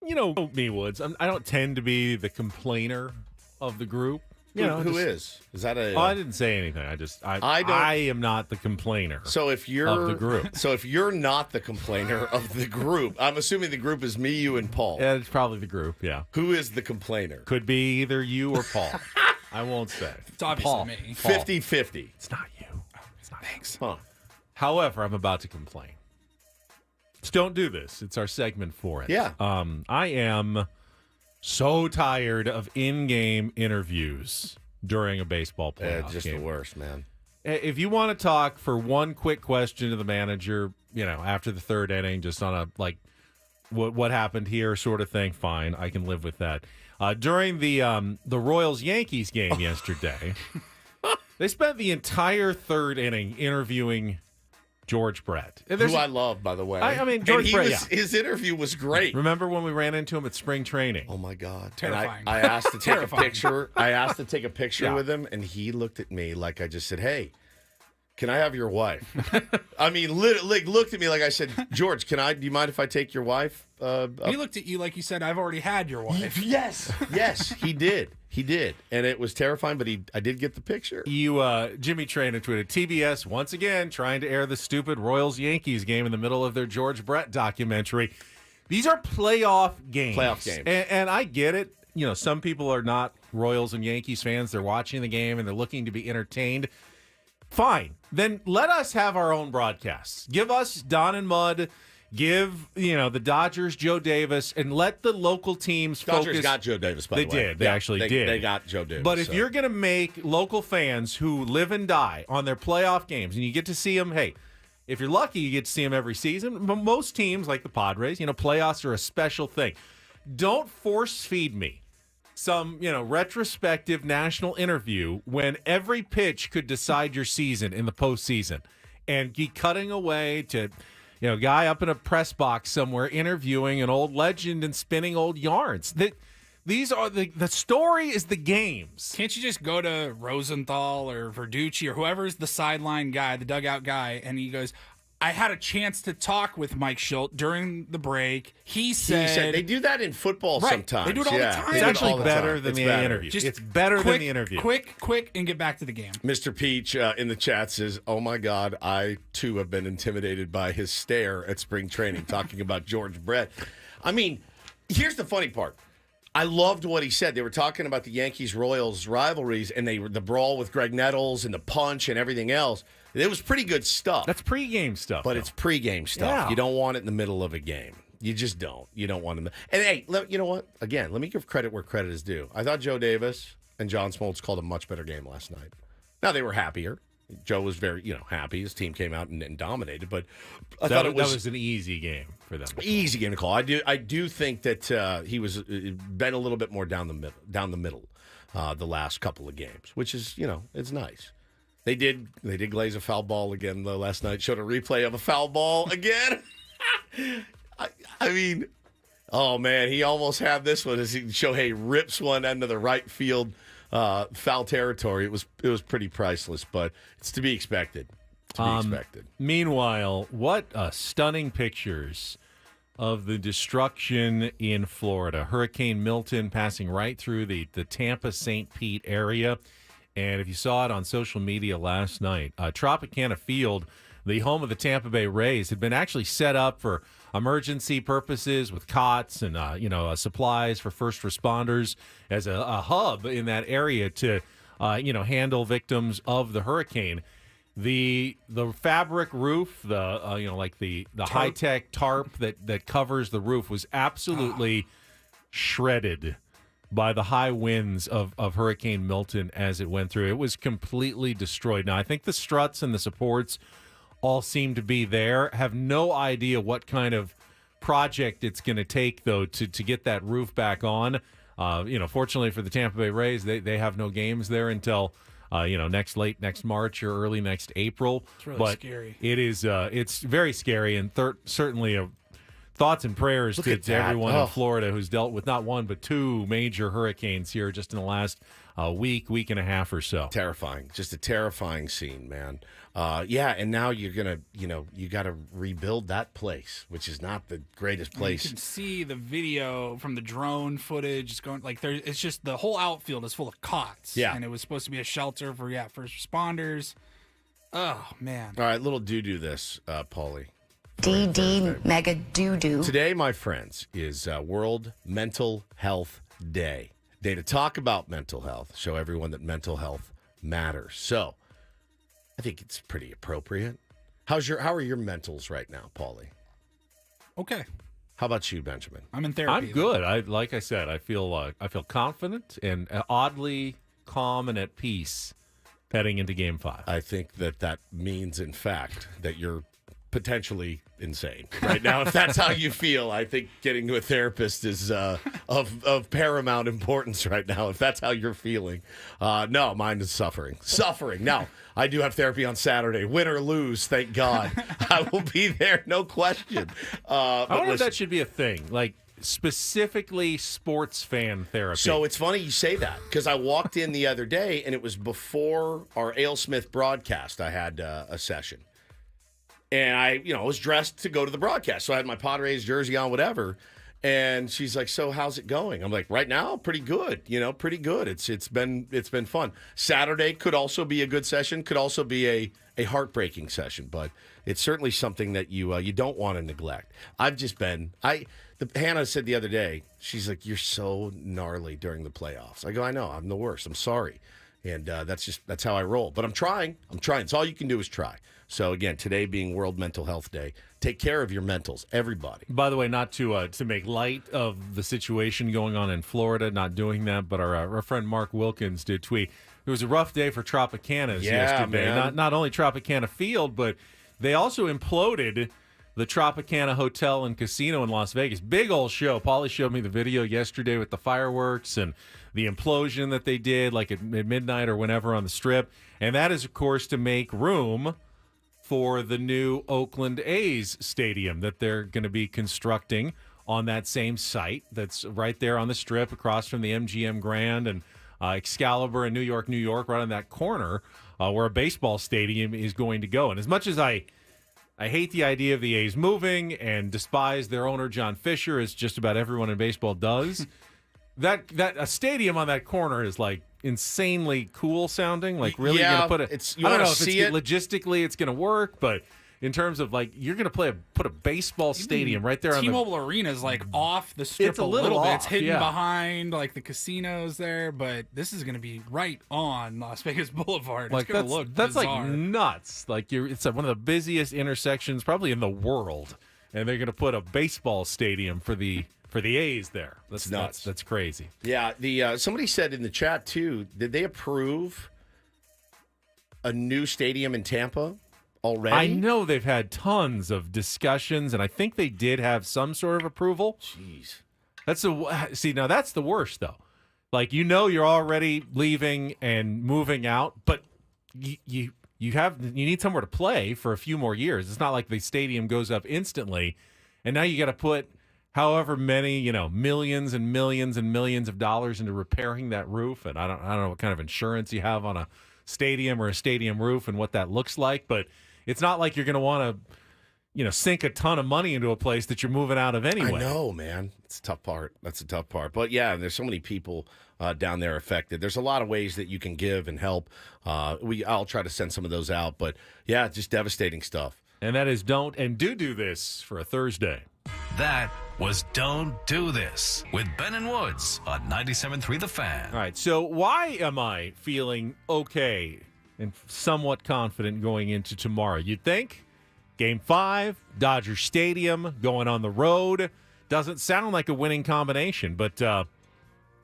You know me, Woods. I don't tend to be the complainer of the group. Who is? Is that a? I didn't say anything. I am not the complainer. So if you're of the group, so if you're not the complainer of the group, I'm assuming the group is me, you, and Paul. Yeah, it's probably the group. Yeah. Who is the complainer? Could be either you or Paul. I won't say. It's obviously me. 50-50. It's not you. It's not. Thanks. Huh. However, I'm about to complain. Just don't do this. It's our segment for it. Yeah. I am so tired of in-game interviews during a baseball playoff Just game. the worst, man. If you want to talk for one quick question to the manager, after the third inning, just on a what happened here sort of thing, fine, I can live with that. During the Royals-Yankees game yesterday, they spent the entire third inning interviewing George Brett. Who I love, by the way. I mean, George Brett, his interview was great. Remember when we ran into him at spring training? Oh, my God. Terrifying. And I asked to take a picture. I asked to take a picture with him, and he looked at me like I just said, hey, can I have your wife? I mean, literally looked at me like I said, George, do you mind if I take your wife? He looked at you like you said, I've already had your wife. Yes, he did. He did. And it was terrifying, but I did get the picture. Jimmy Trainer tweeted, TBS once again trying to air the stupid Royals-Yankees game in the middle of their George Brett documentary. These are playoff games. And I get it. Some people are not Royals and Yankees fans. They're watching the game and they're looking to be entertained. Fine. Then let us have our own broadcasts. Give us Don and Mud. Give, the Dodgers Joe Davis, and let the local teams focus. Dodgers got Joe Davis, by the way. They did. They actually did. They got Joe Davis. But if you're going to make local fans who live and die on their playoff games, and you get to see them, hey, if you're lucky, you get to see them every season. But most teams, like the Padres, playoffs are a special thing. Don't force feed me some, retrospective national interview when every pitch could decide your season in the postseason, and keep cutting away to guy up in a press box somewhere interviewing an old legend and spinning old yarns. These are the story is the games. Can't you just go to Rosenthal or Verducci or whoever's the sideline guy, the dugout guy, and he goes, I had a chance to talk with Mike Schultz during the break. He said they do that in football sometimes. They do it all the time. It's actually better than the interview. It's better than the interview. Quick, and get back to the game. Mr. Peach in the chat says, oh, my God, I, too, have been intimidated by his stare at spring training, talking about George Brett. I mean, here's the funny part. I loved what he said. They were talking about the Yankees-Royals rivalries and the brawl with Greg Nettles and the punch and everything else. It was pretty good stuff. That's pregame stuff. But it's pregame stuff. Yeah. You don't want it in the middle of a game. You just don't. You don't want them. And, hey, you know what? Again, let me give credit where credit is due. I thought Joe Davis and John Smoltz called a much better game last night. Now, they were happier. Joe was very, happy. His team came out and dominated. But I thought that was an easy game for them. Easy game to call. I do think that he was been a little bit more down the middle the last couple of games, which is, it's nice. They did glaze a foul ball again last night. Showed a replay of a foul ball again. I mean, oh man, he almost had this one as Shohei rips one into the right field foul territory. It was pretty priceless, but it's to be expected. Meanwhile, what stunning pictures of the destruction in Florida. Hurricane Milton passing right through the Tampa-St. Pete area. And if you saw it on social media last night, Tropicana Field, the home of the Tampa Bay Rays, had been actually set up for emergency purposes with cots and supplies for first responders as a hub in that area to handle victims of the hurricane. The fabric roof, the high tech tarp that covers the roof was absolutely shredded by the high winds of Hurricane Milton as it went through. It was completely destroyed. Now, I think the struts and the supports all seem to be there. Have no idea what kind of project it's going to take, though, to get that roof back on. Fortunately for the Tampa Bay Rays, they have no games there until late next March or early next April. It's really scary. It is. It's very scary and certainly a thoughts and prayers Look to at that. everyone Oh. in Florida who's dealt with not one but two major hurricanes here just in the last week and a half or so. Terrifying. Just a terrifying scene, man. Yeah, and now you're going to, you got to rebuild that place, which is not the greatest place. You can see the video from the drone footage. It's going it's just the whole outfield is full of cots. Yeah. And it was supposed to be a shelter for first responders. Oh, man. All right, little do this, Paulie. DD mega doo-doo. Today, my friends, is World Mental Health Day. Day to talk about mental health, show everyone that mental health matters. So, I think it's pretty appropriate. How are your mentals right now, Paulie? Okay. How about you, Benjamin? I'm in therapy. I'm good. Like I said, I feel confident and oddly calm and at peace heading into Game 5. I think that means, in fact, that you're potentially insane right now. If that's how you feel, I think getting to a therapist is of paramount importance right now. If that's how you're feeling, no, mine is suffering. Now, I do have therapy on Saturday, win or lose. Thank God, I will be there, no question. I wonder if that should be a thing, like specifically sports fan therapy. So it's funny you say that because I walked in the other day and it was before our AleSmith broadcast. I had a session. And I, was dressed to go to the broadcast. So I had my Padres jersey on, whatever. And she's like, "So how's it going?" I'm like, "Right now, pretty good. Pretty good. It's been fun. Saturday could also be a good session. Could also be a heartbreaking session. But it's certainly something that you don't want to neglect. I've just been Hannah said the other day, she's like, "You're so gnarly during the playoffs." I go, "I know. I'm the worst. I'm sorry." And that's how I roll. But I'm trying. It's all you can do is try. So, again, today being World Mental Health Day, take care of your mentals, everybody. By the way, not to make light of the situation going on in Florida, not doing that, but our friend Mark Wilkins did tweet. It was a rough day for Tropicanas yesterday. Man. Not only Tropicana Field, but they also imploded the Tropicana Hotel and Casino in Las Vegas. Big old show. Paulie showed me the video yesterday with the fireworks and the implosion that they did, like at midnight or whenever on the Strip. And that is, of course, to make room for the new Oakland A's stadium that they're going to be constructing on that same site that's right there on the Strip across from the MGM Grand and Excalibur in New York, right on that corner where a baseball stadium is going to go. And as much as I hate the idea of the A's moving and despise their owner, John Fisher, as just about everyone in baseball does, that a stadium on that corner is like insanely cool sounding. Like really going to put it. I don't know if logistically it's going to work, but in terms of like you're going to put a baseball stadium right there on T-Mobile Arena is like off the Strip It's a little bit. off, It's hidden yeah. behind like the casinos there, but this is going to be right on Las Vegas Boulevard. Like it's going to look that's bizarre. like nuts. Like it's one of the busiest intersections probably in the world, and they're going to put a baseball stadium for the A's there. That's nuts. That's crazy. Yeah, the somebody said in the chat too, did they approve a new stadium in Tampa already? I know they've had tons of discussions, and I think they did have some sort of approval. Jeez. That's now that's the worst though. Like you're already leaving and moving out, but you need somewhere to play for a few more years. It's not like the stadium goes up instantly, and now you got to put however many, millions and millions and millions of dollars into repairing that roof. And I don't know what kind of insurance you have on a stadium or a stadium roof and what that looks like, but it's not like you're going to want to, sink a ton of money into a place that you're moving out of anyway. I know, man. It's a tough part. That's a tough part. But yeah, there's so many people down there affected. There's a lot of ways that you can give and help. I'll try to send some of those out, but yeah, just devastating stuff. And that is don't and do this for a Thursday. That was Don't Do This with Ben and Woods on 97.3 The Fan. All right, so why am I feeling okay and somewhat confident going into tomorrow? You'd think Game 5, Dodger Stadium, going on the road. Doesn't sound like a winning combination, but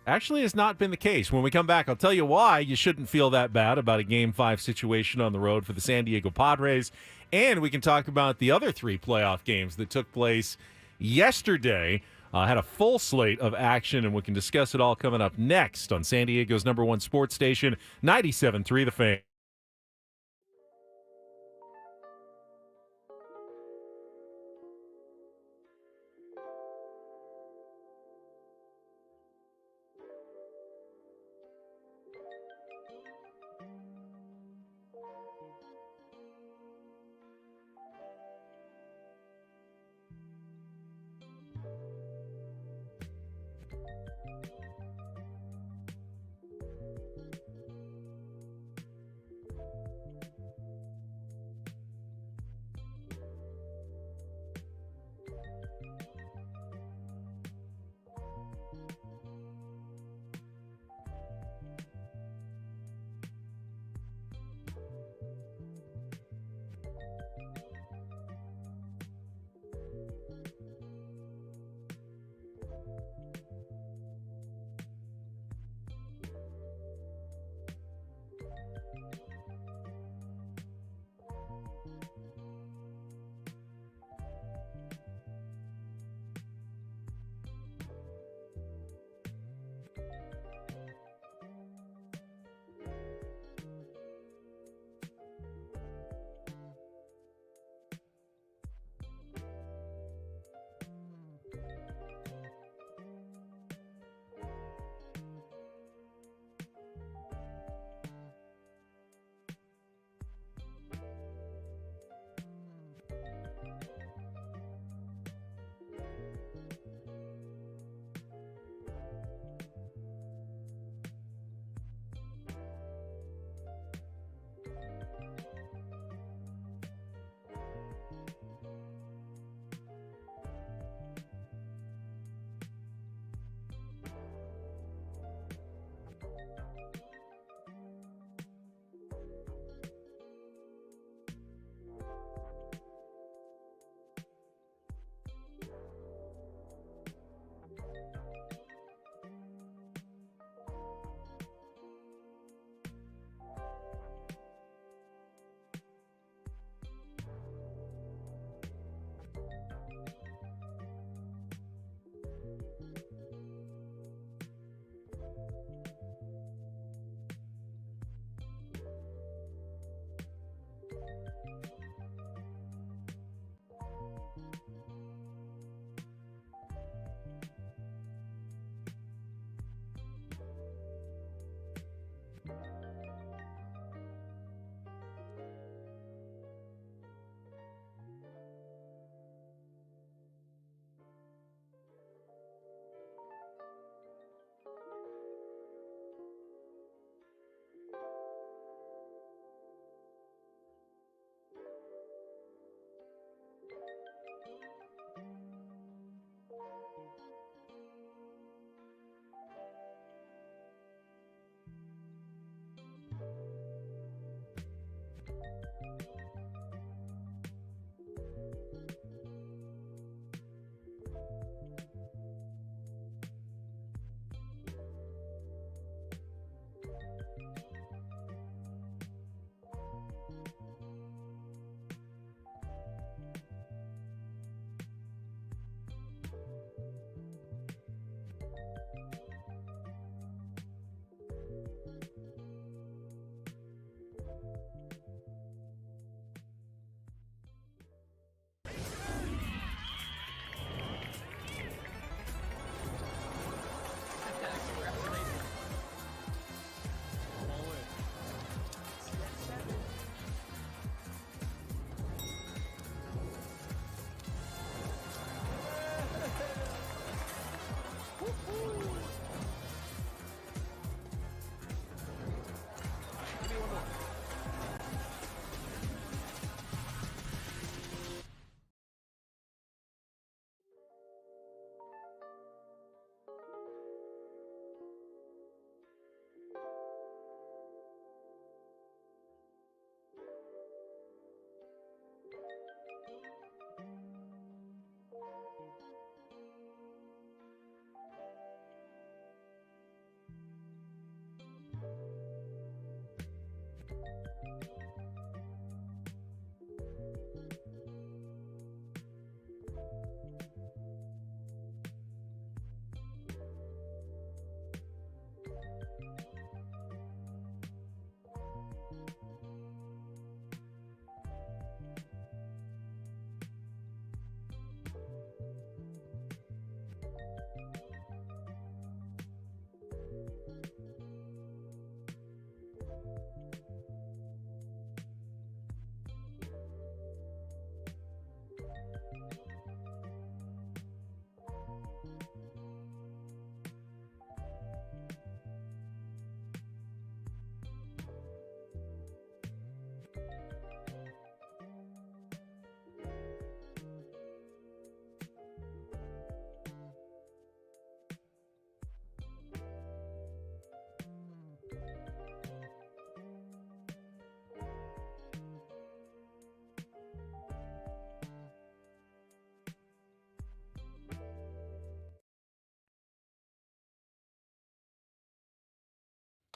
actually has not been the case. When we come back, I'll tell you why you shouldn't feel that bad about a Game 5 situation on the road for the San Diego Padres. And we can talk about the other 3 playoff games that took place yesterday. Had a full slate of action, and we can discuss it all coming up next on San Diego's #1 sports station, 97.3 The Fan.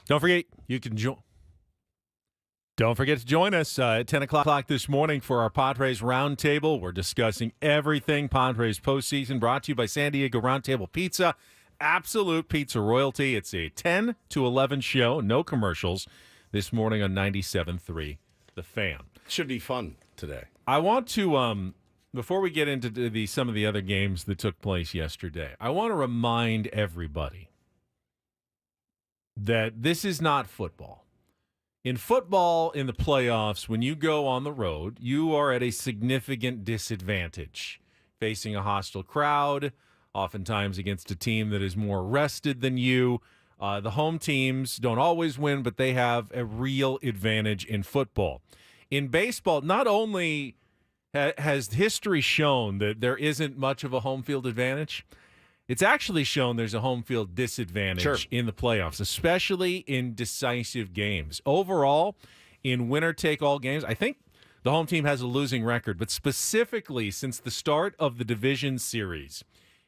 Don't forget, you can join. Don't forget to join us at 10 o'clock this morning for our Padres Roundtable. We're discussing everything Padres postseason, brought to you by San Diego Roundtable Pizza. Absolute pizza royalty. It's a 10 to 11 show, no commercials, this morning on 97.3 The Fan. Should be fun today. I want to, before we get into some of the other games that took place yesterday, I want to remind everybody that this is not football. In football, in the playoffs, when you go on the road, you are at a significant disadvantage, facing a hostile crowd, oftentimes against a team that is more rested than you. The home teams don't always win, but they have a real advantage in football. In baseball, not only has history shown that there isn't much of a home field advantage, it's actually shown there's a home field disadvantage in the playoffs, especially in decisive games. Overall, in winner-take-all games, I think the home team has a losing record, but specifically since the start of the division series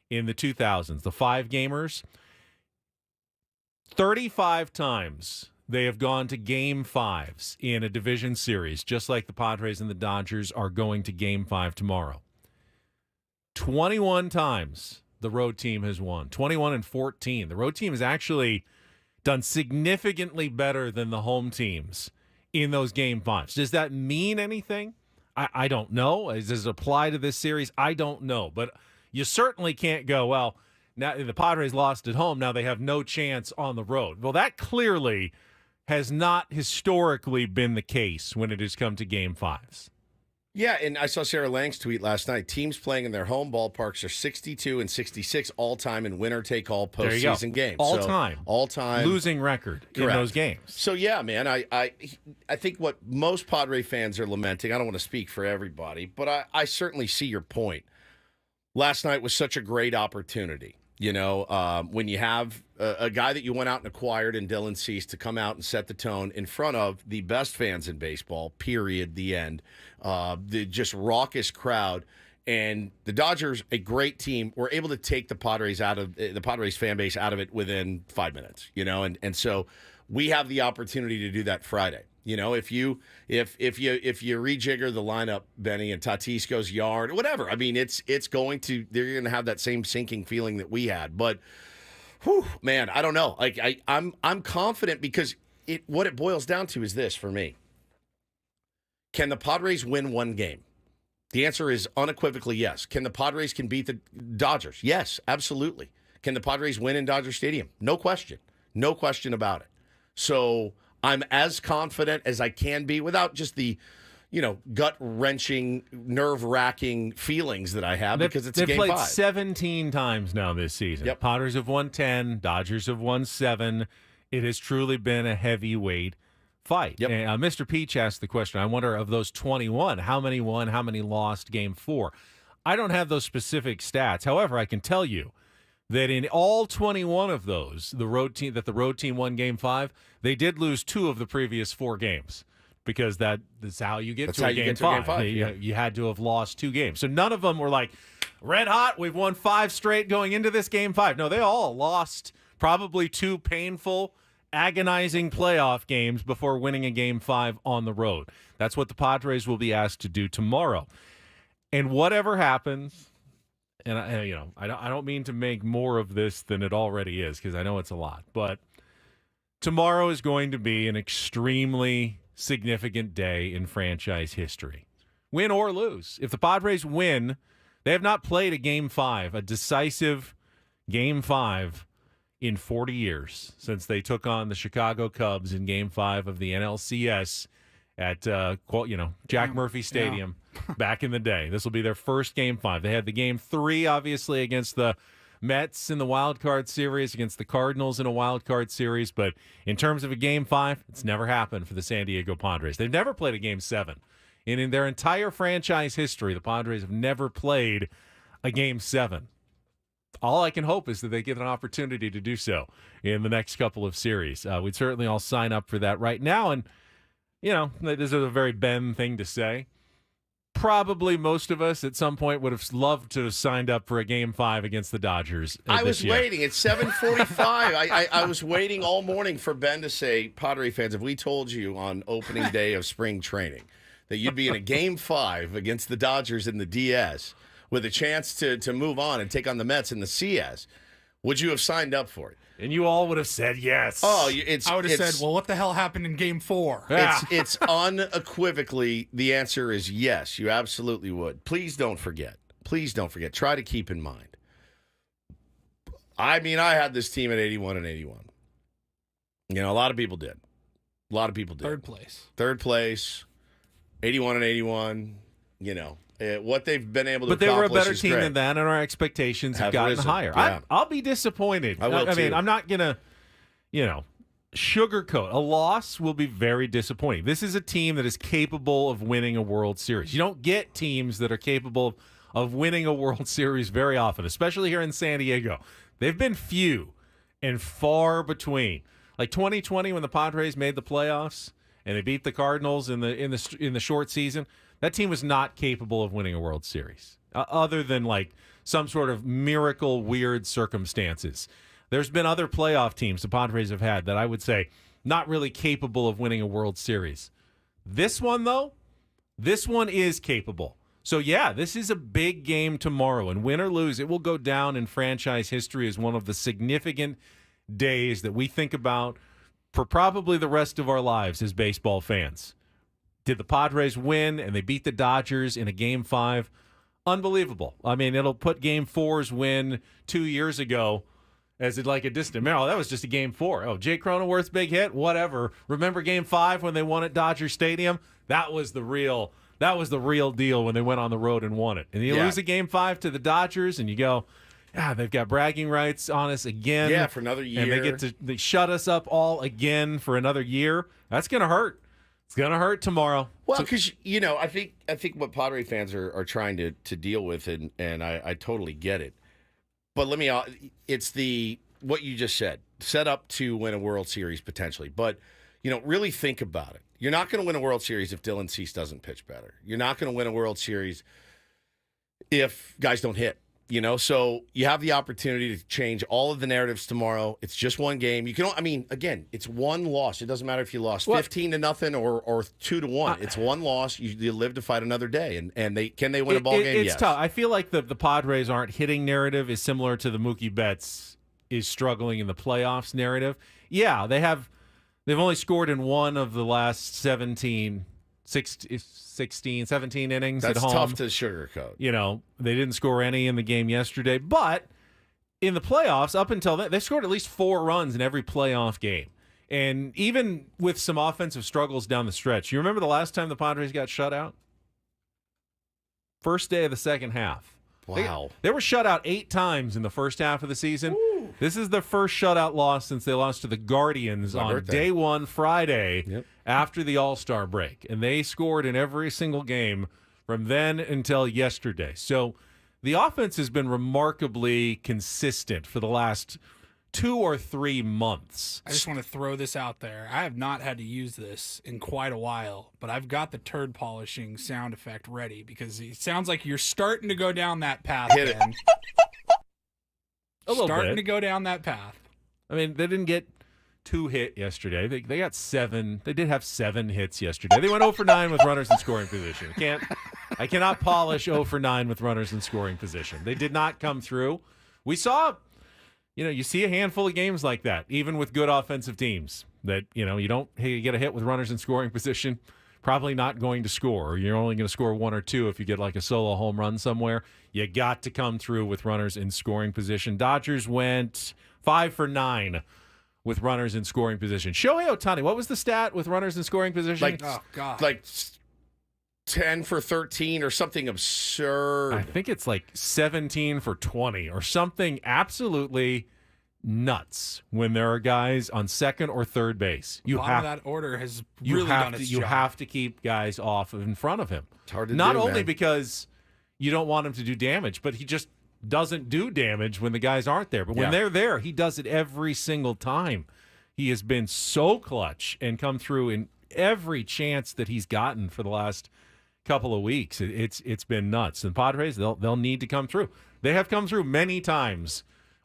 in the 2000s, the 5-gamers, 35 times they have gone to Game 5s in a division series, just like the Padres and the Dodgers are going to Game 5 tomorrow. 21 times the road team has won, 21-14. The road team is actually done significantly better than the home teams in those Game 5s. Does that mean anything? I don't know. Does it apply to this series? I don't know. But you certainly can't go, well, now the Padres lost at home. Now they have no chance on the road. Well, that clearly has not historically been the case when it has come to Game 5s. Yeah, and I saw Sarah Lang's tweet last night. Teams playing in their home ballparks are 62 and 66 all-time in winner-take-all postseason games. All-time. All-time. Losing record in those games. So, yeah, man, I think what most Padre fans are lamenting, I don't want to speak for everybody, but I certainly see your point. Last night was such a great opportunity. You know, when you have a guy that you went out and acquired in Dylan Cease to come out and set the tone in front of the best fans in baseball, period, the end, the just raucous crowd, and the Dodgers, a great team, were able to take the Padres fan base out of it within 5 minutes, you know, and so we have the opportunity to do that Friday. You know, if you rejigger the lineup, Benny, and Tatis goes yard, whatever. I mean, they're going to have that same sinking feeling that we had. But, whew, man, I don't know. Like I'm confident because what it boils down to is this for me: can the Padres win one game? The answer is unequivocally yes. Can the Padres beat the Dodgers? Yes, absolutely. Can the Padres win in Dodger Stadium? No question about it. So I'm as confident as I can be without just the, gut-wrenching, nerve-wracking feelings that I have because it's a Game 5. They've played 17 times now this season. Yep. Padres have won 10. Dodgers have won 7. It has truly been a heavyweight fight. Yep. And, Mr. Peach asked the question, I wonder of those 21, how many won, how many lost Game 4? I don't have those specific stats. However, I can tell you that in all 21 of those, the road team won Game 5, they did lose 2 of the previous 4 games because that's how you get to a Game 5. You had to have lost 2 games. So none of them were like, red hot, we've won 5 straight going into this Game 5. No, they all lost probably 2 painful, agonizing playoff games before winning a Game 5 on the road. That's what the Padres will be asked to do tomorrow. And whatever happens, and I don't mean to make more of this than it already is because I know it's a lot, but tomorrow is going to be an extremely significant day in franchise history, win or lose. If the Padres win, they have not played a Game 5, a decisive Game 5 in 40 years since they took on the Chicago Cubs in Game 5 of the NLCS at Jack Murphy Stadium back in the day. This will be their first Game 5. They had the Game 3, obviously, against the Mets in the wild card series, against the Cardinals in a wild card series. But in terms of a Game 5, it's never happened for the San Diego Padres. They've never played a Game 7. And in their entire franchise history, the Padres have never played a Game 7. All I can hope is that they get an opportunity to do so in the next couple of series. We'd certainly all sign up for that right now. And this is a very Ben thing to say. Probably most of us at some point would have loved to have signed up for a Game 5 against the Dodgers. I was waiting. It's 7:45. I was waiting all morning for Ben to say, Padre fans, if we told you on opening day of spring training that you'd be in a Game 5 against the Dodgers in the DS with a chance to move on and take on the Mets in the CS, would you have signed up for it? And you all would have said yes. Oh, I would have said, well, what the hell happened in Game 4? It's unequivocally, the answer is yes, you absolutely would. Please don't forget. Try to keep in mind. I mean, I had this team at 81 and 81. A lot of people did. Third place, 81 and 81, what they've been able to accomplish. But they were a better team great. than that, and our expectations have gotten risen. higher. Yeah. I'll be disappointed. I will mean, too. I'm not going to, sugarcoat. A loss will be very disappointing. This is a team that is capable of winning a World Series. You don't get teams that are capable of winning a World Series very often, especially here in San Diego. They've been few and far between. Like 2020 when the Padres made the playoffs and they beat the Cardinals in the short season. That team was not capable of winning a World Series, other than like some sort of miracle, weird circumstances. There's been other playoff teams the Padres have had that I would say not really capable of winning a World Series. This one, though, is capable. So, yeah, this is a big game tomorrow, and win or lose, it will go down in franchise history as one of the significant days that we think about for probably the rest of our lives as baseball fans. Did the Padres win and they beat the Dodgers in a Game 5? Unbelievable. I mean, it'll put Game 4's win 2 years ago as like a distant memory. Oh, that was just a Game 4. Oh, Jake Cronenworth's big hit? Whatever. Remember Game 5 when they won at Dodger Stadium? That was the real deal when they went on the road and won it. And you lose a Game 5 to the Dodgers and you go, they've got bragging rights on us again. Yeah, for another year. And they shut us up all again for another year. That's going to hurt. It's going to hurt tomorrow. Well, because, I think what Padre fans are trying to deal with, and I totally get it. But it's what you just said, set up to win a World Series potentially. But, really think about it. You're not going to win a World Series if Dylan Cease doesn't pitch better. You're not going to win a World Series if guys don't hit. So you have the opportunity to change all of the narratives tomorrow. It's just one game. You can, again, it's one loss. It doesn't matter if you lost 15-0 or 2-1. It's one loss. You live to fight another day. And can they win a ball game? It's yes. tough. I feel like the Padres aren't hitting narrative is similar to the Mookie Betts is struggling in the playoffs narrative. Yeah, they've only scored in one of the last 17 innings That's at home. tough to sugarcoat. They didn't score any in the game yesterday. But in the playoffs, up until then, they scored at least 4 runs in every playoff game. And even with some offensive struggles down the stretch, you remember the last time the Padres got shut out? First day of the second half. Wow. They were shut out 8 times in the first half of the season. Ooh. This is their first shutout loss since they lost to the Guardians on day 1 Friday after the All-Star break. And they scored in every single game from then until yesterday. So the offense has been remarkably consistent for the last 2 or 3 months. I just want to throw this out there. I have not had to use this in quite a while, but I've got the turd polishing sound effect ready because it sounds like you're starting to go down that path. Hit it. A little starting bit. to go down that path. I mean, they didn't get 2 hit yesterday. They got 7. They did have 7 hits yesterday. They went 0 for 9 with runners in scoring position. I cannot polish 0 for 9 with runners in scoring position. They did not come through. We saw, you see a handful of games like that, even with good offensive teams that, you get a hit with runners in scoring position, probably not going to score. Or you're only going to score 1 or 2 if you get like a solo home run somewhere. You got to come through with runners in scoring position. Dodgers went 5 for 9 with runners in scoring position. Shohei Ohtani, what was the stat with runners in scoring position? Like 10 for 13 or something absurd. I think it's like 17 for 20 or something absolutely nuts when there are guys on second or third base. That order has really done its job. You have to keep guys off in front of him. It's hard to Not do, only man. because you don't want him to do damage, but he just doesn't do damage when the guys aren't there. But when they're there, he does it every single time. He has been so clutch and come through in every chance that he's gotten for the last couple of weeks. It's been nuts. And Padres, they'll need to come through. They have come through many times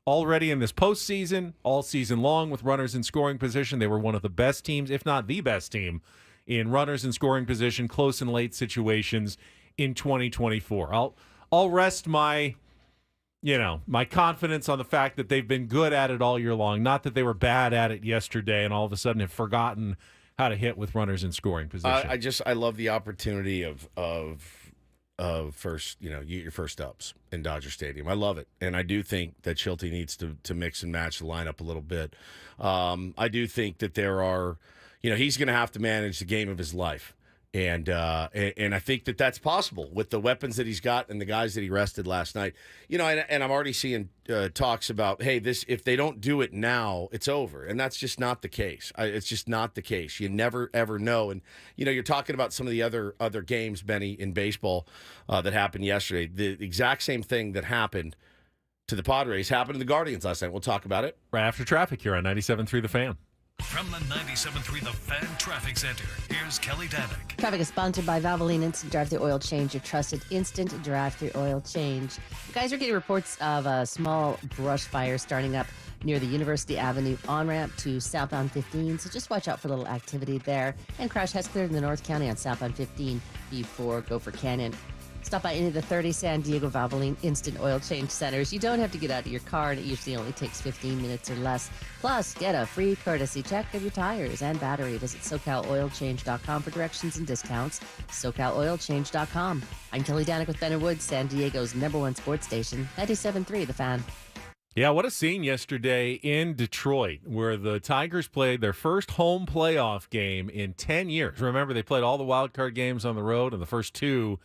already in this postseason, all season long with runners in scoring position. They were one of the best teams, if not the best team, in runners in scoring position, close and late situations in 2024. I'll rest my confidence on the fact that they've been good at it all year long. Not that they were bad at it yesterday and all of a sudden have forgotten how to hit with runners in scoring position. I love the opportunity of first, your first ups in Dodger Stadium. I love it. And I do think that Schulte needs to mix and match the lineup a little bit. I do think that there are, he's going to have to manage the game of his life. And I think that that's possible with the weapons that he's got and the guys that he rested last night. And I'm already seeing talks about, hey, if they don't do it now, it's over. And that's just not the case. It's just not the case. You never, ever know. And, you're talking about some of the other games, Benny, in baseball that happened yesterday. The exact same thing that happened to the Padres happened to the Guardians last night. We'll talk about it. Right after traffic here on 97.3 The Fan. From the 97.3 The Fan Traffic Center, here's Kelly Danick. Traffic is sponsored by Valvoline Instant Drive-Thru Oil Change, your trusted instant drive-thru oil change. You guys are getting reports of a small brush fire starting up near the University Avenue on-ramp to southbound 15, so just watch out for a little activity there. And crash has cleared in the North County on southbound 15 before Gopher Canyon. Stop by any of the 30 San Diego Valvoline instant oil change centers. You don't have to get out of your car, and it usually only takes 15 minutes or less. Plus, get a free courtesy check of your tires and battery. Visit SoCalOilChange.com for directions and discounts. SoCalOilChange.com. I'm Kelly Danik with Ben and Woods, San Diego's #1 sports station, 97.3 The Fan. Yeah, what a scene yesterday in Detroit where the Tigers played their first home playoff game in 10 years. Remember, they played all the wild card games on the road and the first two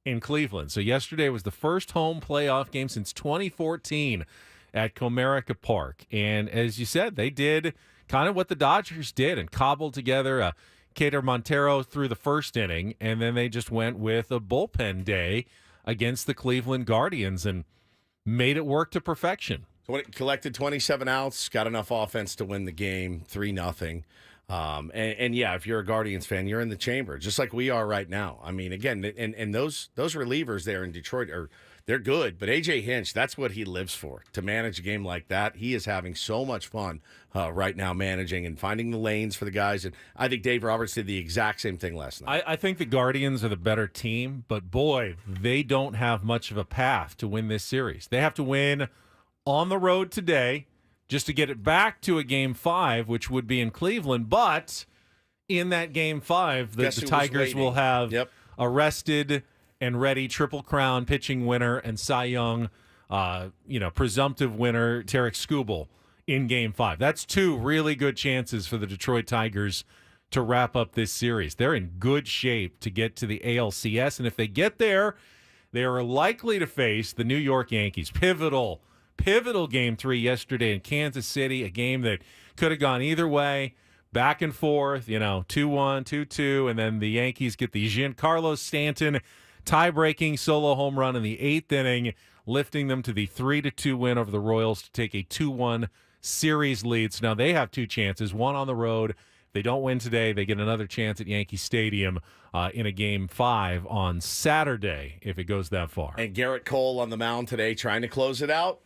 in Cleveland. So yesterday was the first home playoff game since 2014 at Comerica Park. And as you said, they did kind of what the Dodgers did and cobbled together a Cater Montero through the first inning, and then they just went with a bullpen day against the Cleveland Guardians and made it work to perfection. So when it collected 27 outs, got enough offense to win the game, 3-0. And yeah, if you're a Guardians fan, you're in the chamber, just like we are right now. I mean, again, and those relievers there in Detroit they're good, but A.J. Hinch, that's what he lives for, to manage a game like that. He is having so much fun right now managing and finding the lanes for the guys. And I think Dave Roberts did the exact same thing last night. I think the Guardians are the better team, but boy, they don't have much of a path to win this series. They have to win on the road today just to get it back to a Game 5, which would be in Cleveland. But in that Game 5, the Tigers will have arrested and ready Triple Crown pitching winner and Cy Young, presumptive winner Tarek Skubal in Game 5. That's two really good chances for the Detroit Tigers to wrap up this series. They're in good shape to get to the ALCS, and if they get there, they are likely to face the New York Yankees. Pivotal Game 3 yesterday in Kansas City, a game that could have gone either way, back and forth, 2-1, 2-2, and then the Yankees get the Giancarlo Stanton tie-breaking solo home run in the 8th inning, lifting them to the 3-2 win over the Royals to take a 2-1 series lead. So now they have two chances, one on the road. If they don't win today, they get another chance at Yankee Stadium in a Game 5 on Saturday if it goes that far. And Garrett Cole on the mound today trying to close it out.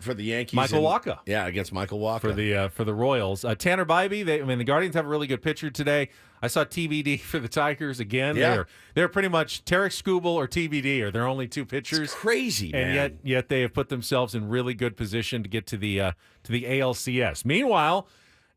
For the Yankees, Michael Wacha. Yeah, against Michael Wacha for the Royals. Tanner Bybee. The Guardians have a really good pitcher today. I saw TBD for the Tigers again. Yeah. They're pretty much Tarek Skubal or TBD are their only two pitchers. It's crazy, man. And yet they have put themselves in really good position to get to the ALCS. Meanwhile,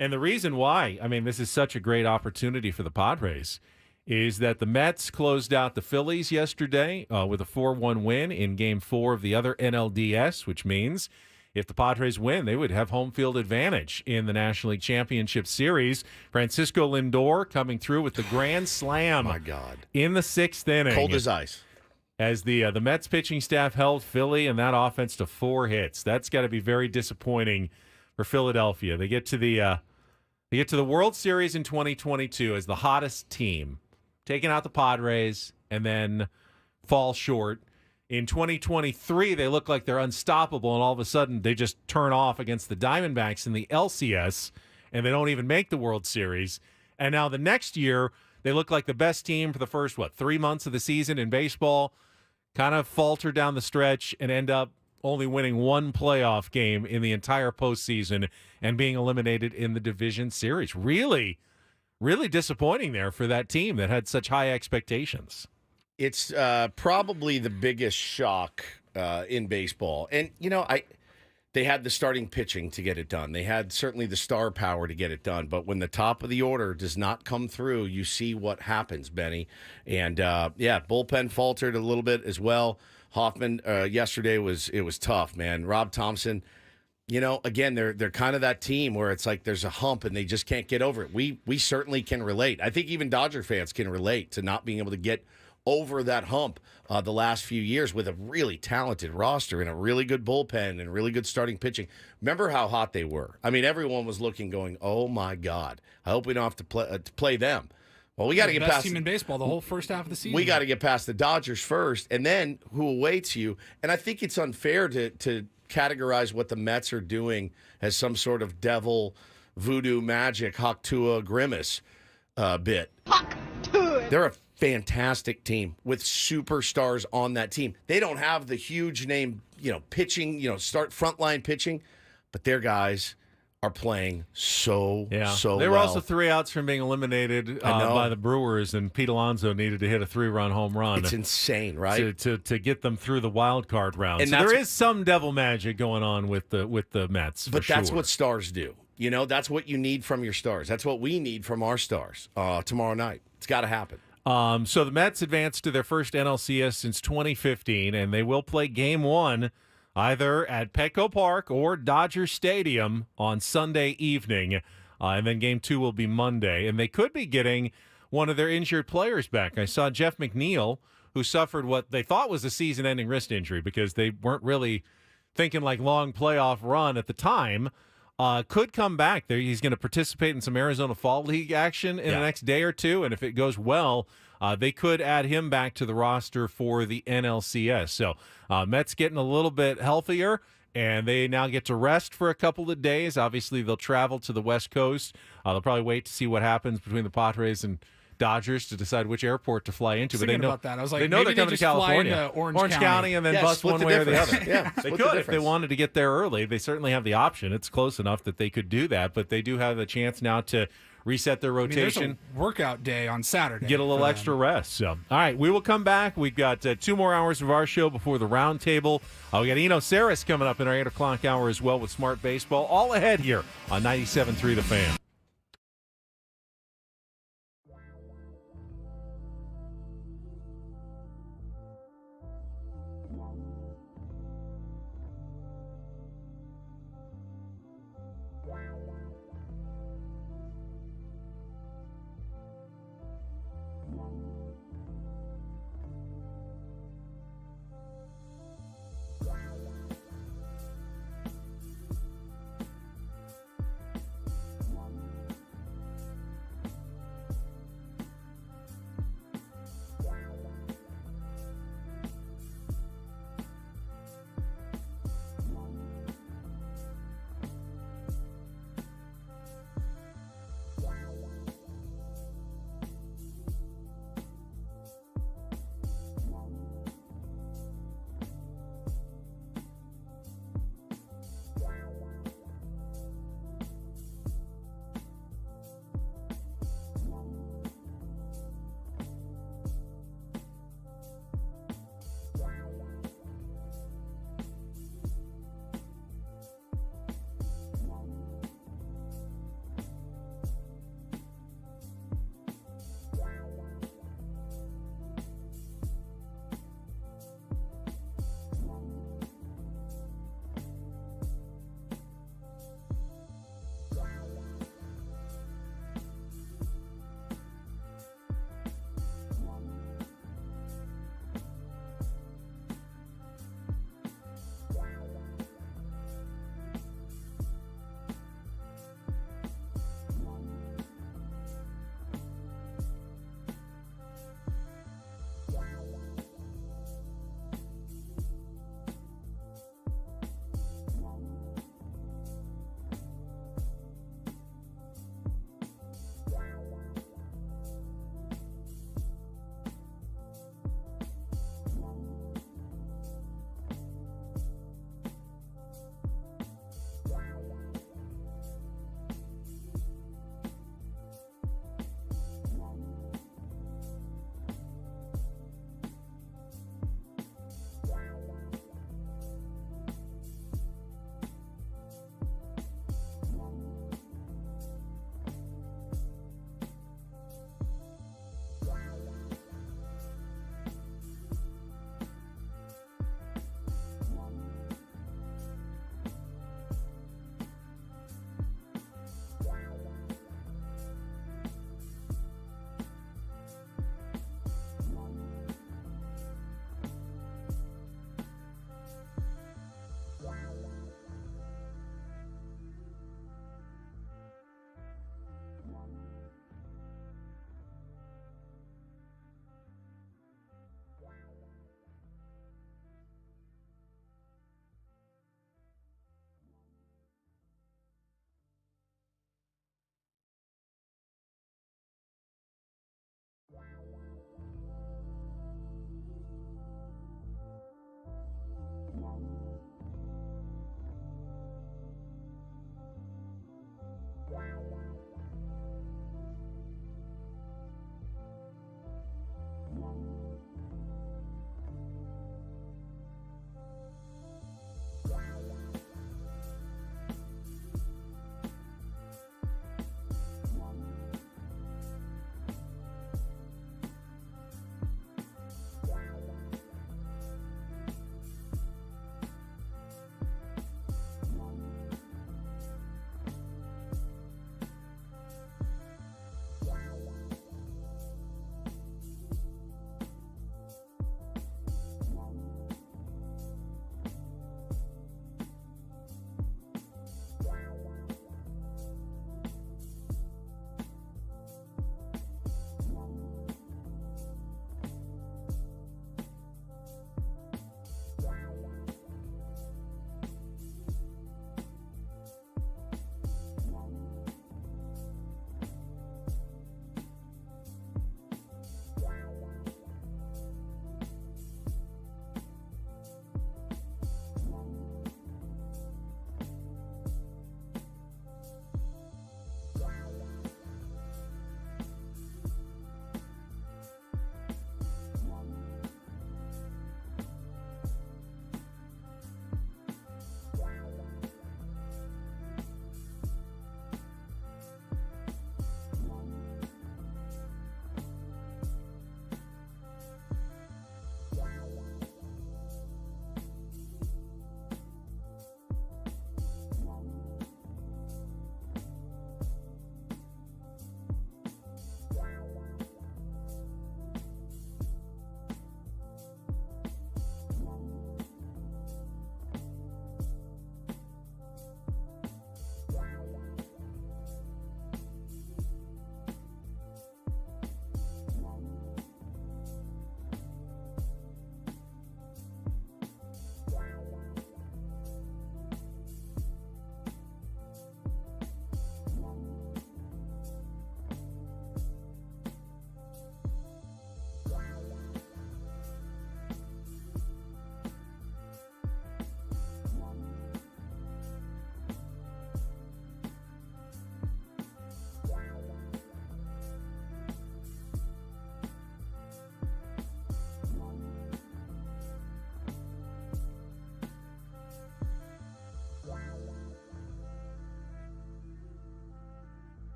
and the reason why this is such a great opportunity for the Padres is that the Mets closed out the Phillies yesterday with a 4-1 win in Game 4 of the other NLDS, which means if the Padres win, they would have home field advantage in the National League Championship Series. Francisco Lindor coming through with the grand slam. Oh my God. In the 6th inning. Cold as ice. As the Mets pitching staff held Philly and that offense to 4 hits. That's got to be very disappointing for Philadelphia. They get to the World Series in 2022 as the hottest team, taking out the Padres, and then fall short. In 2023, they look like they're unstoppable, and all of a sudden they just turn off against the Diamondbacks in the LCS, and they don't even make the World Series. And now the next year, they look like the best team for the first, 3 months of the season in baseball, kind of falter down the stretch and end up only winning one playoff game in the entire postseason and being eliminated in the division series. Really disappointing there for that team that had such high expectations. It's probably the biggest shock in baseball. And, they had the starting pitching to get it done. They had certainly the star power to get it done. But when the top of the order does not come through, you see what happens, Benny. And, bullpen faltered a little bit as well. Hoffman yesterday was tough, man. Rob Thompson, again, they're kind of that team where it's like there's a hump and they just can't get over it. We certainly can relate. I think even Dodger fans can relate to not being able to get over that hump the last few years with a really talented roster and a really good bullpen and really good starting pitching. Remember how hot they were? Everyone was looking, going, "Oh my God! I hope we don't have to play them." Well, we got to get best past team in baseball the whole first half of the season. We got to get past the Dodgers first, and then who awaits you? And I think it's unfair to categorize what the Mets are doing as some sort of devil voodoo magic Haktua Grimace bit. They're a fantastic team with superstars on that team. They don't have the huge name, pitching, start frontline pitching, but their guys are playing so well. They were also 3 outs from being eliminated by the Brewers, and Pete Alonso needed to hit a 3-run home run. It's insane, right? To get them through the wild card round. And so there is some devil magic going on with the Mets. But that's what stars do. You know, that's what you need from your stars. That's what we need from our stars tomorrow night. It's got to happen. So the Mets advanced to their first NLCS since 2015, and they will play Game 1 either at Petco Park or Dodger Stadium on Sunday evening. And then Game 2 will be Monday. And they could be getting one of their injured players back. I saw Jeff McNeil, who suffered what they thought was a season-ending wrist injury because they weren't really thinking like long playoff run at the time, could come back. He's going to participate in some Arizona Fall League action in the next day or two. And if it goes well, they could add him back to the roster for the NLCS. So Mets getting a little bit healthier, and they now get to rest for a couple of days. Obviously, they'll travel to the West Coast. They'll probably wait to see what happens between the Padres and Dodgers to decide which airport to fly into. But they know about that. I was like, they know maybe they're coming to California, fly into Orange County and then bus one way or the other. Yeah, they could if they wanted to get there early. They certainly have the option. It's close enough that they could do that, but they do have the chance now to reset their rotation. There's a workout day on Saturday. Get a little extra rest. So, all right, we will come back. We've got 2 more hours of our show before the roundtable. We got Eno Sarris coming up in our 8 o'clock hour as well with Smart Baseball. All ahead here on 97.3 The Fan.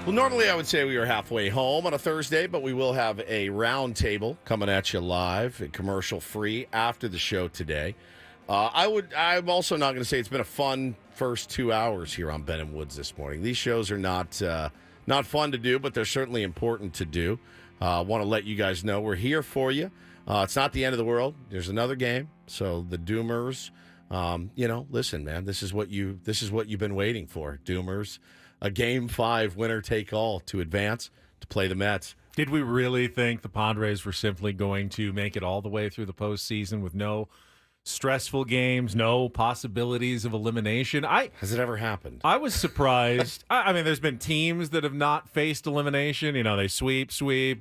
Well, normally I would say we are halfway home on a Thursday, but we will have a round table coming at you live and commercial free after the show today. I'm also not going to say it's been a fun first 2 hours here on Ben and Woods this morning. These shows are not fun to do, but they're certainly important to do. I want to let you guys know we're here for you. It's not the end of the world. There's another game, so the Doomers, listen, man, this is what you've been waiting for, Doomers. A Game 5 winner-take-all to advance to play the Mets. Did we really think the Padres were simply going to make it all the way through the postseason with no stressful games, no possibilities of elimination? Has it ever happened? I was surprised. I mean, there's been teams that have not faced elimination. They sweep,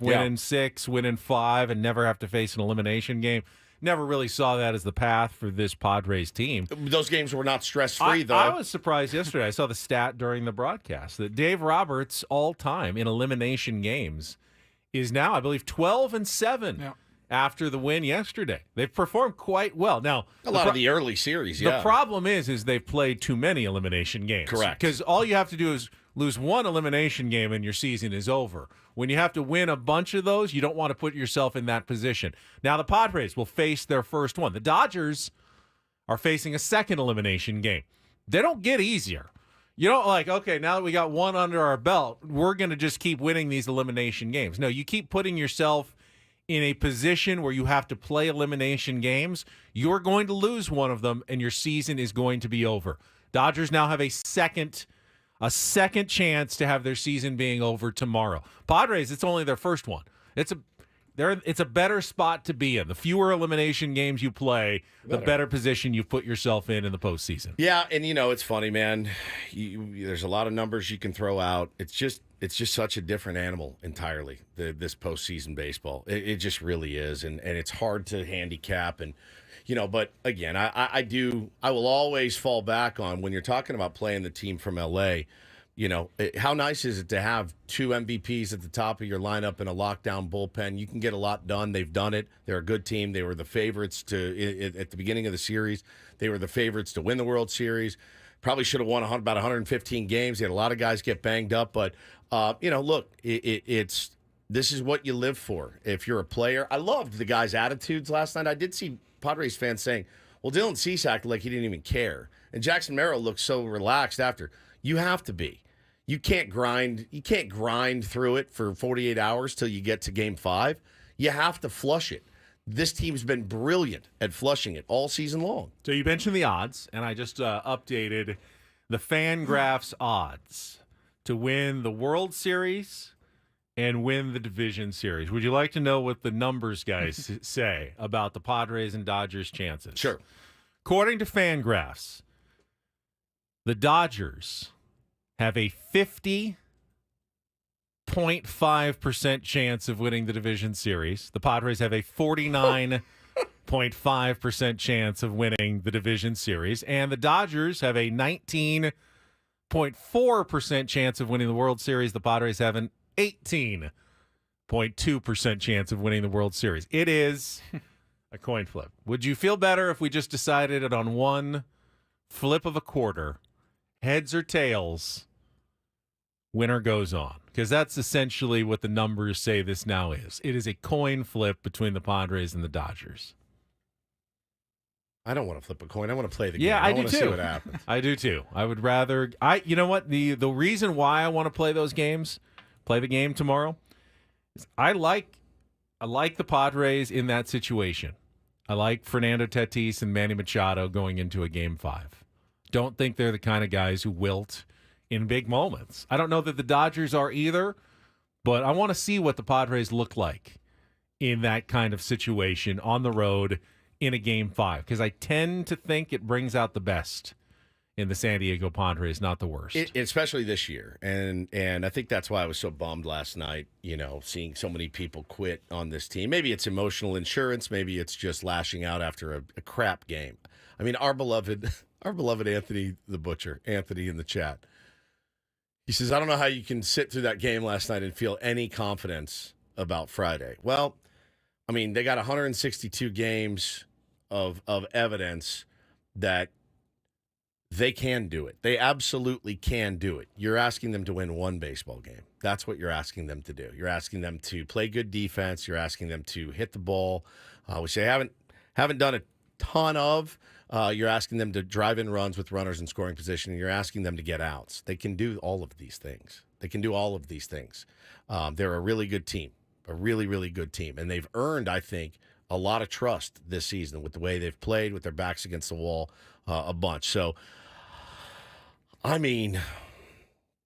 win in 6, win in 5, and never have to face an elimination game. Never really saw that as the path for this Padres team. Those games were not stress-free, though. I was surprised yesterday. I saw the stat during the broadcast that Dave Roberts, all-time in elimination games, is now, I believe, 12-7 after the win yesterday. They've performed quite well. Now, a lot of the early series, The problem is they've played too many elimination games. Correct. Because all you have to do is lose one elimination game and your season is over. When you have to win a bunch of those, you don't want to put yourself in that position. Now, the Padres will face their first one. The Dodgers are facing a second elimination game. They don't get easier. You don't okay, now that we got one under our belt, we're going to just keep winning these elimination games. No, you keep putting yourself in a position where you have to play elimination games. You're going to lose one of them, and your season is going to be over. Dodgers now have a second chance to have their season being over tomorrow. Padres, it's only their first one. It's a better spot to be in. The fewer elimination games you play, the better position you put yourself in the postseason. Yeah, and it's funny, man. There's a lot of numbers you can throw out. It's just such a different animal entirely. This postseason baseball, it just really is, and it's hard to handicap. And but again, I will always fall back on when you're talking about playing the team from LA. How nice is it to have 2 MVPs at the top of your lineup in a lockdown bullpen? You can get a lot done. They've done it. They're a good team. They were the favorites at the beginning of the series. They were the favorites to win the World Series. Probably should have won about 115 games. They had a lot of guys get banged up, but look, this is what you live for. If you're a player, I loved the guys' attitudes last night. I did see Padres fans saying, "Well, Dylan Cease acted like he didn't even care," and Jackson Merrill looked so relaxed after. You have to be. You can't grind. You can't grind through it for 48 hours till you get to Game 5. You have to flush it. This team's been brilliant at flushing it all season long. So you mentioned the odds, and I just updated the FanGraphs odds to win the World Series and win the Division Series. Would you like to know what the numbers guys say about the Padres and Dodgers chances? Sure. According to FanGraphs, the Dodgers have a 50.5% chance of winning the Division Series. The Padres have a 49.5% chance of winning the Division Series. And the Dodgers have a 19.4% chance of winning the World Series. The Padres have an 18.2% chance of winning the World Series. It is a coin flip. Would you feel better if we just decided it on one flip of a quarter? Heads or tails, winner goes on. Because that's essentially what the numbers say this now is. It is a coin flip between the Padres and the Dodgers. I don't want to flip a coin. I want to play the game. Yeah, I do want to too. see what happens. I do too. I would rather. You know what? The reason why I want to play those games, play the game tomorrow, is I like the Padres in that situation. I like Fernando Tatis and Manny Machado going into a Game 5. Don't think they're the kind of guys who wilt in big moments. I don't know that the Dodgers are either, but I want to see what the Padres look like in that kind of situation on the road in a Game 5, because I tend to think it brings out the best in the San Diego Padres, not the worst. Especially this year. And I think that's why I was so bummed last night, seeing so many people quit on this team. Maybe it's emotional insurance. Maybe it's just lashing out after a crap game. I mean, our beloved Anthony the Butcher, Anthony in the chat, he says, I don't know how you can sit through that game last night and feel any confidence about Friday. Well, I mean, they got 162 games of evidence that They can do it. They absolutely can do it. You're asking them to win one baseball game. That's what you're asking them to do. You're asking them to play good defense. You're asking them to hit the ball, which they haven't done a ton of. You're asking them to drive in runs with runners in scoring position. And you're asking them to get outs. They can do all of these things. They're a really good team, a really, really good team. And they've earned, I think, a lot of trust this season with the way they've played, with their backs against the wall a bunch. So, I mean,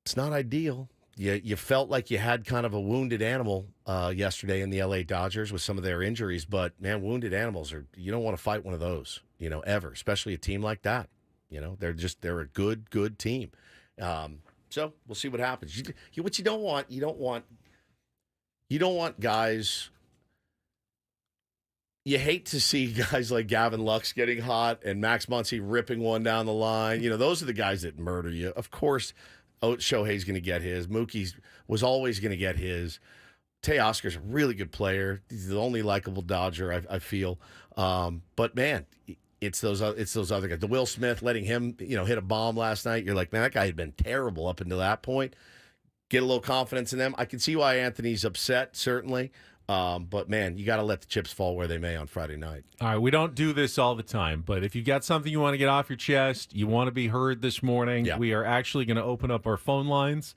it's not ideal. You felt like you had kind of a wounded animal yesterday in the LA Dodgers with some of their injuries, but man, wounded animals you don't want to fight one of those, ever, especially a team like that. They're a good team. So we'll see what happens. What you don't want guys. You hate to see guys like Gavin Lux getting hot and Max Muncy ripping one down the line. Those are the guys that murder you. Of course, Shohei's going to get his. Mookie was always going to get his. Teoscar's a really good player. He's the only likable Dodger, I feel. But man, it's those other guys. The Will Smith letting him, hit a bomb last night. You're like, man, that guy had been terrible up until that point. Get a little confidence in them. I can see why Anthony's upset, certainly. But man, you got to let the chips fall where they may on Friday night. All right, we don't do this all the time, but if you got something you want to get off your chest, you want to be heard this morning, we are actually going to open up our phone lines,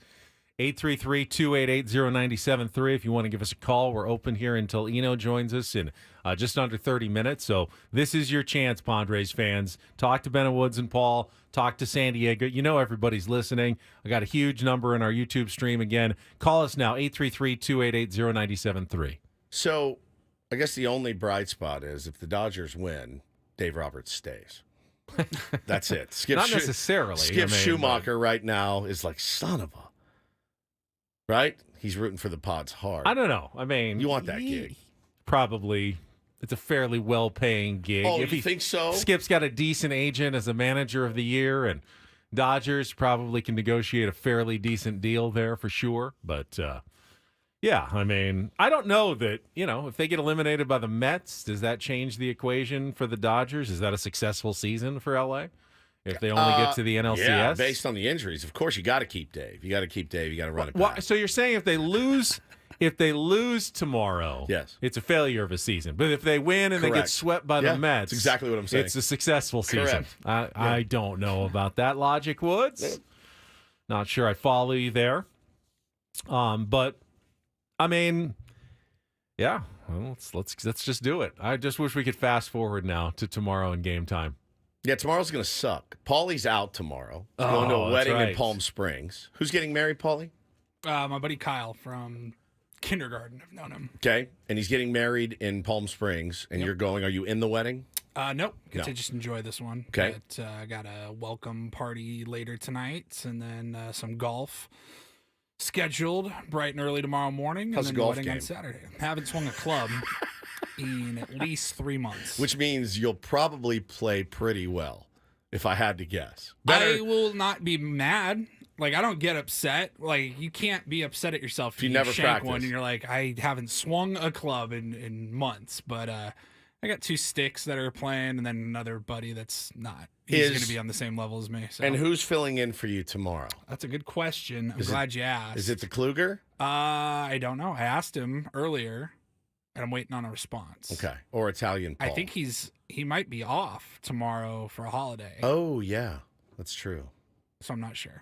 833-288-0973. If you want to give us a call, we're open here until Eno joins us in just under 30 minutes. So this is your chance, Padres fans. Talk to Bennett Woods and Paul. Talk to San Diego. Everybody's listening. I got a huge number in our YouTube stream again. Call us now, 833-288-0973. So I guess the only bright spot is if the Dodgers win, Dave Roberts stays. That's it. Not necessarily. Skip Schumacher right now is like, son of a... Right? He's rooting for the Pods hard. I don't know. You want that gig. Probably. It's a fairly well-paying gig. Oh, you think so? Skip's got a decent agent as a manager of the year, and Dodgers probably can negotiate a fairly decent deal there for sure. But, yeah, I don't know that, if they get eliminated by the Mets, does that change the equation for the Dodgers? Is that a successful season for L.A.? If they only get to the NLCS? Yeah, based on the injuries. Of course, you got to keep Dave. You got to run it back. So you're saying if they lose tomorrow, yes, it's a failure of a season. But if they win and they get swept by the Mets, that's exactly what I'm saying. It's a successful season. I don't know about that logic, Woods. Not sure I follow you there. But yeah, well, let's just do it. I just wish we could fast forward now to tomorrow and game time. Yeah, tomorrow's going to suck. Paulie's out tomorrow. He's going to a wedding in Palm Springs. Who's getting married, Paulie? My buddy Kyle from kindergarten. I've known him. Okay, and he's getting married in Palm Springs, and you're going. Are you in the wedding? Nope. Get to just enjoy this one. Okay. But I got a welcome party later tonight, and then some golf scheduled bright and early tomorrow morning. How's and the then golf wedding game? on Saturday. Haven't swung a club in at least 3 months. Which means you'll probably play pretty well, if I had to guess. I will not be mad. Like, I don't get upset. Like, you can't be upset at yourself if you never shank practice. one and you're like, I haven't swung a club in months. But I got 2 sticks that are playing and then another buddy that's not. He's going to be on the same level as me. So. And who's filling in for you tomorrow? That's a good question. I'm glad you asked. Is it the Kluger? I don't know. I asked him earlier, and I'm waiting on a response. Okay. Or Italian Paul. I think he might be off tomorrow for a holiday. Oh, yeah. That's true. So I'm not sure.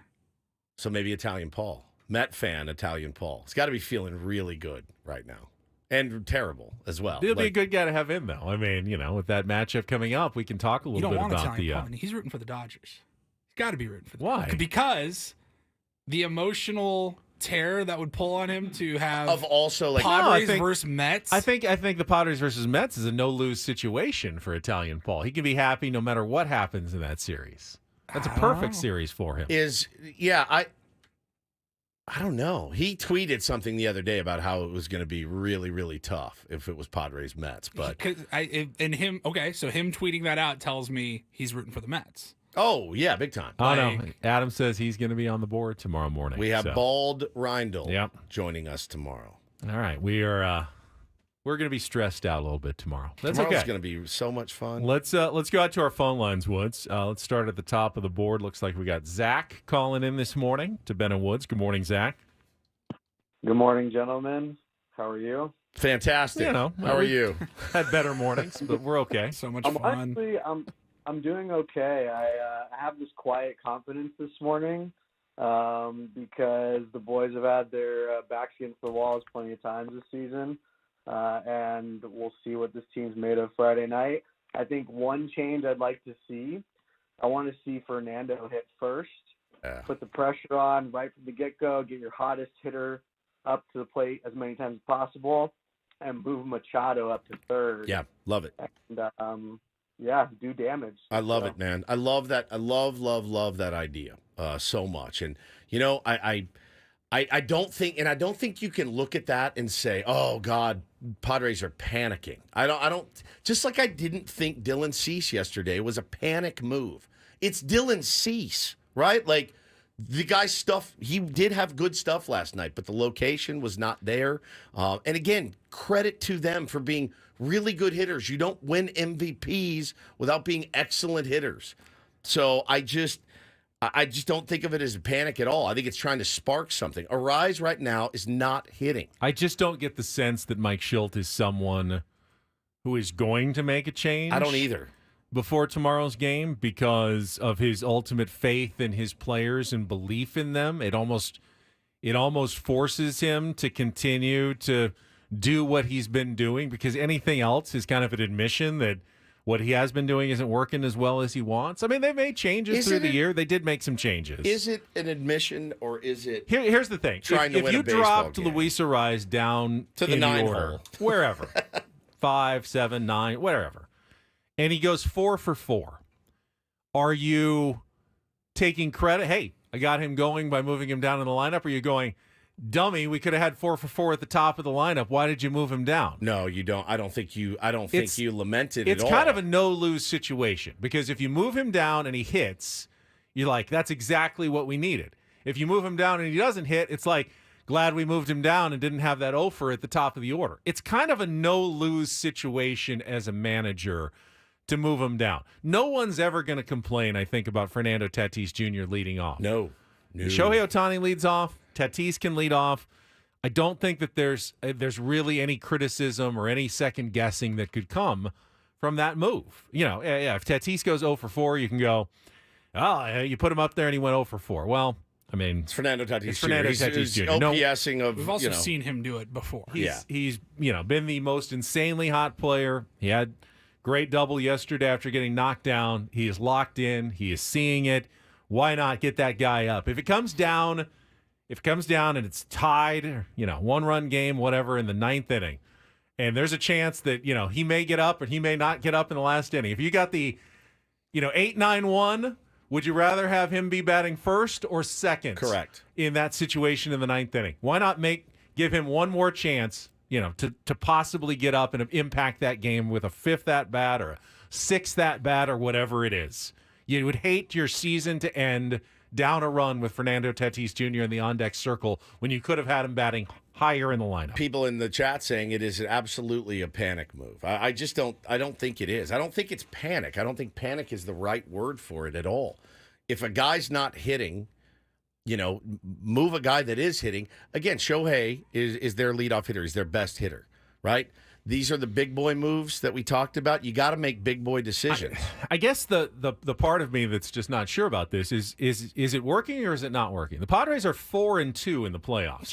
So maybe Italian Paul. Met fan Italian Paul. He's got to be feeling really good right now. And terrible as well. He'll be a good guy to have in, though. With that matchup coming up, we can talk a little bit about Italian Paul, and he's rooting for the Dodgers. He's got to be rooting for them. Why? Because the emotional tear that would pull on him to have Padres versus Mets. I think the Padres versus Mets is a no-lose situation for Italian Paul. He can be happy no matter what happens in that series. That's a perfect series for him. I don't know. He tweeted something the other day about how it was going to be really, really tough if it was Padres Mets. But so him tweeting that out tells me he's rooting for the Mets. Oh yeah, big time. Oh no, Adam says he's going to be on the board tomorrow morning. We have Bald Reindl joining us tomorrow. All right, we are We're going to be stressed out a little bit tomorrow. That's Tomorrow's okay. going to be so much fun. Let's go out to our phone lines, Woods. Let's start at the top of the board. Looks like we got Zach calling in this morning to Ben and Woods. Good morning, Zach. Good morning, gentlemen. How are you? Fantastic. How are you? Had better mornings, but we're okay. So much fun. Actually, I'm doing okay. I have this quiet confidence this morning because the boys have had their backs against the walls plenty of times this season, and we'll see what this team's made of Friday night. I think one change I'd like to see, I want to see Fernando hit first, put the pressure on right from the get-go, get your hottest hitter up to the plate as many times as possible, and move Machado up to third. Yeah, love it. And, do damage. I love it, man. I love that. I love that idea so much. And, I don't think you can look at that and say, oh, God, Padres are panicking. I don't, just like I didn't think Dylan Cease yesterday was a panic move. It's Dylan Cease, right? Like, the guy's stuff, he did have good stuff last night, but the location was not there. And again, credit to them for being really good hitters. You don't win MVPs without being excellent hitters. So I just don't think of it as a panic at all. I think it's trying to spark something. Arise right now is not hitting. I just don't get the sense that Mike Schilt is someone who is going to make a change. I don't either. Before tomorrow's game, because of his ultimate faith in his players and belief in them. It almost forces him to continue to do what he's been doing, because anything else is kind of an admission that what he has been doing isn't working as well as he wants. I mean, they've made changes through the year. They did make some changes. Is it an admission, or is it Here's the thing. If you dropped Luis Arise down to the in 9 order, hole, wherever, 5, 7, 9, wherever, and he goes 4 for 4, are you taking credit? Hey, I got him going by moving him down in the lineup. Or are you going, dummy, we could have had 4 for 4 at the top of the lineup. Why did you move him down? No, you don't. I don't think you lamented it's at all. It's kind of a no-lose situation, because if you move him down and he hits, you're like, that's exactly what we needed. If you move him down and he doesn't hit, it's like, glad we moved him down and didn't have that offer at the top of the order. It's kind of a no-lose situation as a manager to move him down. No one's ever going to complain, I think, about Fernando Tatis Jr. leading off. No. Shohei Ohtani leads off. Tatis can lead off. I don't think that there's really any criticism or any second guessing that could come from that move. If Tatis goes 0 for 4, you can go, you put him up there and he went 0 for 4. Well, I mean, it's Fernando Tatis Jr. Fernando Tatis Jr. OPSing of, we've also seen him do it before. He's been the most insanely hot player. He had great double yesterday after getting knocked down. He is locked in. He is seeing it. Why not get that guy up? If it comes down and it's tied, 1-run game, whatever, in the 9th inning, and there's a chance that, he may get up or he may not get up in the last inning. If you got the, 8-9-1, would you rather have him be batting first or second? Correct. In that situation in the 9th inning? Why not give him one more chance, to possibly get up and impact that game with a 5th at-bat or a 6th at-bat or whatever it is? You would hate your season to end down a run with Fernando Tatis Jr. in the on-deck circle when you could have had him batting higher in the lineup. People in the chat saying it is absolutely a panic move. I don't think it is. I don't think it's panic. I don't think panic is the right word for it at all. If a guy's not hitting, move a guy that is hitting. Again, Shohei is their leadoff hitter. He's their best hitter, right? These are the big boy moves that we talked about. You got to make big boy decisions. I guess the part of me that's just not sure about this is it working or is it not working? The Padres are 4-2 in the playoffs.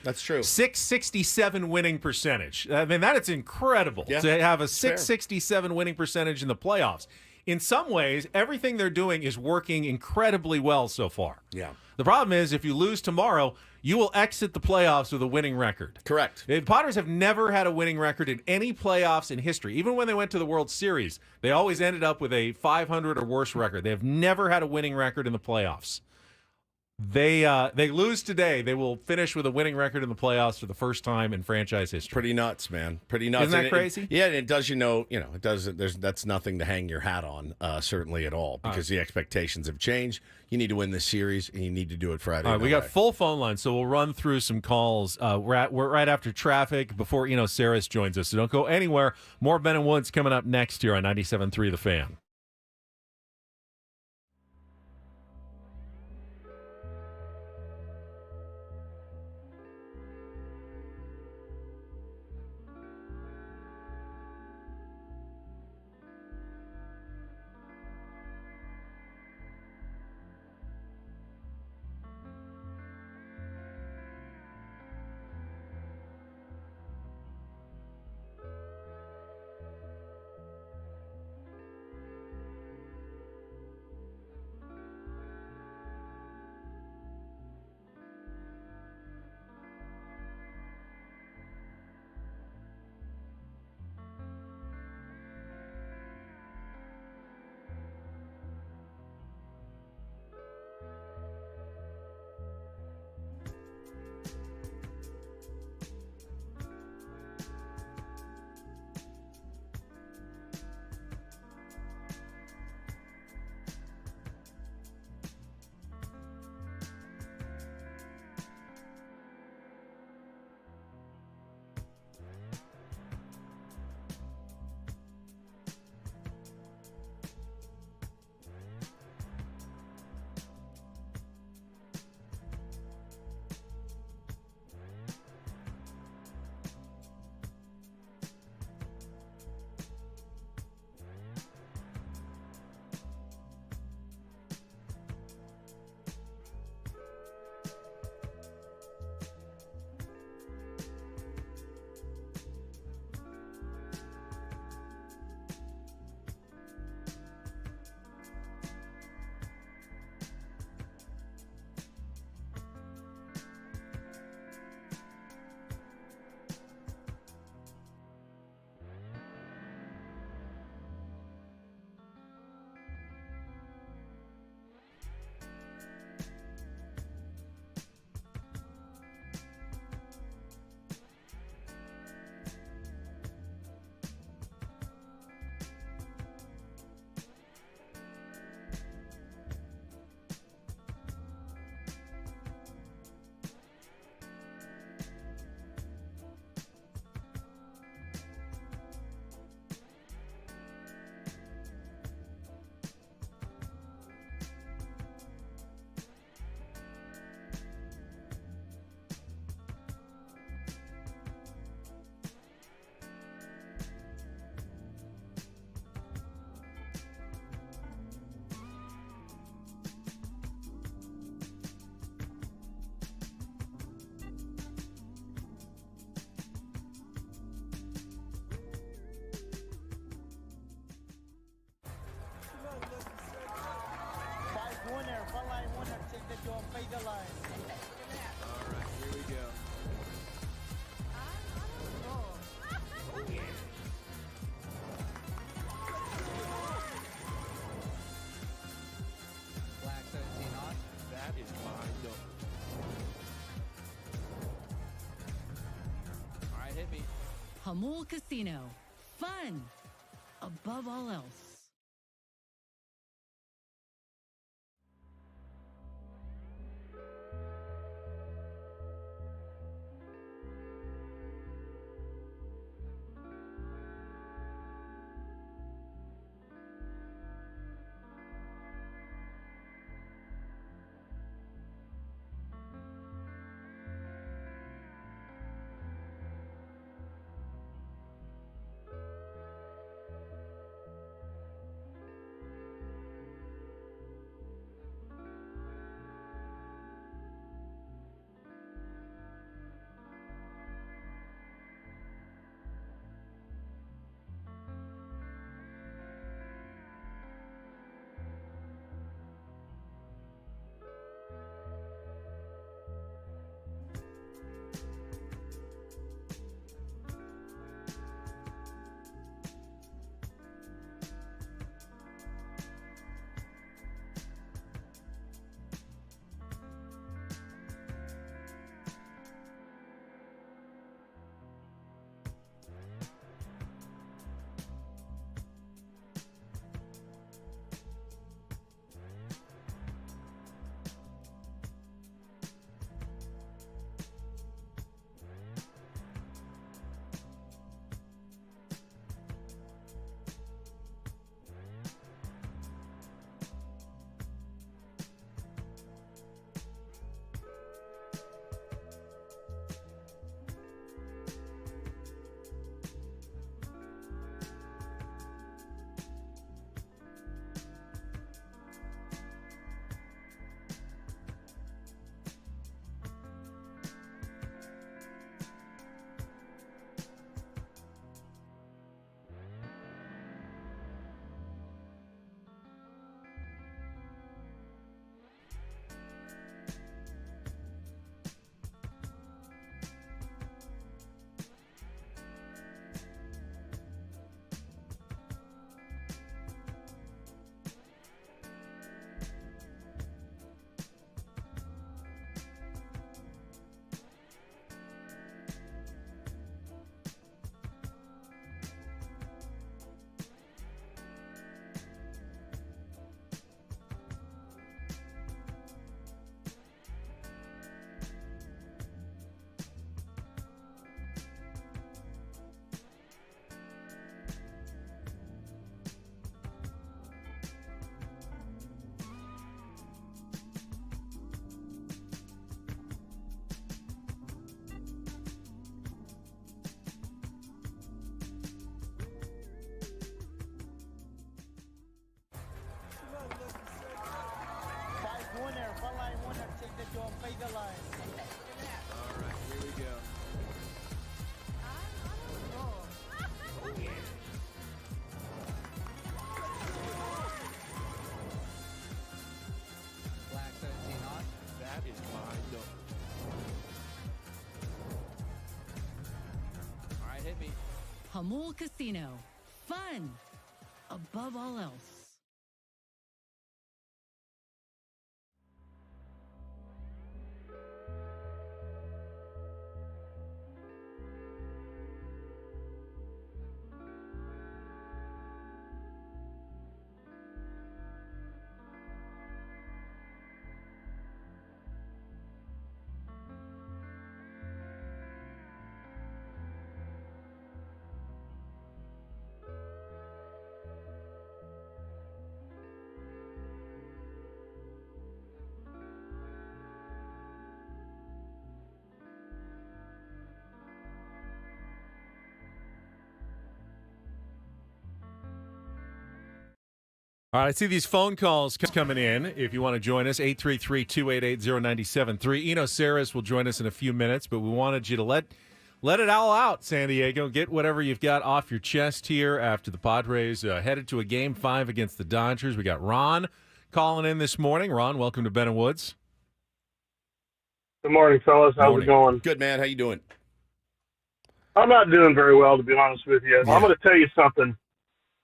That's true. 667 winning percentage. I mean, that is incredible to have a 667 winning percentage in the playoffs. In some ways, everything they're doing is working incredibly well so far. Yeah. The problem is, if you lose tomorrow, you will exit the playoffs with a winning record. Correct. The Padres have never had a winning record in any playoffs in history. Even when they went to the World Series, they always ended up with a 500 or worse record. They have never had a winning record in the playoffs. They lose today. They will finish with a winning record in the playoffs for the first time in franchise history. Pretty nuts, man. Pretty nuts. Isn't that And crazy? Yeah, and it does. It doesn't. That's nothing to hang your hat on, certainly at all, because the expectations have changed. You need to win this series, and you need to do it Friday. All right, we got full phone lines, so we'll run through some calls. We're right after traffic before Eno Sarris joins us. So don't go anywhere. More Ben and Woods coming up next here on 97.3 The Fan. All right, here we go. Black 17 on. That is fine. No. All right, hit me. Hamul Casino. Fun above all else. Hamul Casino. Fun above all else. All right, I see these phone calls coming in. If you want to join us, 833-288-0973. Eno Sarris will join us in a few minutes, but we wanted you to let it all out, San Diego. Get whatever you've got off your chest here after the Padres headed to a Game 5 against the Dodgers. We got Ron calling in this morning. Ron, welcome to Ben and Woods. Good morning, fellas. How's it going? Good, man. How you doing? I'm not doing very well, to be honest with you. Yeah. I'm going to tell you something.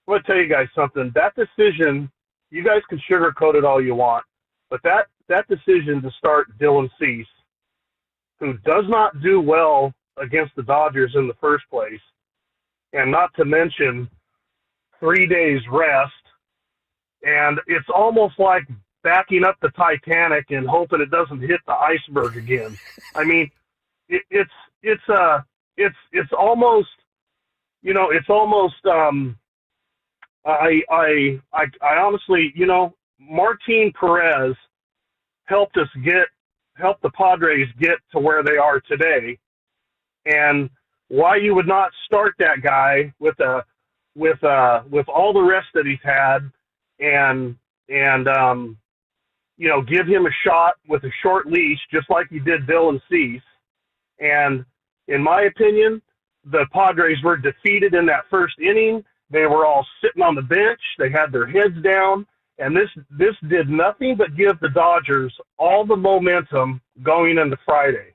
I'm going to tell you guys something. That decision, you guys can sugarcoat it all you want, but that decision to start Dylan Cease, who does not do well against the Dodgers in the first place, and not to mention 3 days rest, and it's almost like backing up the Titanic and hoping it doesn't hit the iceberg again. I mean, it's almost, you know, it's almost. I honestly, you know, Martin Perez helped the Padres get to where they are today, and why you would not start that guy with all the rest that he's had, and you know, give him a shot with a short leash, just like you did Dylan Cease. And in my opinion, the Padres were defeated in that first inning. They were all sitting on the bench. They had their heads down, and this did nothing but give the Dodgers all the momentum going into Friday.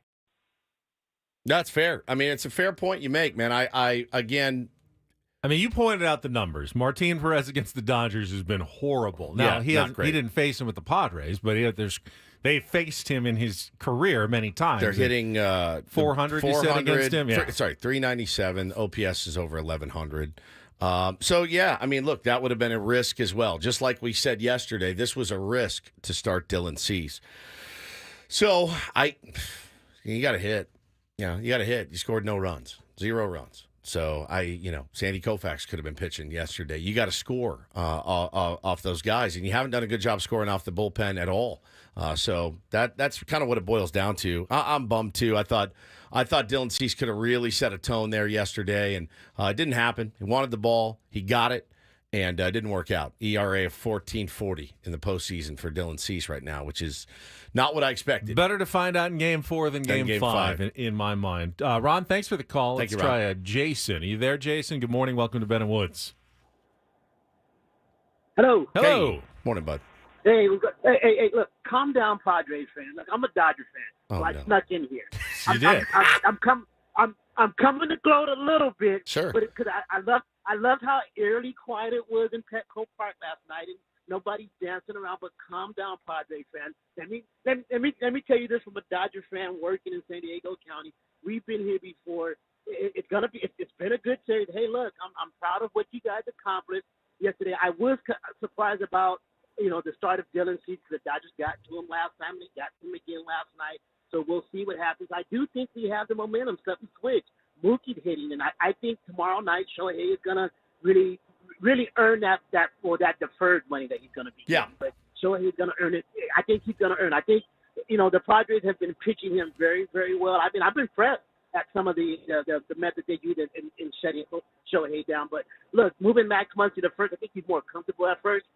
That's fair. I mean, it's a fair point you make, man. I mean, you pointed out the numbers. Martin Perez against the Dodgers has been horrible. Now, he didn't face him with the Padres, but they faced him in his career many times. They're hitting 400 you said against him? Yeah. 397. OPS is over 1,100. So, yeah, I mean, look, that would have been a risk as well. Just like we said yesterday, this was a risk to start Dylan Cease. So, you got to hit. You got to hit. You scored no runs, 0 runs. So, Sandy Koufax could have been pitching yesterday. You got to score off those guys, and you haven't done a good job scoring off the bullpen at all. So that's kind of what it boils down to. I'm bummed, too. I thought Dylan Cease could have really set a tone there yesterday, and it didn't happen. He wanted the ball. He got it, and it didn't work out. ERA of 14.40 in the postseason for Dylan Cease right now, which is not what I expected. Better to find out in Game 4 than Game 5 in my mind. Ron, thanks for the call. Let's try Jason. Are you there, Jason? Good morning. Welcome to Ben and Woods. Hello. Hello. Hey. Morning, bud. Hey, look, calm down, Padres fan. Look, I'm a Dodger fan, so I snuck in here. You did. I'm coming to gloat a little bit. Sure. But because I loved how eerily quiet it was in Petco Park last night, and nobody's dancing around. But calm down, Padres fan. Let me tell you this from a Dodger fan working in San Diego County. We've been here before. It's been a good series. Hey, look, I'm proud of what you guys accomplished yesterday. I was surprised about the start of Dylan Cease, because the Dodgers got to him last time, and they got to him again last night. So we'll see what happens. I do think we have the momentum, something switch. Mookie hitting, and I think tomorrow night Shohei is gonna really earn that deferred money that he's gonna be getting. But Shohei is gonna earn it. I think he's gonna earn. I think the Padres have been pitching him very, very well. I've been impressed at some of the method they used in shutting Shohei down. But look, moving Max Muncy to first, I think he's more comfortable at first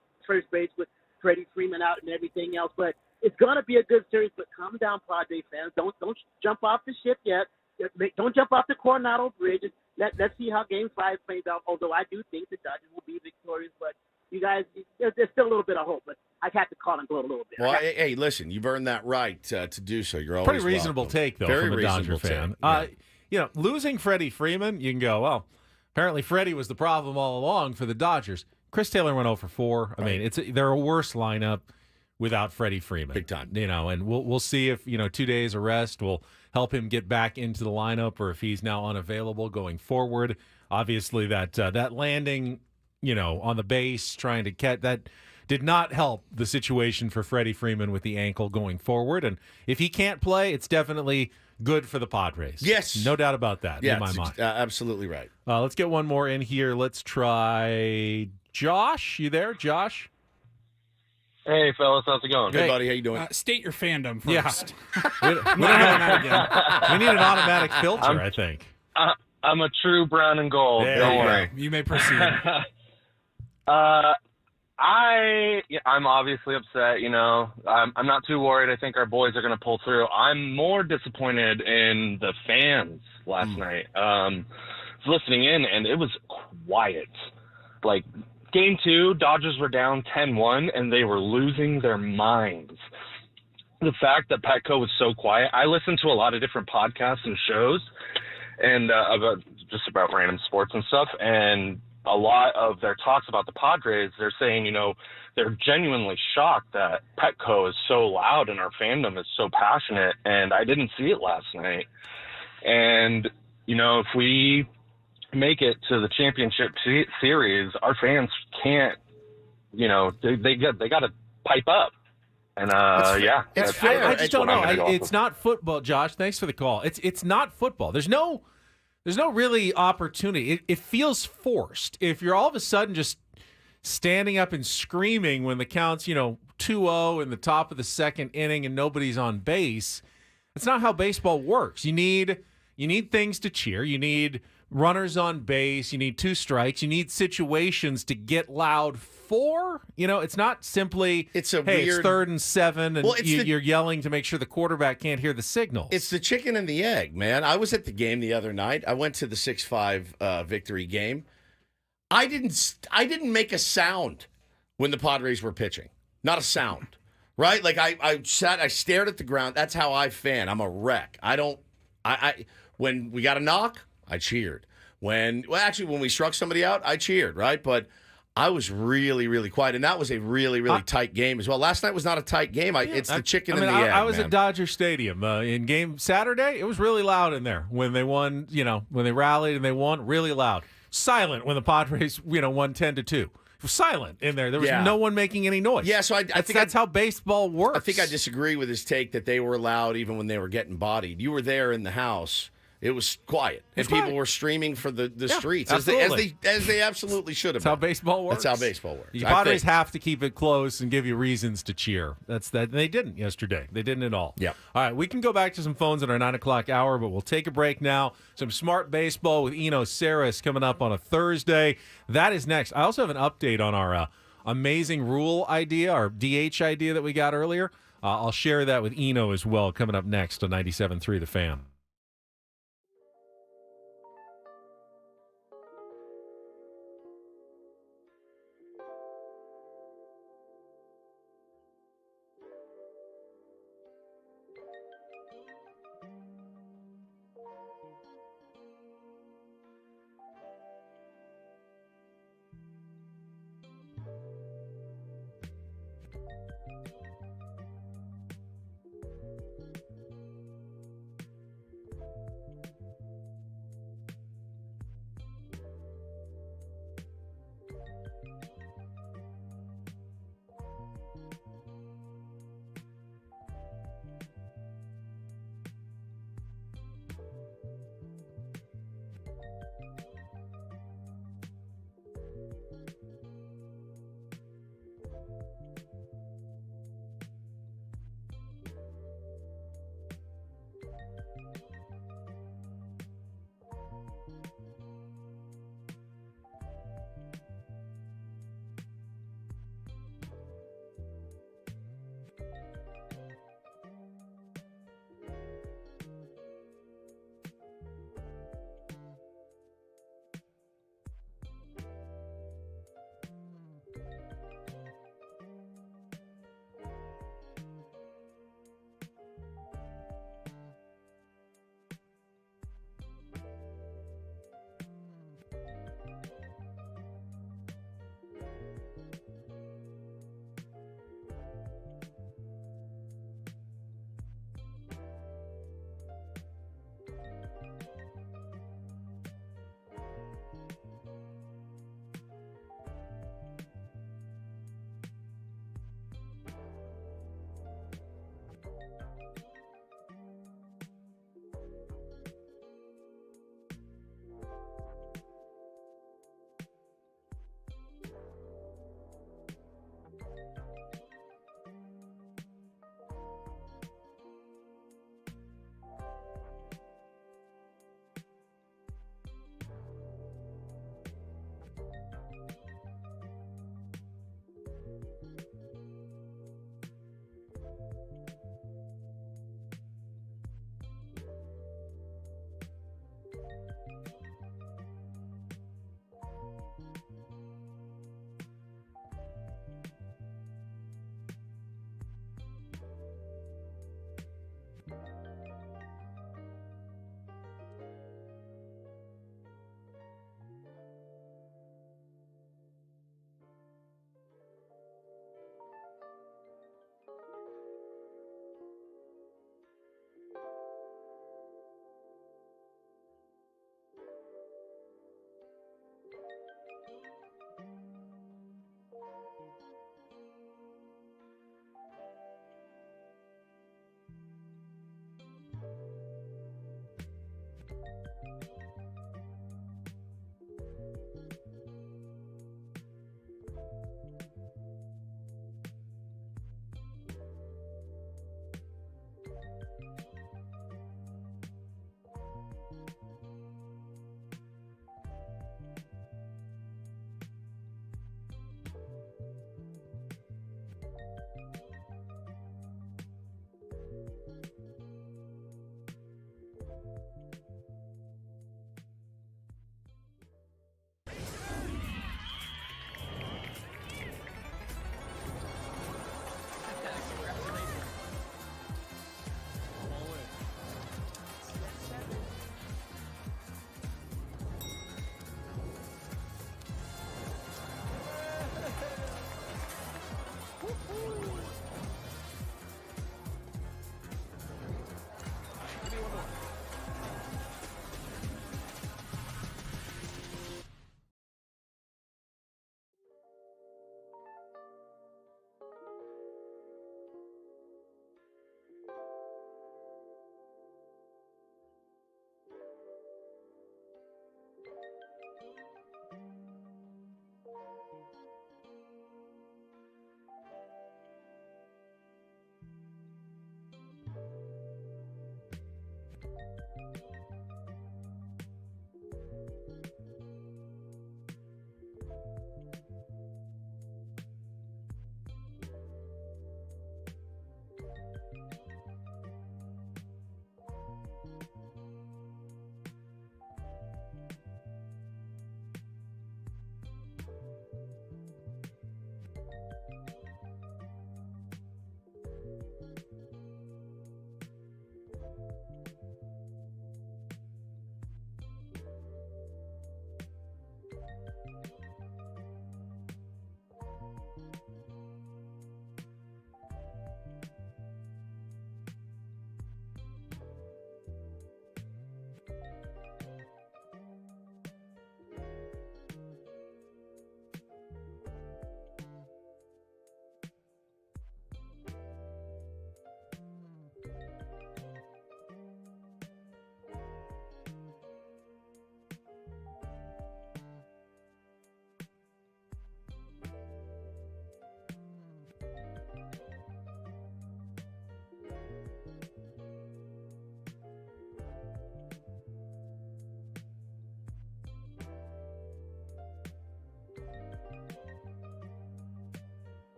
base with Freddie Freeman out and everything else. But it's going to be a good series. But calm down, Padres fans. Don't jump off the ship yet. Don't jump off the Coronado Bridge. Let's see how Game 5 plays out. Although I do think the Dodgers will be victorious. But you guys, there's still a little bit of hope. But I have to call and gloat a little bit. Well, hey, listen, you've earned that right to do so. You're always pretty reasonable welcome. take, though, Very from a Dodger fan. Yeah. Losing Freddie Freeman, you can go, well, Apparently, Freddie was the problem all along for the Dodgers. Chris Taylor went 0 for 4. I mean, they're a worse lineup without Freddie Freeman. Big time. And we'll see if 2 days of rest will help him get back into the lineup or if he's now unavailable going forward. Obviously, that landing, on the base, trying to catch that did not help the situation for Freddie Freeman with the ankle going forward. And if he can't play, it's definitely good for the Padres. Yes. No doubt about that in my mind. Absolutely right. Let's get one more in here. Let's try Josh. You there, Josh? Hey, fellas. How's it going? Good, buddy. How you doing? State your fandom first. Yeah. we need an automatic filter, I think. I'm a true brown and gold. Don't worry. You may proceed. I'm obviously upset. I'm not too worried. I think our boys are going to pull through. I'm more disappointed in the fans last night. I was listening in, and it was quiet. Like, Game 2, Dodgers were down 10-1, and they were losing their minds. The fact that Petco was so quiet, I listened to a lot of different podcasts and shows and about random sports and stuff, and a lot of their talks about the Padres, they're saying, they're genuinely shocked that Petco is so loud and our fandom is so passionate, and I didn't see it last night. And, if we make it to the championship series, our fans can't, they got to pipe up. And, It's fair. I just don't know. It's not football, Josh. Thanks for the call. It's not football. There's no really opportunity. It feels forced. If you're all of a sudden just standing up and screaming when the count's, 2-0 in the top of the second inning and nobody's on base, that's not how baseball works. You need things to cheer. You need runners on base. You need 2 strikes. You need situations to get loud for. It's not simply, it's 3rd and 7, and you're yelling to make sure the quarterback can't hear the signal. It's the chicken and the egg, man. I was at the game the other night. I went to the 6-5 victory game. I didn't make a sound when the Padres were pitching. Not a sound. Right? Like I stared at the ground. That's how I fan. I'm a wreck. When we got a knock, I cheered. When we struck somebody out, I cheered, right? But I was really, really quiet, and that was a really, really tight game as well. Last night was not a tight game. It's the chicken and the egg. I was at Dodger Stadium in game Saturday. It was really loud in there when they won. When they rallied and they won, really loud. Silent when the Padres, won 10-2. It was silent in there. There was no one making any noise. Yeah, so I think that's how baseball works. I think I disagree with his take that they were loud even when they were getting bodied. You were there in the house. It was quiet, and people were streaming for the streets as they absolutely should have. That's how baseball works. That's how baseball works. The Padres have to keep it close and give you reasons to cheer. That's that. They didn't yesterday. They didn't at all. Yeah. All right, we can go back to some phones in our 9 o'clock hour, but we'll take a break now. Some smart baseball with Eno Sarris coming up on a Thursday. That is next. I also have an update on our amazing rule idea, our DH idea that we got earlier. I'll share that with Eno as well coming up next on 97.3 The Fan.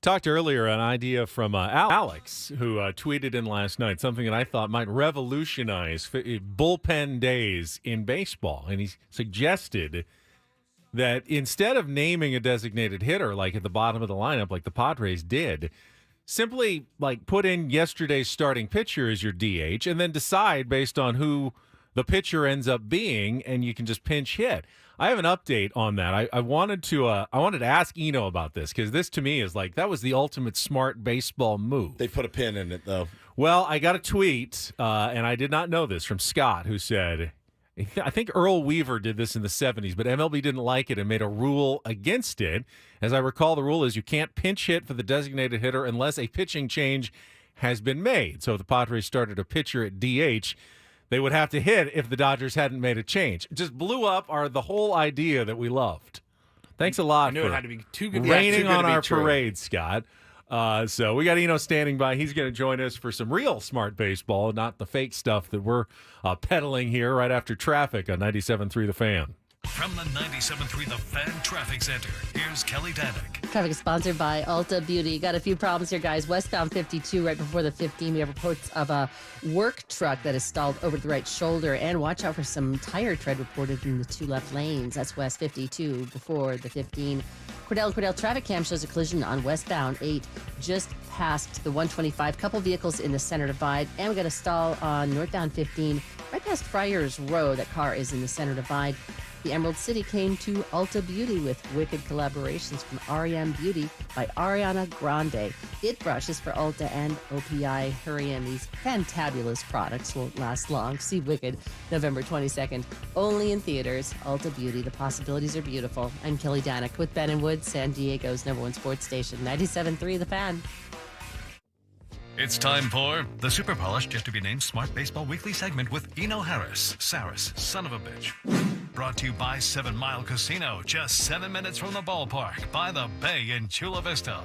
Talked earlier an idea from Alex, who tweeted in last night, something that I thought might revolutionize bullpen days in baseball. And he suggested that instead of naming a designated hitter like at the bottom of the lineup like the Padres did, simply like put in yesterday's starting pitcher as your DH and then decide based on who the pitcher ends up being, and you can just pinch hit. I have an update on that. I wanted to ask Eno about this because this to me is like that was the ultimate smart baseball move. They put a pin in it though. Well, I got a tweet, and I did not know this, from Scott, who said, I think Earl Weaver did this in the 70s, but MLB didn't like it and made a rule against it. As I recall, the rule is you can't pinch hit for the designated hitter unless a pitching change has been made. So if the Padres started a pitcher at DH, they would have to hit if the Dodgers hadn't made a change. It just blew up the whole idea that we loved. Thanks a lot for it had to be too good raining on our parade, Scott. So we got Eno standing by. He's going to join us for some real smart baseball, not the fake stuff that we're peddling here right after traffic on 97.3 The Fan. From the 97.3 The Fan Traffic Center, here's Kelly Danick. Traffic is sponsored by Ulta Beauty. Got a few problems here, guys. Westbound 52, right before the 15, we have reports of a work truck that is stalled over the right shoulder. And watch out for some tire tread reported in the two left lanes. That's West 52 before the 15. Cordell traffic cam shows a collision on westbound 8 just past the 125. Couple vehicles in the center divide. And we got a stall on northbound 15 right past Friars Road. That car is in the center divide. The Emerald City came to Ulta Beauty with wicked collaborations from R.E.M. Beauty by Ariana Grande. It brushes for Ulta and OPI. Hurry in, these fantabulous products won't last long. See Wicked November 22nd, only in theaters. Ulta Beauty, the possibilities are beautiful. I'm Kelly Danick with Ben and Woods, San Diego's #1 sports station, 97.3 The Fan. It's time for the super polished, yet to be named Smart Baseball Weekly segment with Eno Sarris, son of a bitch. Brought to you by 7 Mile Casino, just 7 minutes from the ballpark by the bay in Chula Vista.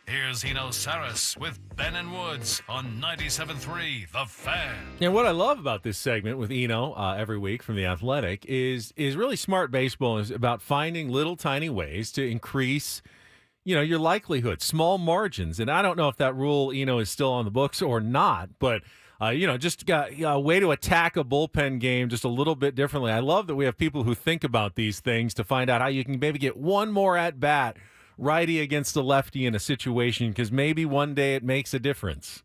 Here's Eno Sarris with Ben and Woods on 97.3 The Fan. And what I love about this segment with Eno every week from The Athletic is really smart baseball is about finding little tiny ways to increase your likelihood, small margins. And I don't know if that rule, is still on the books or not, but, just got a way to attack a bullpen game just a little bit differently. I love that we have people who think about these things to find out how you can maybe get one more at bat, righty against a lefty in a situation, because maybe one day it makes a difference.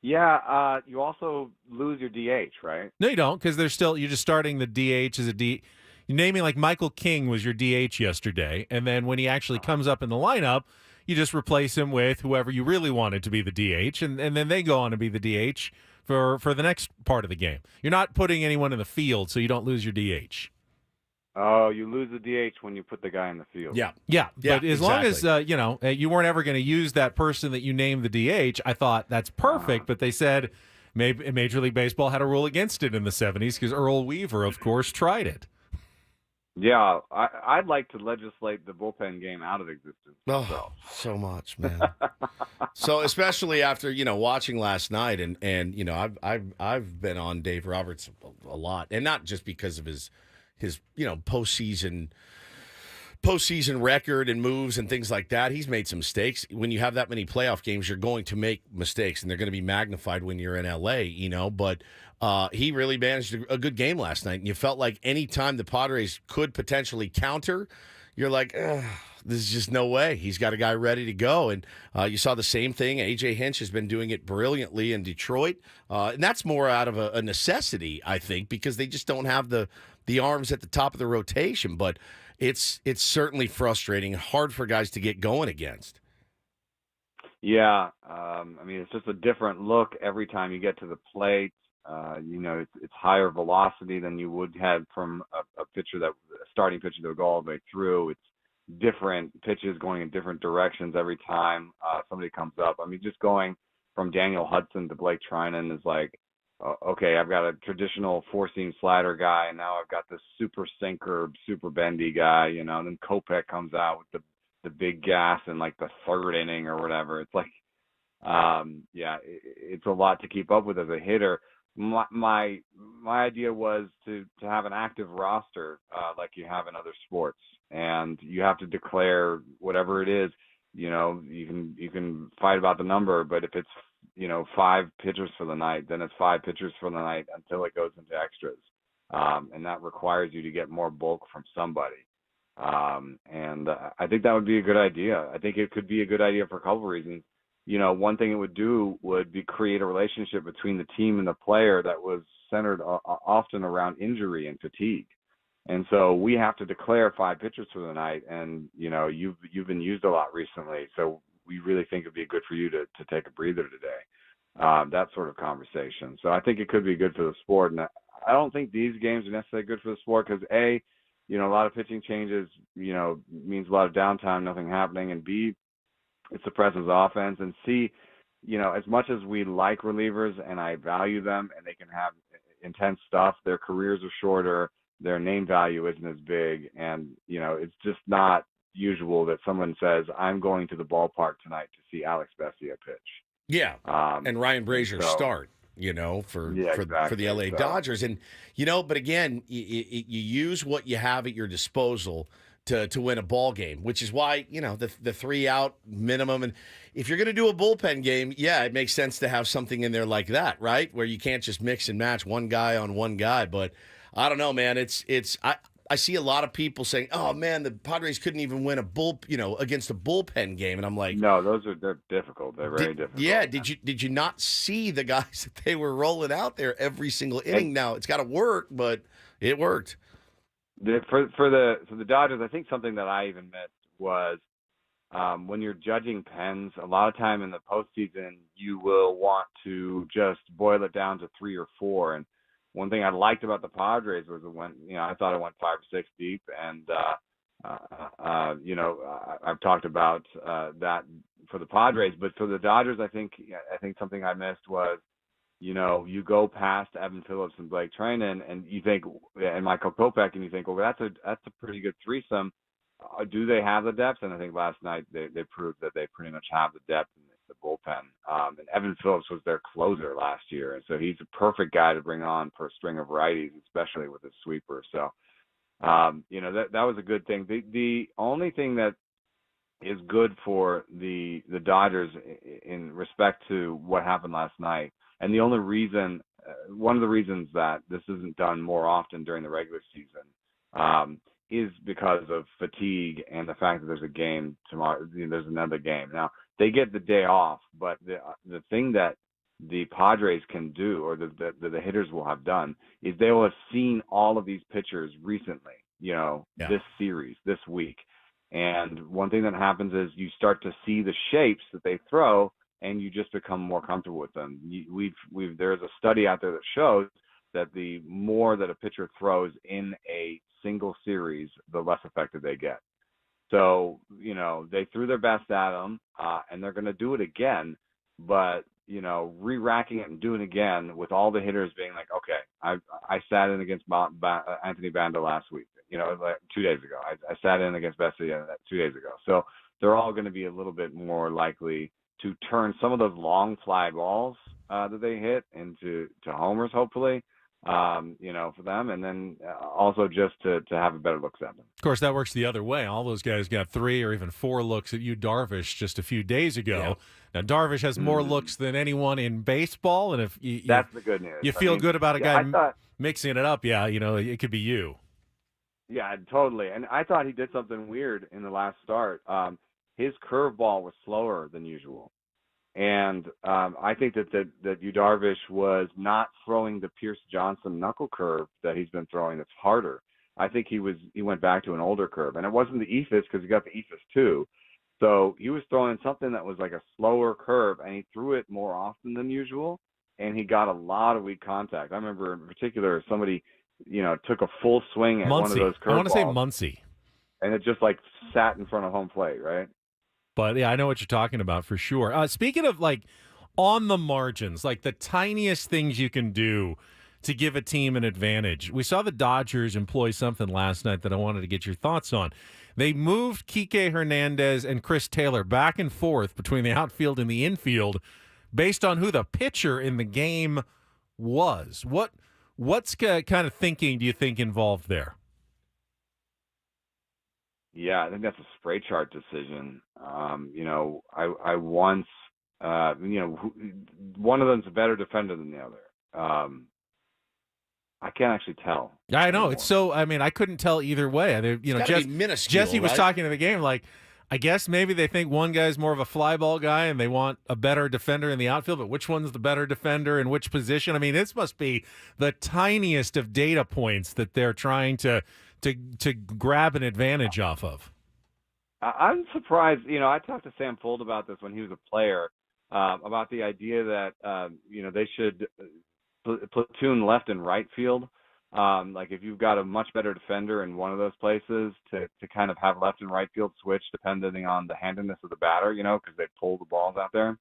Yeah, you also lose your DH, right? No, you don't, because you're just starting the DH as a D. You're naming like Michael King was your DH yesterday, and then when he actually comes up in the lineup, you just replace him with whoever you really wanted to be the DH, and then they go on to be the DH for the next part of the game. You're not putting anyone in the field, so you don't lose your DH. Oh, you lose the DH when you put the guy in the field. Yeah. But as long as you weren't ever going to use that person that you named the DH, I thought that's perfect. But they said maybe Major League Baseball had a rule against it in the 70s because Earl Weaver, of course, tried it. Yeah, I'd like to legislate the bullpen game out of existence. Oh, so much, man. So especially after watching last night, and I've been on Dave Roberts a lot, and not just because of his postseason record and moves and things like that. He's made some mistakes. When you have that many playoff games, you're going to make mistakes, and they're going to be magnified when you're in LA. But he really managed a good game last night, and you felt like any time the Padres could potentially counter, you're like, this is just no way. He's got a guy ready to go, and you saw the same thing. A.J. Hinch has been doing it brilliantly in Detroit, and that's more out of a necessity, I think, because they just don't have the arms at the top of the rotation. But it's certainly frustrating, hard for guys to get going against. Yeah, it's just a different look every time you get to the plate. It's higher velocity than you would have from a starting pitcher that would go all the way through. It's different pitches going in different directions every time somebody comes up. Just going from Daniel Hudson to Blake Trinan is like, okay, I've got a traditional four-seam slider guy, and now I've got this super sinker, super bendy guy, and then Kopech comes out with the big gas in like the third inning or whatever. It's like, it's a lot to keep up with as a hitter. My idea was to have an active roster like you have in other sports, and you have to declare whatever it is. You can fight about the number, but if it's 5 pitchers for the night, then it's 5 pitchers for the night until it goes into extras, and that requires you to get more bulk from somebody. And I think that would be a good idea. I think it could be a good idea for a couple of reasons. One thing it would do would be create a relationship between the team and the player that was centered often around injury and fatigue. And so we have to declare 5 pitchers for the night, and you've been used a lot recently, so we really think it'd be good for you to take a breather today. That sort of conversation. So I think it could be good for the sport, and I don't think these games are necessarily good for the sport because A, a lot of pitching changes, means a lot of downtime, nothing happening, and B, it suppresses offense, and C, as much as we like relievers and I value them and they can have intense stuff, their careers are shorter, their name value isn't as big, and it's just not usual that someone says, I'm going to the ballpark tonight to see Alex Bessia pitch. Yeah, and Ryan Brazier start, for the LA Dodgers. And, but again, you use what you have at your disposal to win a ball game, which is why, the 3-out minimum. And if you're going to do a bullpen game, it makes sense to have something in there like that, right? Where you can't just mix and match one guy on one guy. But I don't know, man. I see a lot of people saying, "Oh man, the Padres couldn't even win against a bullpen game," and I'm like, No, they're difficult. They're very difficult. Yeah, did you not see the guys that they were rolling out there every single inning? Now it's got to work, but it worked. For the Dodgers, I think something that I even missed was when you're judging pens. A lot of time in the postseason, you will want to just boil it down to 3 or 4. And one thing I liked about the Padres was I thought it went 5 or 6 deep, and I've talked about that for the Padres, but for the Dodgers, I think something I missed was, you go past Evan Phillips and Blake Trinan, and you think, and Michael Kopech, and you think, well, that's a pretty good threesome. Do they have the depth? And I think last night they proved that they pretty much have the depth in the bullpen. And Evan Phillips was their closer last year, and so he's a perfect guy to bring on for a string of righties, especially with his sweeper. So, that was a good thing. The only thing that is good for the Dodgers in respect to what happened last night, and the only reason, one of the reasons that this isn't done more often during the regular season, is because of fatigue and the fact that there's a game tomorrow. There's another game. Now, they get the day off, but the thing that the Padres can do, or the hitters will have done, is they will have seen all of these pitchers recently, this series, this week. And one thing that happens is you start to see the shapes that they throw, and you just become more comfortable with them. There's a study out there that shows that the more that a pitcher throws in a single series, the less effective they get. So, they threw their best at them, and they're going to do it again, but, re-racking it and doing it again with all the hitters being like, okay, I sat in against Anthony Banda last week, like 2 days ago. I sat in against Bessie 2 days ago. So they're all going to be a little bit more likely to turn some of those long fly balls that they hit into homers, hopefully. For them, and then also just to have a better looks at them. Of course, that works the other way. All those guys got 3 or even 4 looks at you, Darvish, just a few days ago. Yeah. Now, Darvish has more looks than anyone in baseball, and if that's the good news. You feel good about a guy mixing it up, it could be you. Yeah, totally. And I thought he did something weird in the last start. His curveball was slower than usual. And I think that Yu Darvish was not throwing the Pierce Johnson knuckle curve that he's been throwing that's harder. I think he went back to an older curve. And it wasn't the ephus, because he got the ephus too. So he was throwing something that was like a slower curve, and he threw it more often than usual, and he got a lot of weak contact. I remember in particular somebody, took a full swing at one of those curveballs. I want to say Muncy. And it just sat in front of home plate, right? But, yeah, I know what you're talking about for sure. Speaking of, on the margins, the tiniest things you can do to give a team an advantage. We saw the Dodgers employ something last night that I wanted to get your thoughts on. They moved Kike Hernandez and Chris Taylor back and forth between the outfield and the infield based on who the pitcher in the game was. What's kind of thinking do you think involved there? Yeah, I think that's a spray chart decision. I once, one of them's a better defender than the other. I can't actually tell. I know. It's so, I couldn't tell either way. Jesse was talking to the game, I guess maybe they think one guy's more of a fly ball guy and they want a better defender in the outfield, but which one's the better defender in which position? this must be the tiniest of data points that they're trying to grab an advantage off of. I'm surprised. I talked to Sam Fold about this when he was a player, about the idea that, they should platoon left and right field. If you've got a much better defender in one of those places to kind of have left and right field switch depending on the handedness of the batter, because they pull the balls out there.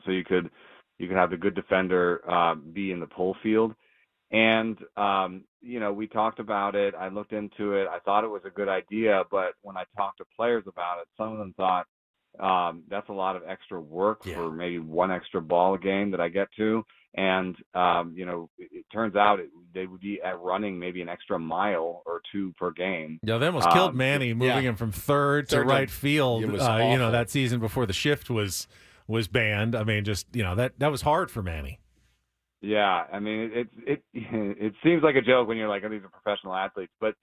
So you could have the good defender be in the pull field. And, we talked about it. I looked into it. I thought it was a good idea, but when I talked to players about it, some of them thought that's a lot of extra work for maybe one extra ball a game that I get to. And, it turns out they would be at running maybe an extra mile or 2 per game. Yeah, they almost killed Manny moving him from third to right field, that season before the shift was banned. That was hard for Manny. Yeah, it seems like a joke when you're like, oh, these are professional athletes, but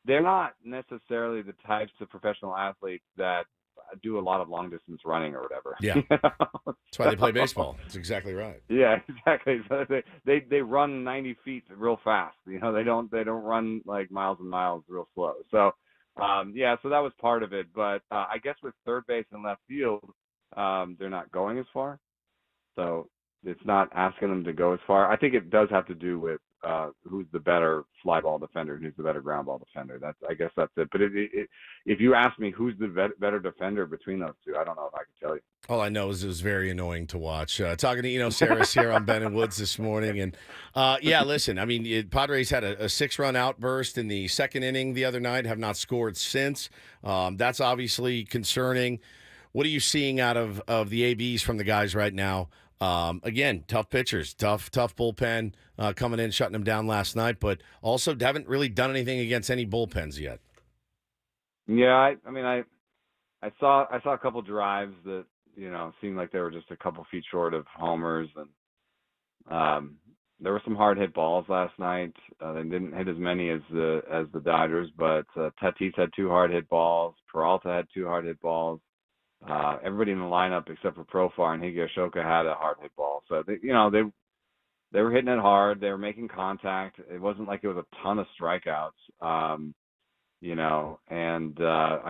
they're not necessarily the types of professional athletes that do a lot of long distance running or whatever. Yeah. You know? That's why they play baseball. That's exactly right. Yeah, exactly. So they run 90 feet real fast. You know, they don't run like miles and miles real slow. So so that was part of it. But I guess with third base and left field, they're not going as far. So it's not asking them to go as far. I think it does have to do with who's the better fly ball defender, who's the better ground ball defender. I guess that's it. But if you ask me who's the better defender between those two, I don't know if I can tell you. All I know is it was very annoying to watch. Talking to Eno Sarris here on Ben and Woods this morning. And, listen, I mean, Padres had a 6-run outburst in the second inning the other night, have not scored since. That's obviously concerning. What are you seeing out of the ABs from the guys right now? Again, tough pitchers, tough bullpen coming in, shutting them down last night, but also haven't really done anything against any bullpens yet. Yeah, I saw a couple drives that seemed like they were just a couple feet short of homers, and there were some hard hit balls last night. They didn't hit as many as the Dodgers, but Tatis had 2 hard hit balls. Peralta had 2 hard hit balls. Everybody in the lineup except for Profar and Higashioka had a hard hit ball. So they were hitting it hard. They were making contact. It wasn't like it was a ton of strikeouts. I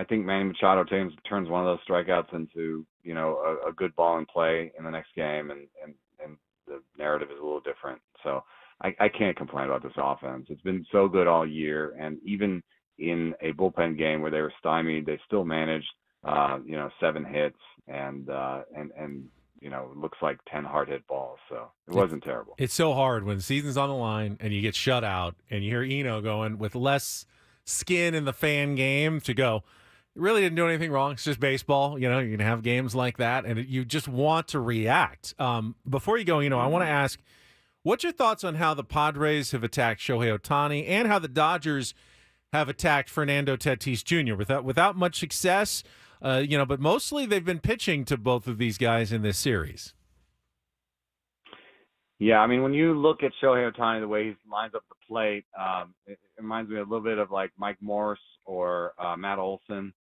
think Manny Machado turns one of those strikeouts into a good ball in play in the next game, and the narrative is a little different. So I can't complain about this offense. It's been so good all year, and even in a bullpen game where they were stymied, they still managed 7 hits and it looks like 10 hard hit balls. So it wasn't terrible. It's so hard when the season's on the line and you get shut out and you hear Eno going with less skin in the fan game to go, you really didn't do anything wrong. It's just baseball. You're going to have games like that and you just want to react. Before you go, I want to ask, what's your thoughts on how the Padres have attacked Shohei Ohtani and how the Dodgers have attacked Fernando Tatis Jr. without much success? But mostly they've been pitching to both of these guys in this series. Yeah, I mean, when you look at Shohei Ohtani, the way he lines up the plate, it reminds me a little bit of like Mike Morse or Matt Olson,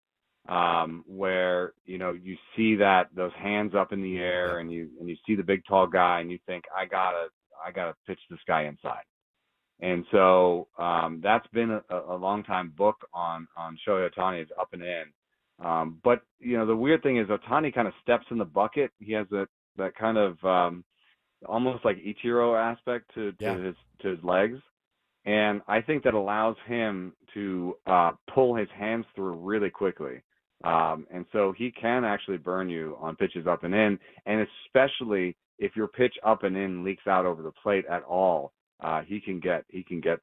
where you see those hands up in the air, and you see the big tall guy, and you think, I gotta pitch this guy inside. And so that's been a long time book on Shohei Ohtani, is up and in. But the weird thing is Ohtani kind of steps in the bucket. He has that kind of almost like Ichiro aspect to his legs, and I think that allows him to pull his hands through really quickly, and so he can actually burn you on pitches up and in, and especially if your pitch up and in leaks out over the plate at all, he can get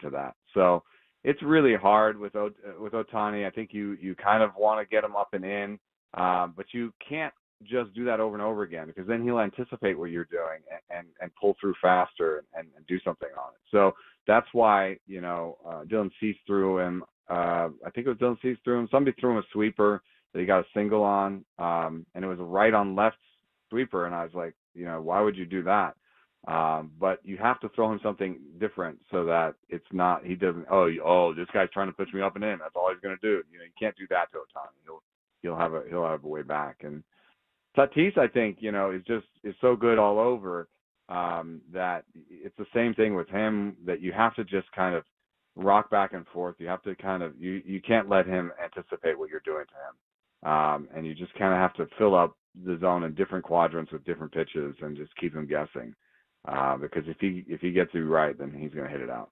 to that. So it's really hard with Ohtani. I think you kind of want to get him up and in, but you can't just do that over and over again, because then he'll anticipate what you're doing and pull through faster and do something on it. So that's why Dylan Cease threw him. I think it was Dylan Cease threw him. Somebody threw him a sweeper that he got a single on, and it was a right on left sweeper, and I was like, why would you do that? But you have to throw him something different so that it's not, he doesn't, this guy's trying to push me up and in. That's all he's going to do. You can't do that to Ohtani. He'll have a way back. And Tatis, I think, is so good all over, that it's the same thing with him, that you have to just kind of rock back and forth. You have to kind of, you can't let him anticipate what you're doing to him. And you just kind of have to fill up the zone in different quadrants with different pitches and just keep him guessing. Because if he gets you right, then he's going to hit it out.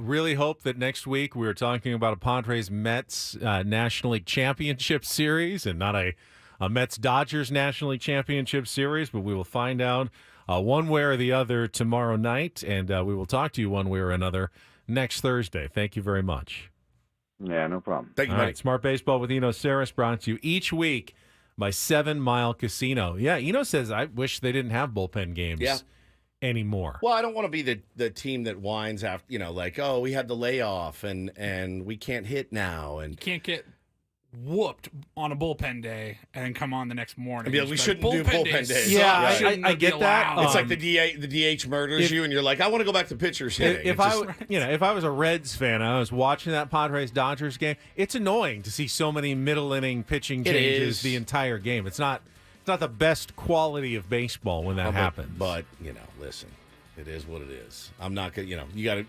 Really hope that next week we're talking about a Padres-Mets National League Championship Series and not a Mets-Dodgers National League Championship Series, but we will find out one way or the other tomorrow night, and we will talk to you one way or another next Thursday. Thank you very much. Yeah, no problem. Thank you, All buddy. right, Smart Baseball with Eno Sarris, brought to you each week by 7 Mile Casino. Yeah, Eno says, I wish they didn't have bullpen games anymore. Well, I don't want to be the team that whines after, we had the layoff and we can't hit now. And can't get whooped on a bullpen day and then come on the next morning. Be like, we shouldn't do bullpen days. Yeah, I get that. It's like the DH murders you, and you're like, I want to go back to pitchers hitting. If I was a Reds fan, I was watching that Padres Dodgers game. It's annoying to see so many middle inning pitching changes the entire game. It's not the best quality of baseball when that happens. But listen, it is what it is. I'm not gonna. You got to.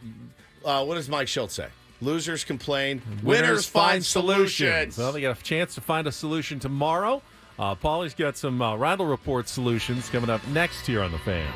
What does Mike Schultz say? Losers complain. Winners find solutions. Well, they got a chance to find a solution tomorrow. Paulie's got some Randall Report solutions coming up next here on The Fan.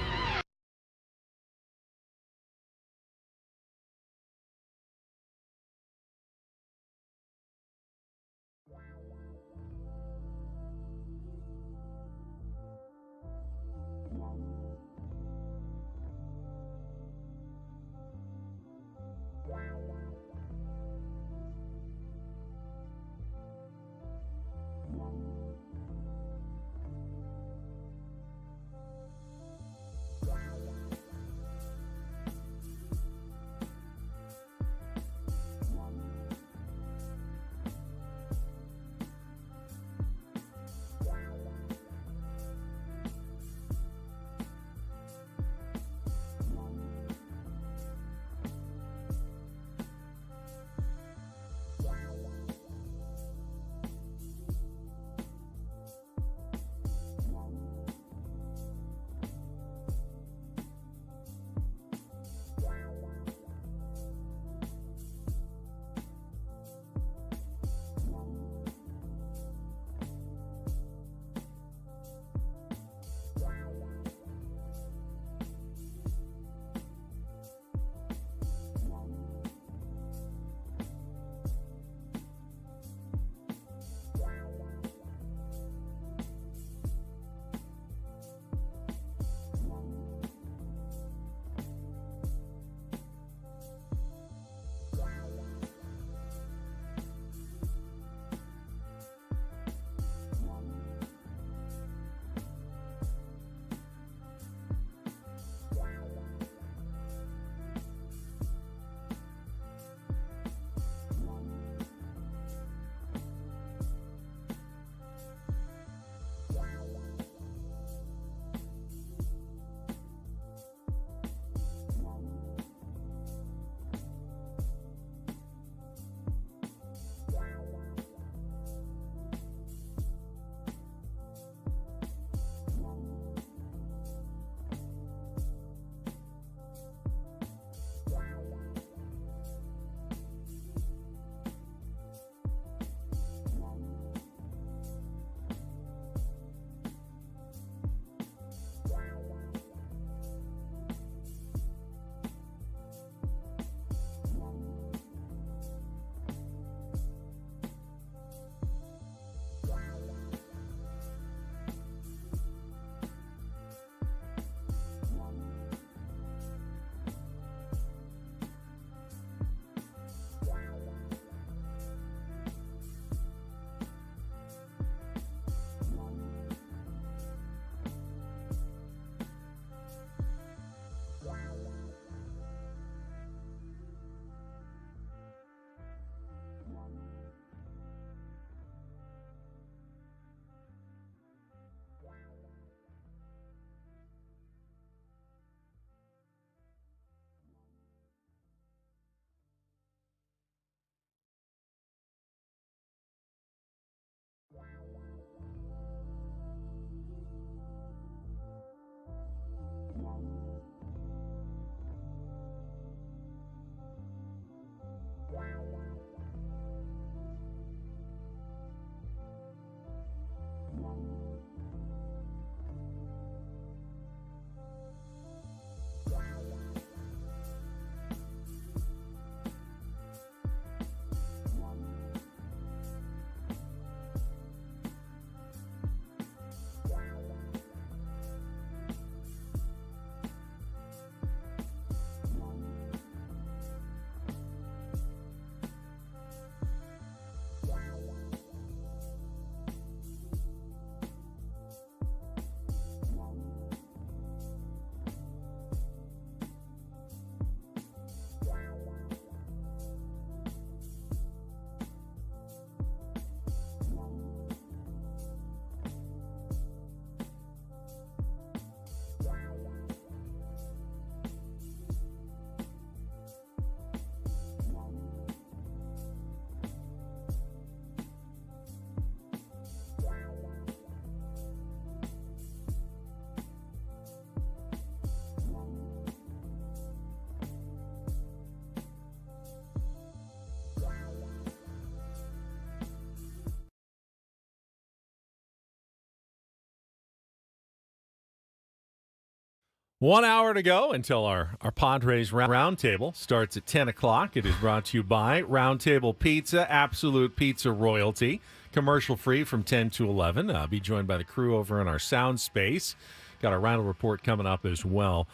1 hour to go until our Padres roundtable starts at 10 o'clock. It is brought to you by Roundtable Pizza, absolute pizza royalty. Commercial free from 10 to 11. Be joined by the crew over in our sound space. Got our Roundtable report coming up as well.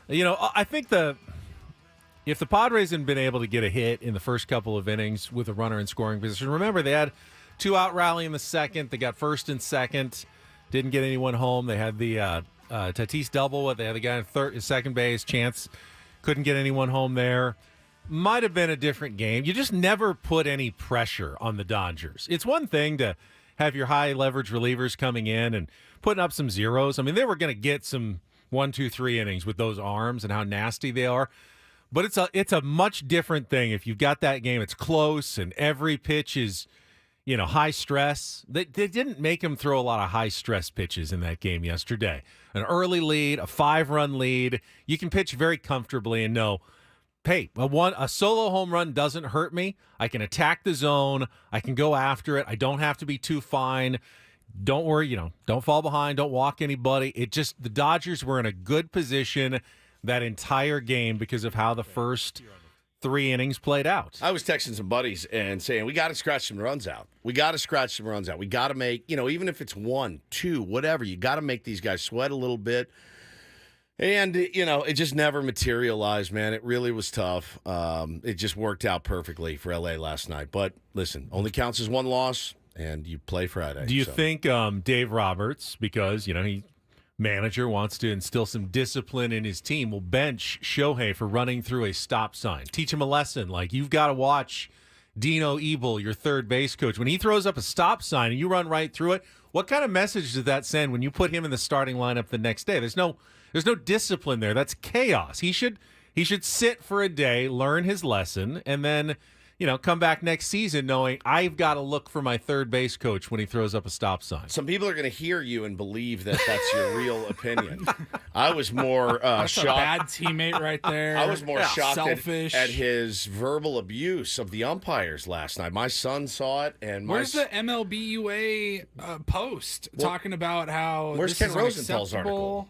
You know, I think if the Padres hadn't been able to get a hit in the first couple of innings with a runner in scoring position, remember they had 2-out rally in the second. They got first and second. Didn't get anyone home. They had the Tatis double. They had the guy in second base. Chance couldn't get anyone home there. Might have been a different game. You just never put any pressure on the Dodgers. It's one thing to have your high leverage relievers coming in and putting up some zeros. I mean, they were going to get some 1, 2, 3 innings with those arms and how nasty they are. But it's a much different thing if you've got that game. It's close and every pitch is, you know, high stress. They didn't make him throw a lot of high stress pitches in that game yesterday. An early lead, a 5-run lead. You can pitch very comfortably and know, hey, a solo home run doesn't hurt me. I can attack the zone. I can go after it. I don't have to be too fine. Don't worry, you know, don't fall behind. Don't walk anybody. The Dodgers were in a good position that entire game because of how the first 3 innings played out. I was texting some buddies and saying, we got to scratch some runs out. We got to make, you know, even if it's 1, 2, whatever, you got to make these guys sweat a little bit. And, you know, it just never materialized, man. It really was tough. It just worked out perfectly for L.A. last night. But, listen, only counts as 1 loss, and you play Friday. Do you think Dave Roberts, because, you know, manager wants to instill some discipline in his team, will bench Shohei for running through a stop sign? Teach him a lesson. Like, you've got to watch Dino Ebel, your third base coach. When he throws up a stop sign and you run right through it, what kind of message does that send when you put him in the starting lineup the next day? There's no discipline there. That's chaos. He should sit for a day, learn his lesson, and then, you know, come back next season knowing I've got to look for my third base coach when he throws up a stop sign. Some people are going to hear you and believe that that's your real opinion. I was more That's shocked. a bad teammate right there. I was more shocked Selfish. at his verbal abuse of the umpires last night. My son saw it, and where's the MLBUA post talking about how where's this Ken is Rosenthal's article?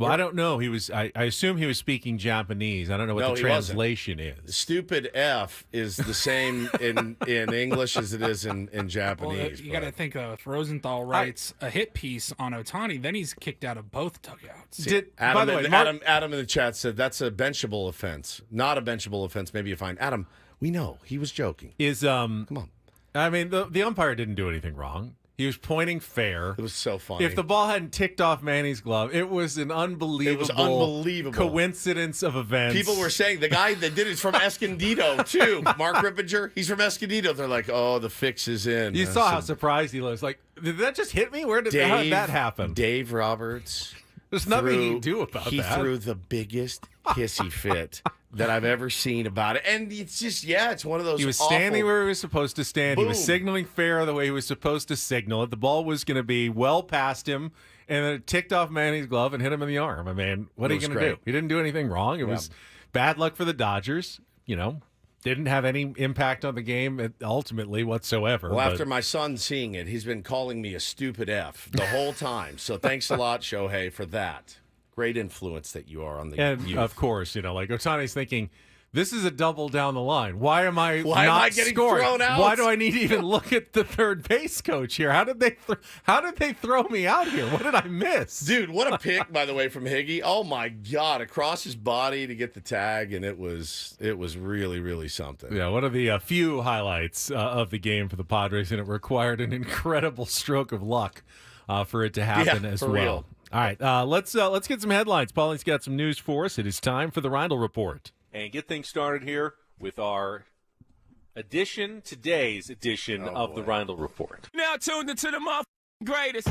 Well, I don't know. He was. I assume he was speaking Japanese. I don't know what the translation is. Stupid F is the same in English as it is in Japanese. Well, you got to think if Rosenthal writes a hit piece on Ohtani, then he's kicked out of both dugouts. Adam in the chat said that's a benchable offense. Not a benchable offense. Maybe you find Adam. We know he was joking. Come on. I mean, the umpire didn't do anything wrong. He was pointing fair. It was so funny. If the ball hadn't ticked off Manny's glove, it was an unbelievable coincidence of events. People were saying the guy that did it's from Escondido, too. Mark Rippinger, he's from Escondido. They're like, oh, the fix is in. You saw how surprised he was. Like, did that just hit me? How did that happen? Dave Roberts. There's nothing he can do about that. He threw the biggest hissy fit that I've ever seen about it. And it's just, it's one of those He was standing where he was supposed to stand. Boom. He was signaling fair the way he was supposed to signal it. The ball was going to be well past him, and then it ticked off Manny's glove and hit him in the arm. I mean, what are you going to do? He didn't do anything wrong. It was bad luck for the Dodgers, you know. Didn't have any impact on the game ultimately whatsoever. Well, after my son seeing it, he's been calling me a stupid F the whole time. So thanks a lot, Shohei, for that. Great influence that you are on the youth. Of course, you know, like Ohtani's thinking, this is a double down the line. Why am I getting scoring? thrown out? Why do I need to even look at the third base coach here? How did they throw me out here? What did I miss? Dude, what a pick, by the way, from Higgy. Oh, my God. Across his body to get the tag, and it was really, really something. Yeah, one of the few highlights of the game for the Padres, and it required an incredible stroke of luck for it to happen as well. Real. All right, let's get some headlines. Paulie's got some news for us. It is time for the Reindl Report. And get things started here with our today's edition of the Reindl Report. Now tuned into the greatest.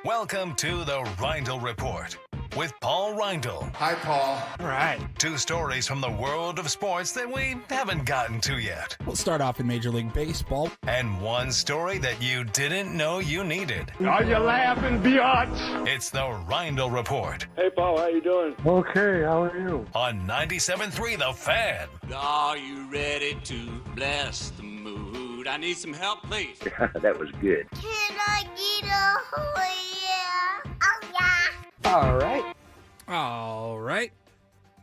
Welcome to the Reindl Report with Paul Reindl. Hi, Paul. All right. 2 stories from the world of sports that we haven't gotten to yet. We'll start off in Major League Baseball. And 1 story that you didn't know you needed. Are you laughing, biatch? It's the Reindl Report Hey, Paul, how you doing? Okay, how are you? on 97.3 The Fan. Are you ready to bless the mood? I need some help, please. That was good. Can I get a oh yeah? Oh yeah. All right. All right.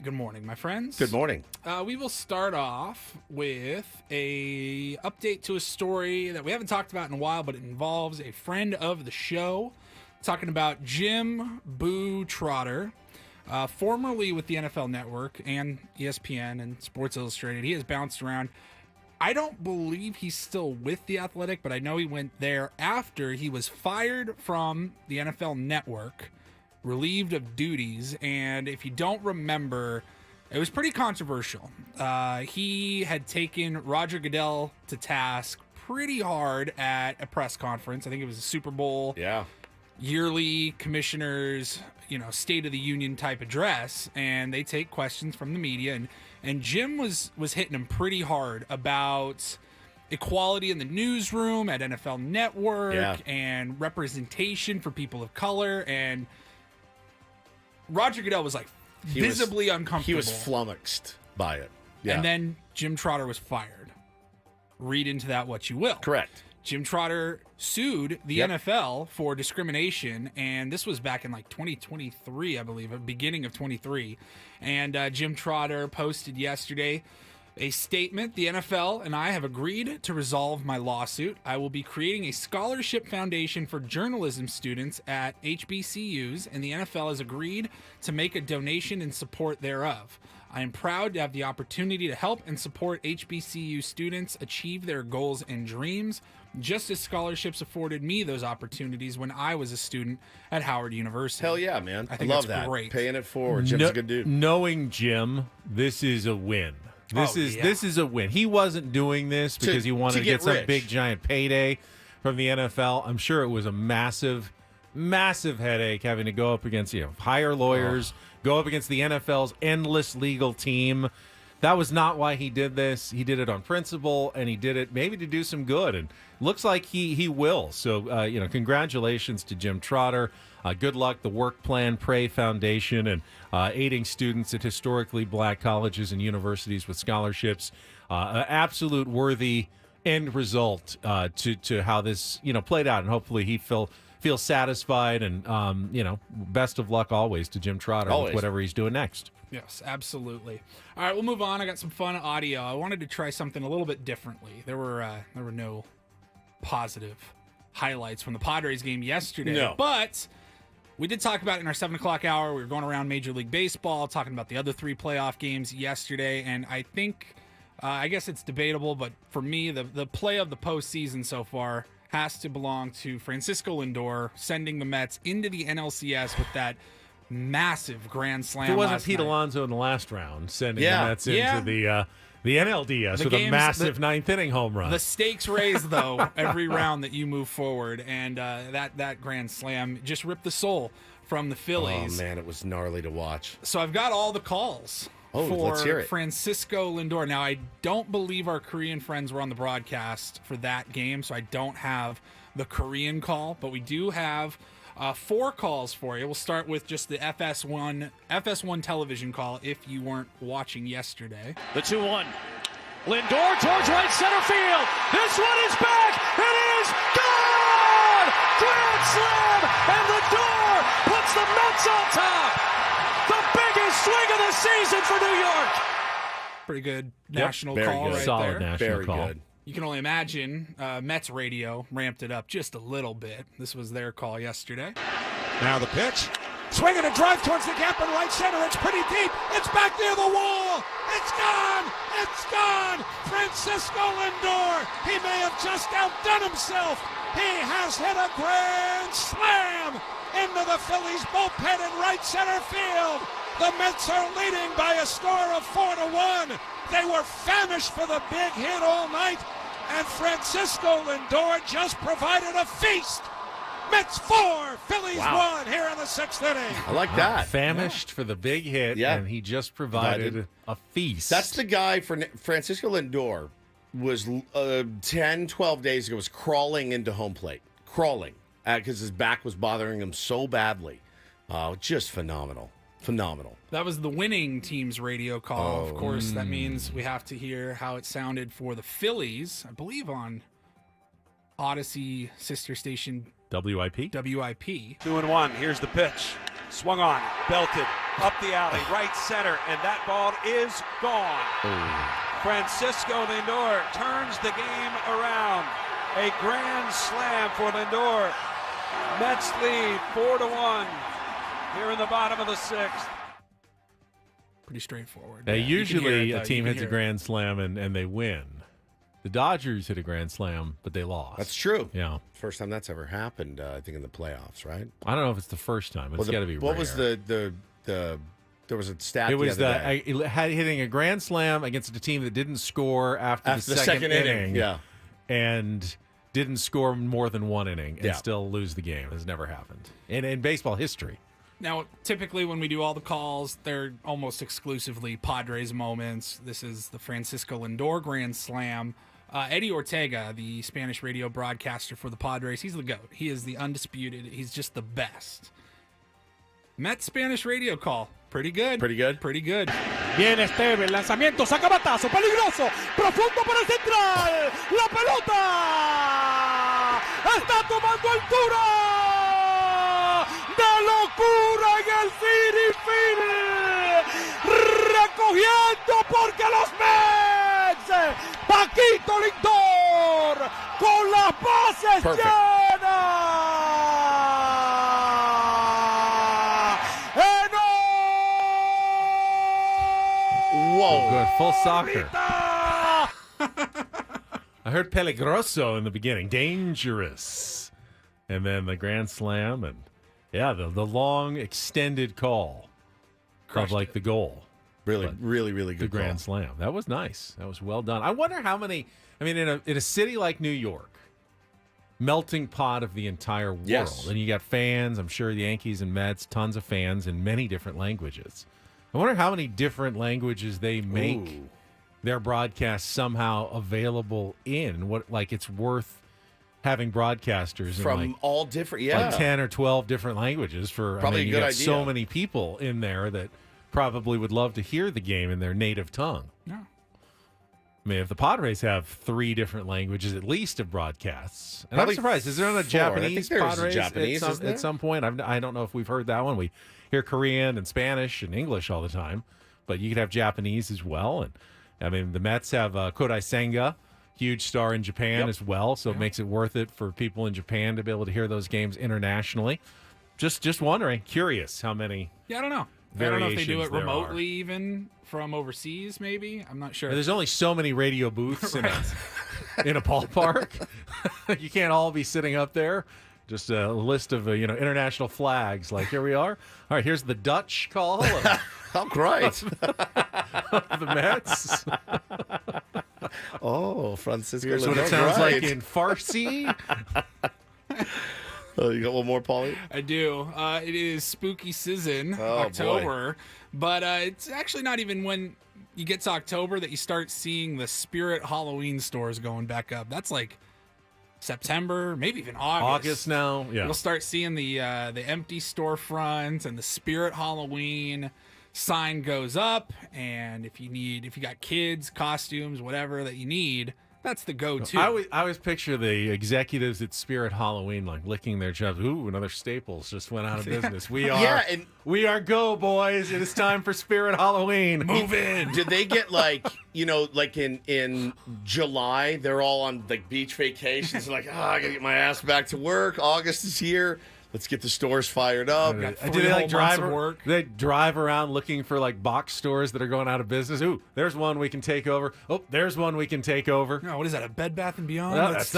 Good morning, my friends. Good morning. We will start off with a update to a story that we haven't talked about in a while, but it involves a friend of the show. Talking about Jim Boo Trotter, formerly with the NFL Network and ESPN and Sports Illustrated. He has bounced around. I don't believe he's still with The Athletic, but I know he went there after he was fired from the NFL Network, relieved of duties, and if you don't remember, it was pretty controversial. He had taken Roger Goodell to task pretty hard at a press conference. I think it was a Super Bowl. Yeah. Yearly commissioners, State of the Union type address, and they take questions from the media, and Jim was hitting him pretty hard about equality in the newsroom at NFL Network and representation for people of color, and Roger Goodell was like visibly uncomfortable. He was flummoxed by it. Yeah. And then Jim Trotter was fired. Read into that what you will. Correct. Jim Trotter sued the NFL for discrimination, and this was back in like 2023, I believe, beginning of 23. And Jim Trotter posted yesterday a statement. The NFL and I have agreed to resolve my lawsuit. I will be creating a scholarship foundation for journalism students at HBCUs, and the NFL has agreed to make a donation in support thereof. I am proud to have the opportunity to help and support HBCU students achieve their goals and dreams, just as scholarships afforded me those opportunities when I was a student at Howard University. Hell yeah, man. I think love that's that. great. Paying it forward. Jim's a good dude. Knowing Jim, this is a win. This is a win. He wasn't doing this because he wanted to get some big giant payday from the NFL. I'm sure it was a massive headache having to go up against hire lawyers, go up against the NFL's endless legal team. That was not why he did this. He did it on principle, and he did it maybe to do some good, and looks like he will. So congratulations to Jim Trotter. Good luck, the Work Plan Pray Foundation, and aiding students at historically black colleges and universities with scholarships. Absolute worthy end result to how this played out, and hopefully he feels satisfied. And best of luck always to Jim Trotter with whatever he's doing next. Yes, absolutely. All right, we'll move on. I got some fun audio. I wanted to try something a little bit differently. There were no positive highlights from the Padres game yesterday, but we did talk about it in our 7 o'clock hour. We were going around Major League Baseball, talking about the other 3 playoff games yesterday, and I think, I guess it's debatable, but for me, the play of the postseason so far has to belong to Francisco Lindor, sending the Mets into the NLCS with that massive grand slam. If it wasn't Pete Alonso in the last round, sending the Mets into the NLDS with a massive ninth inning home run. The stakes raised, though, every round that you move forward, and that grand slam just ripped the soul from the Phillies. Oh, man, it was gnarly to watch. So I've got all the calls for let's hear it. Francisco Lindor. Now, I don't believe our Korean friends were on the broadcast for that game, so I don't have the Korean call, but we do have 4 calls for you. We'll start with just the FS1 television call if you weren't watching yesterday. The 2-1. Lindor towards right center field. This one is back. It is gone! Grand slam! And Lindor puts the Mets on top. The biggest swing of the season for New York. Pretty good national call right Solid there. national Very call. good. You can only imagine Mets radio ramped it up just a little bit. This was their call yesterday. Now the pitch. Swinging a drive towards the gap in right center. It's pretty deep. It's back near the wall. It's gone. It's gone. Francisco Lindor. He may have just outdone himself. He has hit a grand slam into the Phillies bullpen in right center field. The Mets are leading by a score of 4-1. They were famished for the big hit all night, and Francisco Lindor just provided a feast. Mets 4, Phillies 1 here in the 6th inning. I like that. Famished for the big hit, and he just provided a feast. That's the guy for Francisco Lindor was 10, 12 days ago was crawling into home plate. Crawling. Because his back was bothering him so badly. Just phenomenal. Phenomenal. That was the winning team's radio call. Of course, that means we have to hear how it sounded for the Phillies, I believe on Odyssey sister station WIP. 2-1. Here's the pitch. Swung on, belted, up the alley, right center, and that ball is gone. Francisco Lindor turns the game around. A grand slam for Lindor. Mets lead 4-1 here in the bottom of the sixth. Pretty straightforward. Usually a team hits a grand slam and they win. The Dodgers hit a grand slam, but they lost. That's true. Yeah. First time that's ever happened, I think, in the playoffs, right? I don't know if it's the first time. It's got to be What rare. was the there was a stat It was the other day. hitting a grand slam against a team that didn't score after the second inning. Yeah. And didn't score more than one inning and Yeah. still lose the game. Has never happened in baseball history. Now, typically when we do all the calls, they're almost exclusively Padres moments. This is the Francisco Lindor Grand Slam. Eddie Ortega, the Spanish radio broadcaster for the Padres, he's the GOAT. He is the undisputed. He's just the best. Mets Spanish radio call. Pretty good. Pretty good. Pretty good. Viene Esteve, el lanzamiento, saca batazo, peligroso, profundo para el central. La pelota está tomando altura. De locura en el City Field. Recogiendo porque los Mets. Paquito Lindor con las bases llenas. Whoa. Good. Full soccer. I heard peligroso in the beginning. Dangerous. And then the grand slam. And, yeah, the long, extended call of, like, the goal. Really, But really, really good the grand call. slam. That was nice. That was well done. I wonder how many, in a city like New York, melting pot of the entire world. Yes. And you got fans, I'm sure the Yankees and Mets, tons of fans in many different languages. I wonder how many different languages they make their broadcasts somehow available in. What, like, it's worth having broadcasters From in, like, all different, yeah. like 10 or 12 different languages for, Probably a you good got idea. so many people in there that probably would love to hear the game in their native tongue. Yeah. I mean, if the Padres have 3 different languages at least of broadcasts, and Probably I'm surprised, is there not a 4. Japanese I think there's a Padres Japanese, isn't there? at some point? I don't know if we've heard that one. We hear Korean and Spanish and English all the time, but you could have Japanese as well. And I mean, the Mets have Kodai Senga, huge star in Japan as well, so it makes it worth it for people in Japan to be able to hear those games internationally. Just wondering, curious how many. Yeah, I don't know. I don't know if they do variations it there remotely, even from overseas, maybe. I'm not sure. There's only so many radio booths in a ballpark. You can't all be sitting up there. Just a list of international flags. Like, here we are. All right, here's the Dutch call. Oh, great. The Mets. Oh, Francisco. Here's what Lindor, it sounds right. like in Farsi. Oh, you got one more, Paulie? I do. It is spooky season, Oh, October, but it's actually not even when you get to October that you start seeing the Spirit Halloween stores going back up. That's like September, maybe even August. Now, yeah. You'll start seeing the empty storefronts and the Spirit Halloween sign goes up. And if you got kids, costumes, whatever that you need, that's the go-to. I always picture the executives at Spirit Halloween like licking their chops. Ooh, another Staples just went out of business. We are go, boys. It is time for Spirit Halloween. Move in. Did they get like in July, they're all on like beach vacations, like, I gotta get my ass back to work. August is here. Let's get the stores fired up. Do they like drive around looking for like box stores that are going out of business? Ooh, there's one we can take over. Oh, there's one we can take over. No, what is that? A Bed Bath and Beyond? No, Let's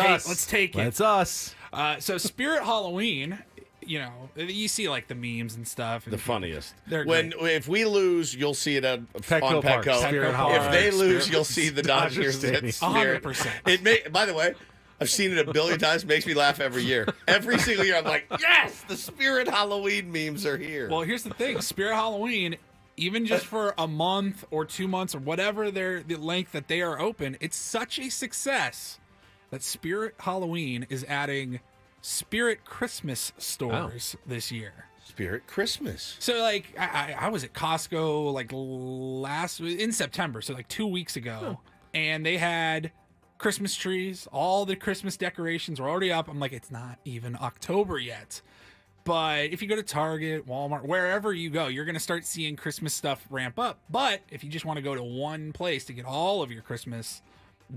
take it. That's us. So Spirit Halloween, you see like the memes and stuff. And The funniest. They're If we lose, you'll see it on Petco Park, Petco. Spirit If Halloween. they lose, Spirit- you'll see the Dodger Dodgers at Stadium. Spirit. 100%. By the way, I've seen it a billion times. Makes me laugh every year. Every single year, I'm like, yes, the Spirit Halloween memes are here. Well, here's the thing: Spirit Halloween, even just for a month or 2 months or whatever the length that they are open, it's such a success that Spirit Halloween is adding Spirit Christmas stores this year. Spirit Christmas. So, like, I was at Costco like in September, so like 2 weeks ago, and they had Christmas trees. All the Christmas decorations were already up. I'm like, it's not even October yet. But if you go to Target, Walmart, wherever you go, you're going to start seeing Christmas stuff ramp up. But if you just want to go to one place to get all of your Christmas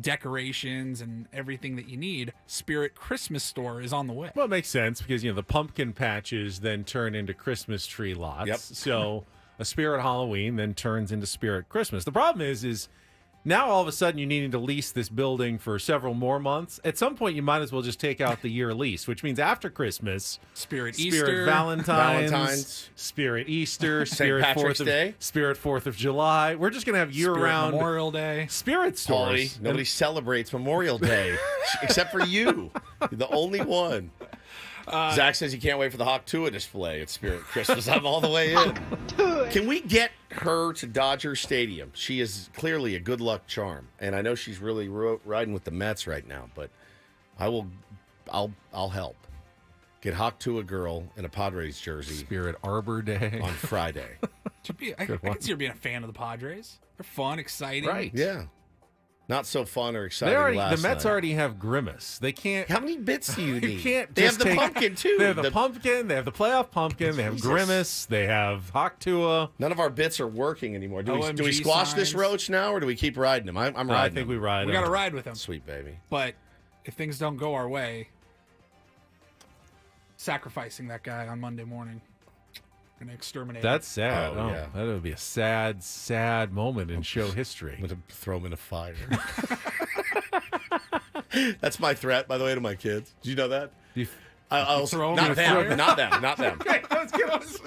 decorations and everything that you need, Spirit Christmas Store is on the way. Well, it makes sense because, the pumpkin patches then turn into Christmas tree lots. Yep. So a Spirit Halloween then turns into Spirit Christmas. The problem is now all of a sudden you needing to lease this building for several more months. At some point, you might as well just take out the year lease, which means after Christmas, Spirit Easter, Valentine's, Spirit Easter, Spirit Patrick's Day, Spirit 4th of July. We're just going to have year-round Memorial Day. Spirit stores. Paulie, nobody celebrates Memorial Day except for you. You're the only one. Zach says he can't wait for the Hawk Tua display at Spirit Christmas. I'm all the way in. Can we get her to Dodger Stadium? She is clearly a good luck charm, and I know she's really riding with the Mets right now. But I'll help. Get Hawk Tua girl in a Padres jersey. Spirit Arbor Day on Friday. I can see her being a fan of the Padres. They're fun, exciting. Right? Yeah. Not so fun or exciting. The Mets already have Grimace. They can't. How many bits do you need? You can't. They have the pumpkin too. They have the pumpkin. They have the playoff pumpkin. They have Jesus. Grimace. They have Hawk Tua. None of our bits are working anymore. Do we OMG squash this signs. roach now, or do we keep riding him? I'm riding. I think we ride. We got to ride with them. Sweet baby. But if things don't go our way, sacrificing that guy on Monday morning. Gonna exterminate That's him. sad. Oh, yeah. That would be a sad, sad moment in show history. I'm gonna throw him in a fire. That's my threat, by the way, to my kids. Do you know that? I'll throw 'em not in a them, fire? not them. Okay, let's give us.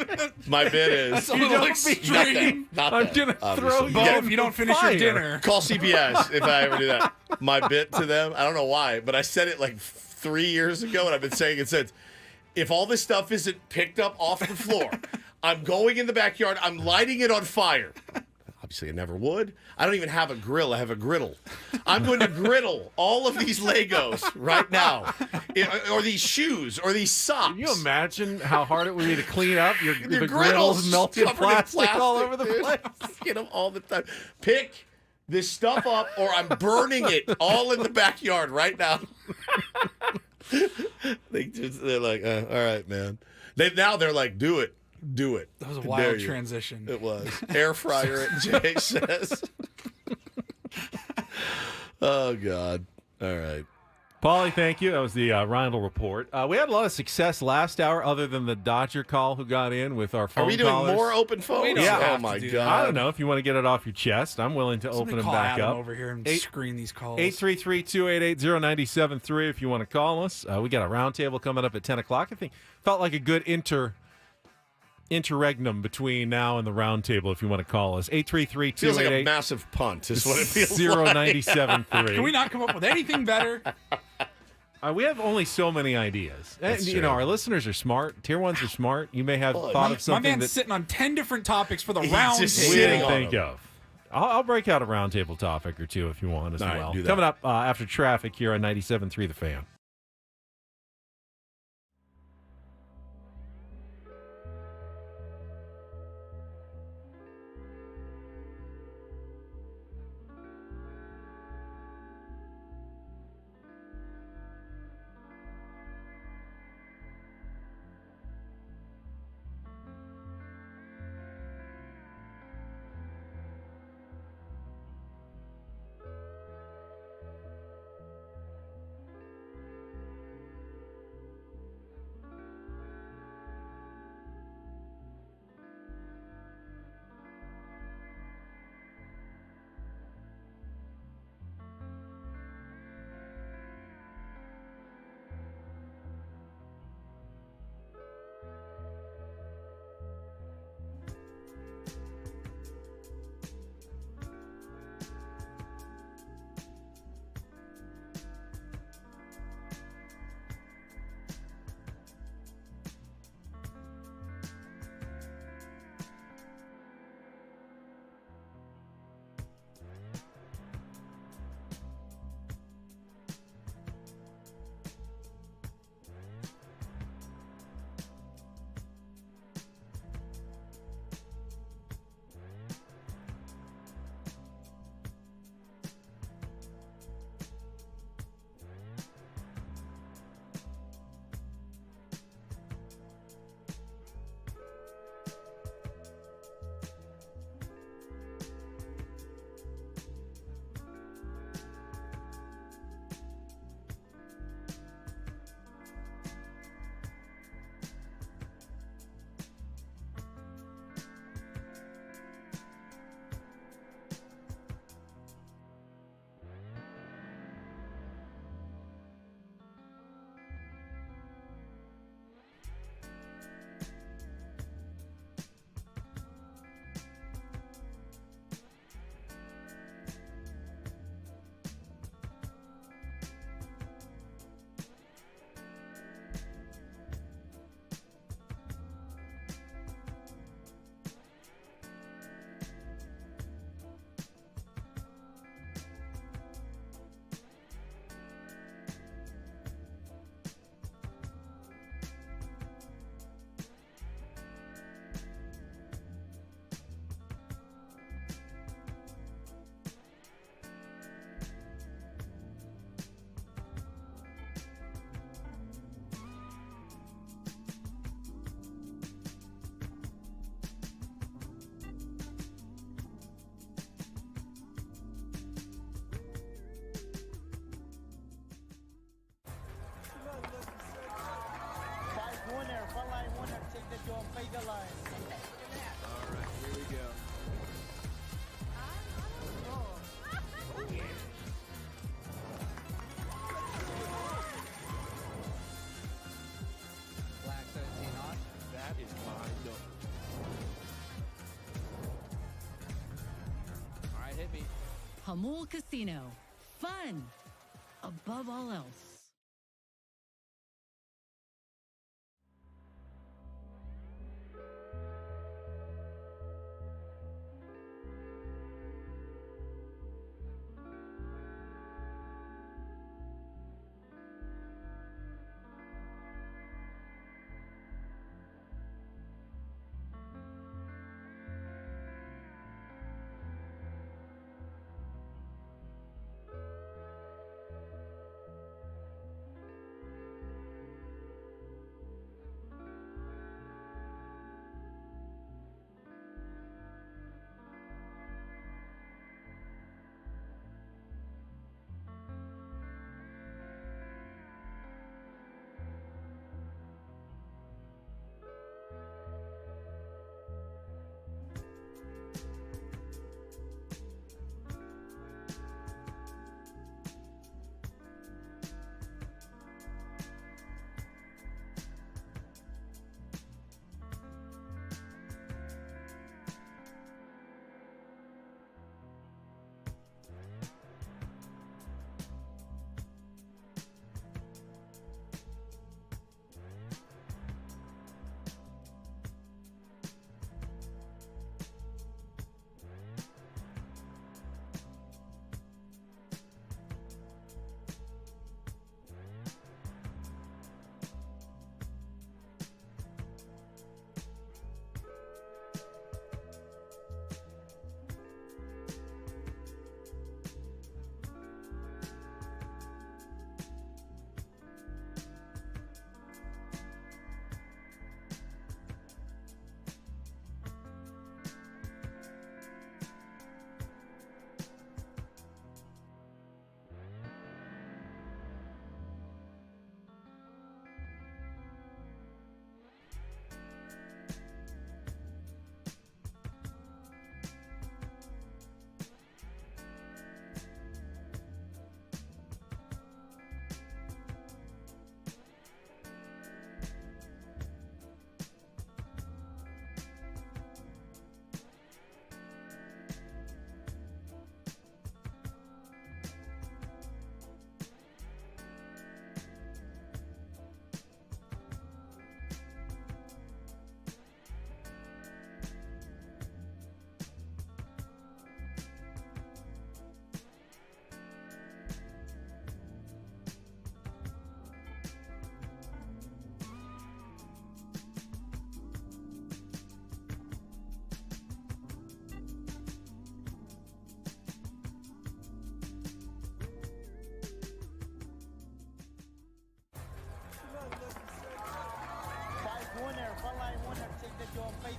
My bit is That's a little extreme. Not I'm them, gonna obviously. throw you Bo, in if you don't finish fire. your dinner. Call CPS if I ever do that. My bit to them, I don't know why, but I said it like 3 years ago, and I've been saying it since. If all this stuff isn't picked up off the floor, I'm going in the backyard, I'm lighting it on fire. Obviously, I never would. I don't even have a grill. I have a griddle. I'm going to griddle all of these Legos right now, or these shoes, or these socks. Can you imagine how hard it would be to clean up the griddle's griddles melted covered in plastic all over the dude. place? Get them all the time. Pick this stuff up, or I'm burning it all in the backyard right now. They're like, all right, man. They're like, do it. Do it. That was a Dare wild you. transition. It was. Air fryer it, Jay says. Oh, God. All right. Paulie, thank you. That was the Rindle report. We had a lot of success last hour, other than the Dodger call who got in with our phone Are we doing callers. more open phones? Yeah. Oh, my do God. I don't know if you want to get it off your chest. I'm willing to Somebody open them call back Adam up. over here and screen these calls. 833-288-0973 if you want to call us. We got a roundtable coming up at 10 o'clock. I think felt like a good interregnum between now and the roundtable if you want to call us. 833-288. Feels like a massive punt is what it feels 0973. Can we not come up with anything better? We have only so many ideas. That's And, true. our listeners are smart. Tier 1s are smart. You may have thought of My something man's that sitting on 10 different topics for the He's round just table. we sitting didn't on think them. of. I'll break out a roundtable topic or two if you want as All right, well. do that. Coming up after traffic here on 97.3 The Fan. Hamul Casino. Fun above all else.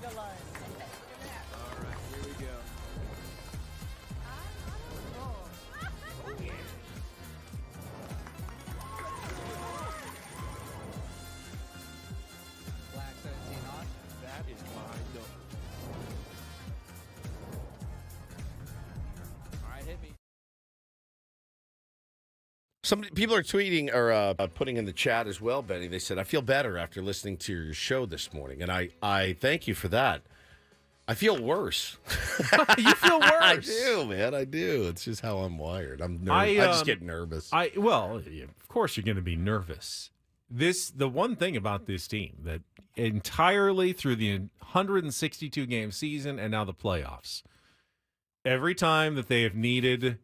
All right, here we go. Black 17 on. That is my number. All right, hit me. Some people are tweeting or putting in the chat as well, Benny. They said, I feel better after listening to your show this morning. And I thank you for that. I feel worse. You feel worse. I do, man. I do. It's just how I'm wired. I just get nervous. Well, of course you're going to be nervous. The one thing about this team that entirely through the 162 game season and now the playoffs, every time that they have needed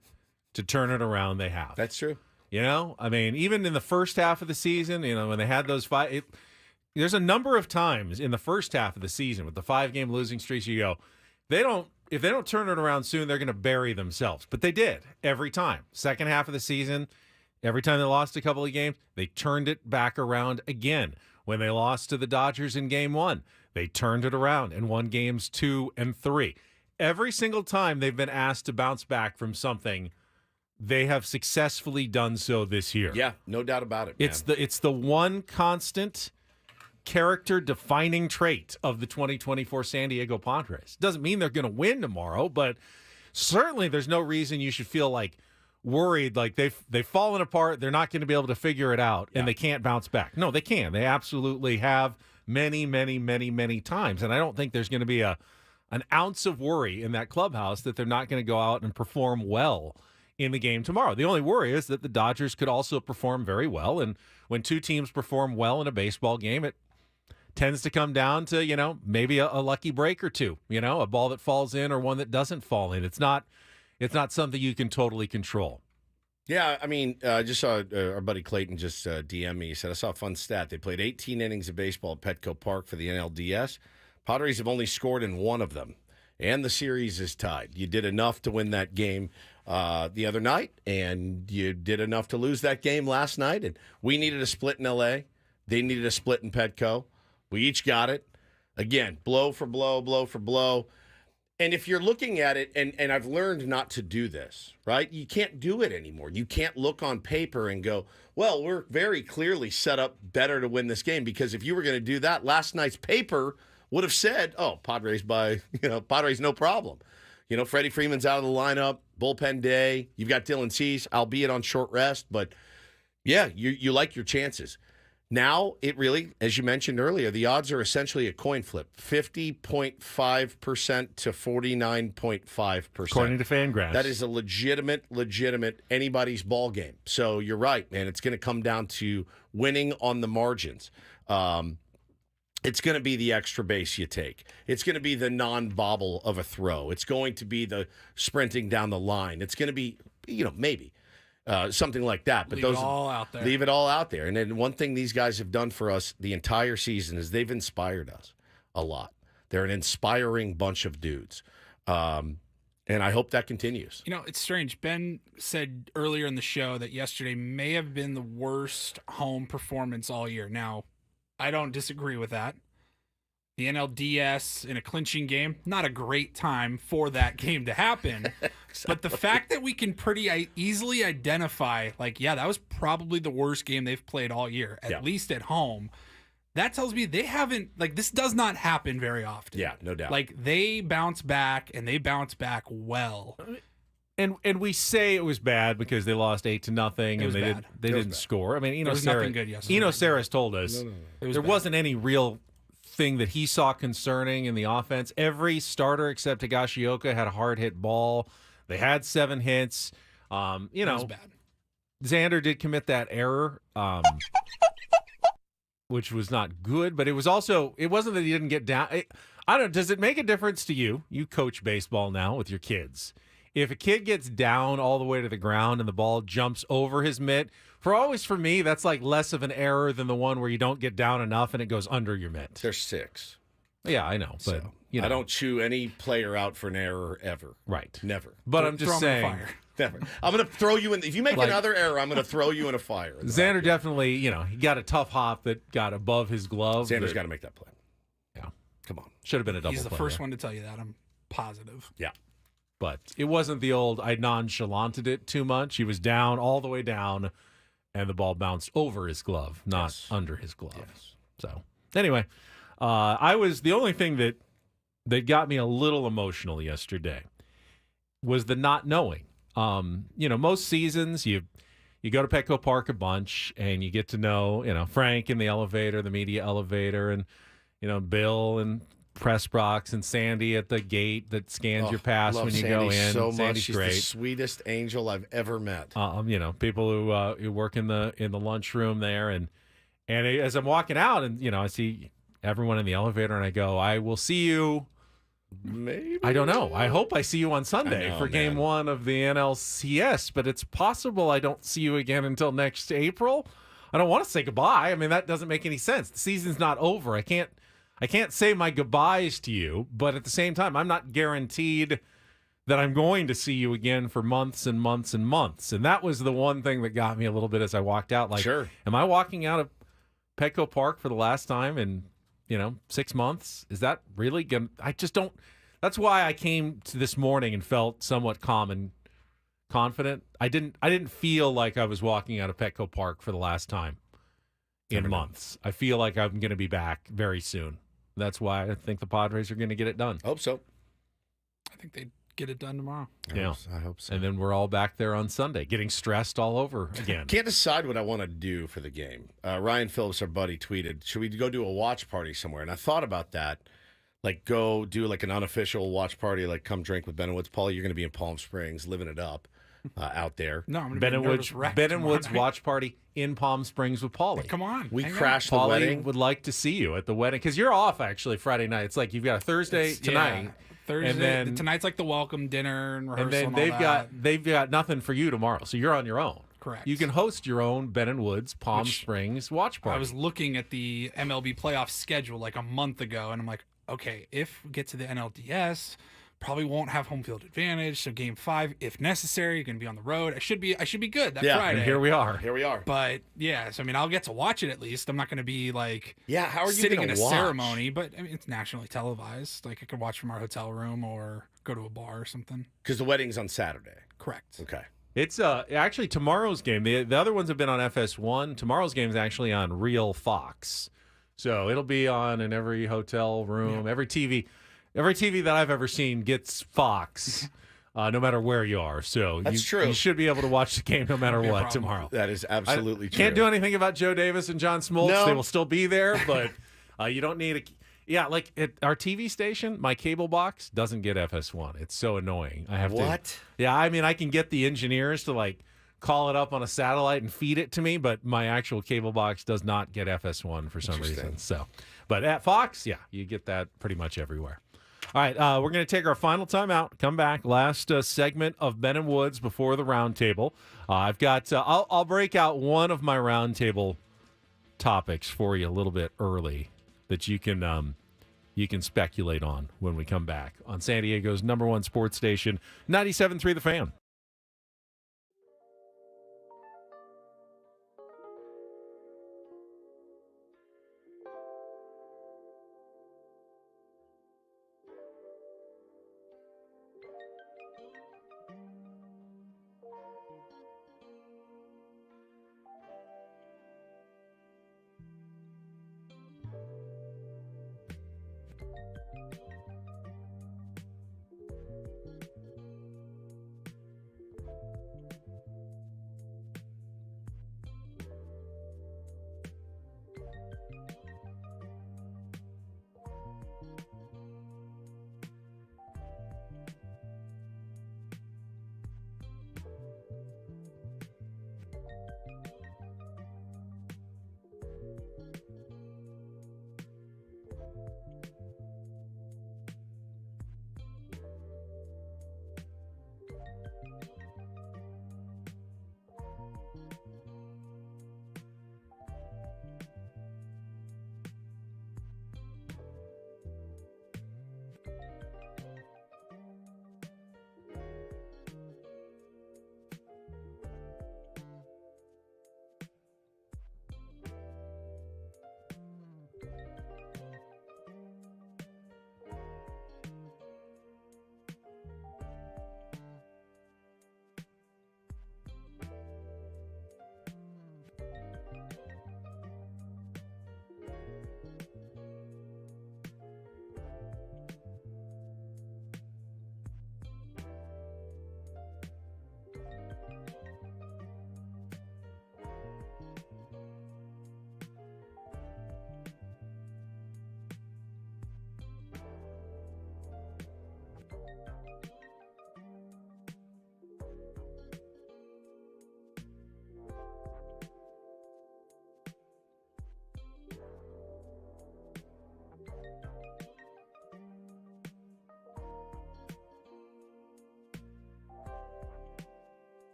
to turn it around, they have. That's true. You know, I mean, even in the first half of the season, you know, when they had those five, there's a number of times in the first half of the season with the 5-game losing streaks, you go, if they don't turn it around soon, they're going to bury themselves. But they did every time. Second half of the season, every time they lost a couple of games, they turned it back around again. When they lost to the Dodgers in game 1, they turned it around and won games 2 and 3. Every single time they've been asked to bounce back from something, they have successfully done so this year. Yeah, no doubt about it, man. It's the one constant character-defining trait of the 2024 San Diego Padres. Doesn't mean they're going to win tomorrow, but certainly there's no reason you should feel like worried, like they've fallen apart, they're not going to be able to figure it out, and they can't bounce back. No, they can. They absolutely have many, many, many, many times, and I don't think there's going to be a an ounce of worry in that clubhouse that they're not going to go out and perform well in the game tomorrow. The only worry is that the Dodgers could also perform very well. And when two teams perform well in a baseball game, it tends to come down to, maybe a lucky break or two, a ball that falls in or one that doesn't fall in. It's not something you can totally control. Yeah, I mean, I just saw our buddy Clayton just DM me. He said, I saw a fun stat. They played 18 innings of baseball at Petco Park for the NLDS. Padres have only scored in one of them, and the series is tied. You did enough to win that game the other night, and you did enough to lose that game last night. And we needed a split in L.A. They needed a split in Petco. We each got it. Again, blow for blow, blow for blow. And if you're looking at it, and I've learned not to do this, right? You can't do it anymore. You can't look on paper and go, well, we're very clearly set up better to win this game, because if you were going to do that, last night's paper would have said, oh, Padres Padres no problem. Freddie Freeman's out of the lineup, bullpen day. You've got Dylan Cease, albeit on short rest, but yeah, you like your chances. Now, it really, as you mentioned earlier, the odds are essentially a coin flip, 50.5% to 49.5%. According to Fangraphs. That is a legitimate anybody's ball game. So you're right, man. It's going to come down to winning on the margins. It's going to be the extra base you take. It's going to be the non-bobble of a throw. It's going to be the sprinting down the line. It's going to be, maybe. Something like that. But leave it all out there. Leave it all out there. And then one thing these guys have done for us the entire season is they've inspired us a lot. They're an inspiring bunch of dudes. And I hope that continues. It's strange. Ben said earlier in the show that yesterday may have been the worst home performance all year. Now, I don't disagree with that. The NLDS in a clinching game, not a great time for that game to happen. Exactly. But the fact that we can pretty easily identify, that was probably the worst game they've played all year, at least at home. That tells me they haven't, this does not happen very often. Yeah, no doubt. They bounce back, and they bounce back well. And we say it was bad because they lost 8-0 and they didn't score. I mean, Eno Sarris told us there wasn't any real thing that he saw concerning in the offense. Every starter except Higashioka had a hard hit ball. They had 7 hits. It was bad. Xander did commit that error, which was not good, but it wasn't that he didn't get down. I don't know. Does it make a difference to you? You coach baseball now with your kids. If a kid gets down all the way to the ground and the ball jumps over his mitt, for me, that's less of an error than the one where you don't get down enough and it goes under your mitt. There's 6. Yeah, I know. But I don't chew any player out for an error ever. Right. Never. But I'm just saying. Never. I'm going to throw you in. If you make another error, I'm going to throw you in a fire. Xander definitely, he got a tough hop that got above his glove. Xander's got to make that play. Yeah. Come on. Should have been a double play. He's the first one to tell you that. I'm positive. Yeah. But it wasn't the old I nonchalanted it too much. He was down all the way down, and the ball bounced over his glove, not under his glove. Yes. So anyway, the only thing that got me a little emotional yesterday was the not knowing. Most seasons you go to Petco Park a bunch and you get to know, Frank in the elevator, the media elevator, and Bill and press box and Sandy at the gate that scans your pass when you go in. So Sandy's much. She's great. the sweetest angel I've ever met. People who work in the lunchroom there, and as I'm walking out, and I see everyone in the elevator, and I go, I will see you. Maybe I don't know. I hope I see you on Sunday for Game 1 of the NLCS, but it's possible I don't see you again until next April. I don't want to say goodbye. I mean, that doesn't make any sense. The season's not over. I can't say my goodbyes to you, but at the same time, I'm not guaranteed that I'm going to see you again for months and months and months. And that was the one thing that got me a little bit as I walked out. Am I walking out of Petco Park for the last time in, 6 months? Is that really going to... I just don't... That's why I came to this morning and felt somewhat calm and confident. I didn't feel like I was walking out of Petco Park for the last time in months. I feel like I'm going to be back very soon. That's why I think the Padres are going to get it done. Hope so. I think they get it done tomorrow. I hope so. And then we're all back there on Sunday, getting stressed all over again. Can't decide what I want to do for the game. Ryan Phillips, our buddy, tweeted, should we go do a watch party somewhere? And I thought about that. like go do like an unofficial watch party, like come drink with Ben and Woods. Paulie, you're going to be in Palm Springs, living it up out there. No, I'm Ben going to and be Woods, Ben and Woods watch party in Palm Springs with Paulie. Come on. We hang crashed Paulie the wedding. would like to see you at the wedding because you're off actually Friday night. It's like you've got a Thursday tonight. Yeah, Thursday. And then, tonight's like the welcome dinner and rehearsal. and then they've got nothing for you tomorrow. So you're on your own. Correct. You can host your own Ben and Woods Palm Springs watch party. I was looking at the MLB playoff schedule like a month ago, and I'm like, okay, if we get to the NLDS, probably won't have home field advantage. So Game 5, if necessary, going to be on the road. I should be good that Friday. And here we are. Here we are. But yeah, so I mean, I'll get to watch it at least. I'm not going to be like how are you sitting in gonna a watch? ceremony, but I mean, it's nationally televised. Like I could watch from our hotel room or go to a bar or something. Because the wedding's on Saturday. Correct. Okay. It's actually tomorrow's game. The other ones have been on FS1. Tomorrow's game is actually on Real Fox. So it'll be on in every hotel room, every TV that I've ever seen gets Fox, no matter where you are. So That's true. You should be able to watch the game no matter what tomorrow. That is absolutely true. Can't do anything about Joe Davis and John Smoltz. No. They will still be there, but you don't need a. Yeah, like at our TV station, my cable box doesn't get FS1. It's so annoying. I have to. What? Yeah, I mean, I can get the engineers to like call it up on a satellite and feed it to me, but my actual cable box does not get FS1 for some reason. So, but at Fox, yeah, you get that pretty much everywhere. All right, we're going to take our final timeout. Come back, last segment of Ben and Woods before the roundtable. I've got. I'll break out one of my roundtable topics for you a little bit early that you can speculate on when we come back on San Diego's #1 sports station, 97.3 The Fan.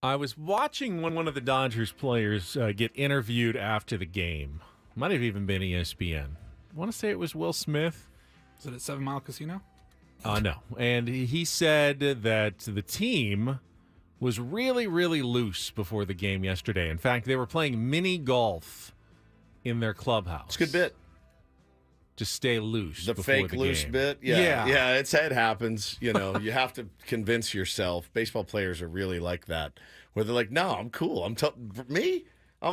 I was watching one of the Dodgers players get interviewed after the game. Might have even been ESPN. I want to say it was Will Smith. Is it at 7 Mile Casino? No. And he said that the team was really, really loose before the game yesterday. In fact, they were playing mini golf in their clubhouse. It's a good bit. To stay loose. The before fake the loose game. bit? Yeah, it happens. You know, you have to convince yourself. Baseball players are really like that, where they're like, no, I'm cool. I'm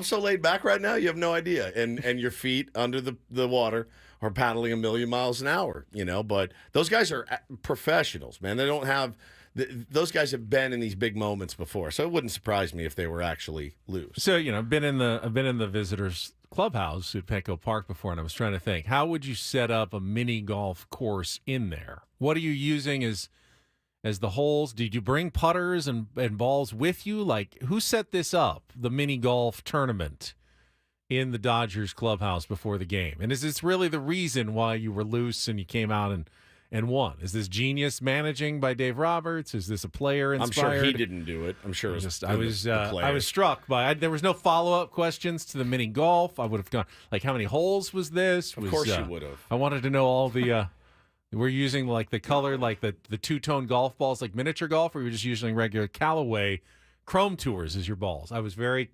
so laid back right now, you have no idea. And your feet under the water are paddling a million miles an hour, you know. But those guys are professionals, man. They don't have those guys have been in these big moments before, so it wouldn't surprise me if they were actually loose. So, you know, I've been in the visitors clubhouse at Petco Park before, and I was trying to think, how would you set up a mini golf course in there? What are you using as the holes? Did you bring putters and balls with you? Like, who set this up, the mini golf tournament in the Dodgers clubhouse before the game? And is this really the reason why you were loose and you came out and won? Is this genius managing by Dave Roberts? Is this a player inspired? I'm sure he didn't do it. I'm sure it was I was struck by there was no follow-up questions to the mini golf. I would have gone, like, how many holes was this? Of course you would have. I wanted to know all the we're using like the color, like the two-tone golf balls, like miniature golf, or you're just using regular Callaway Chrome Tours as your balls. I was very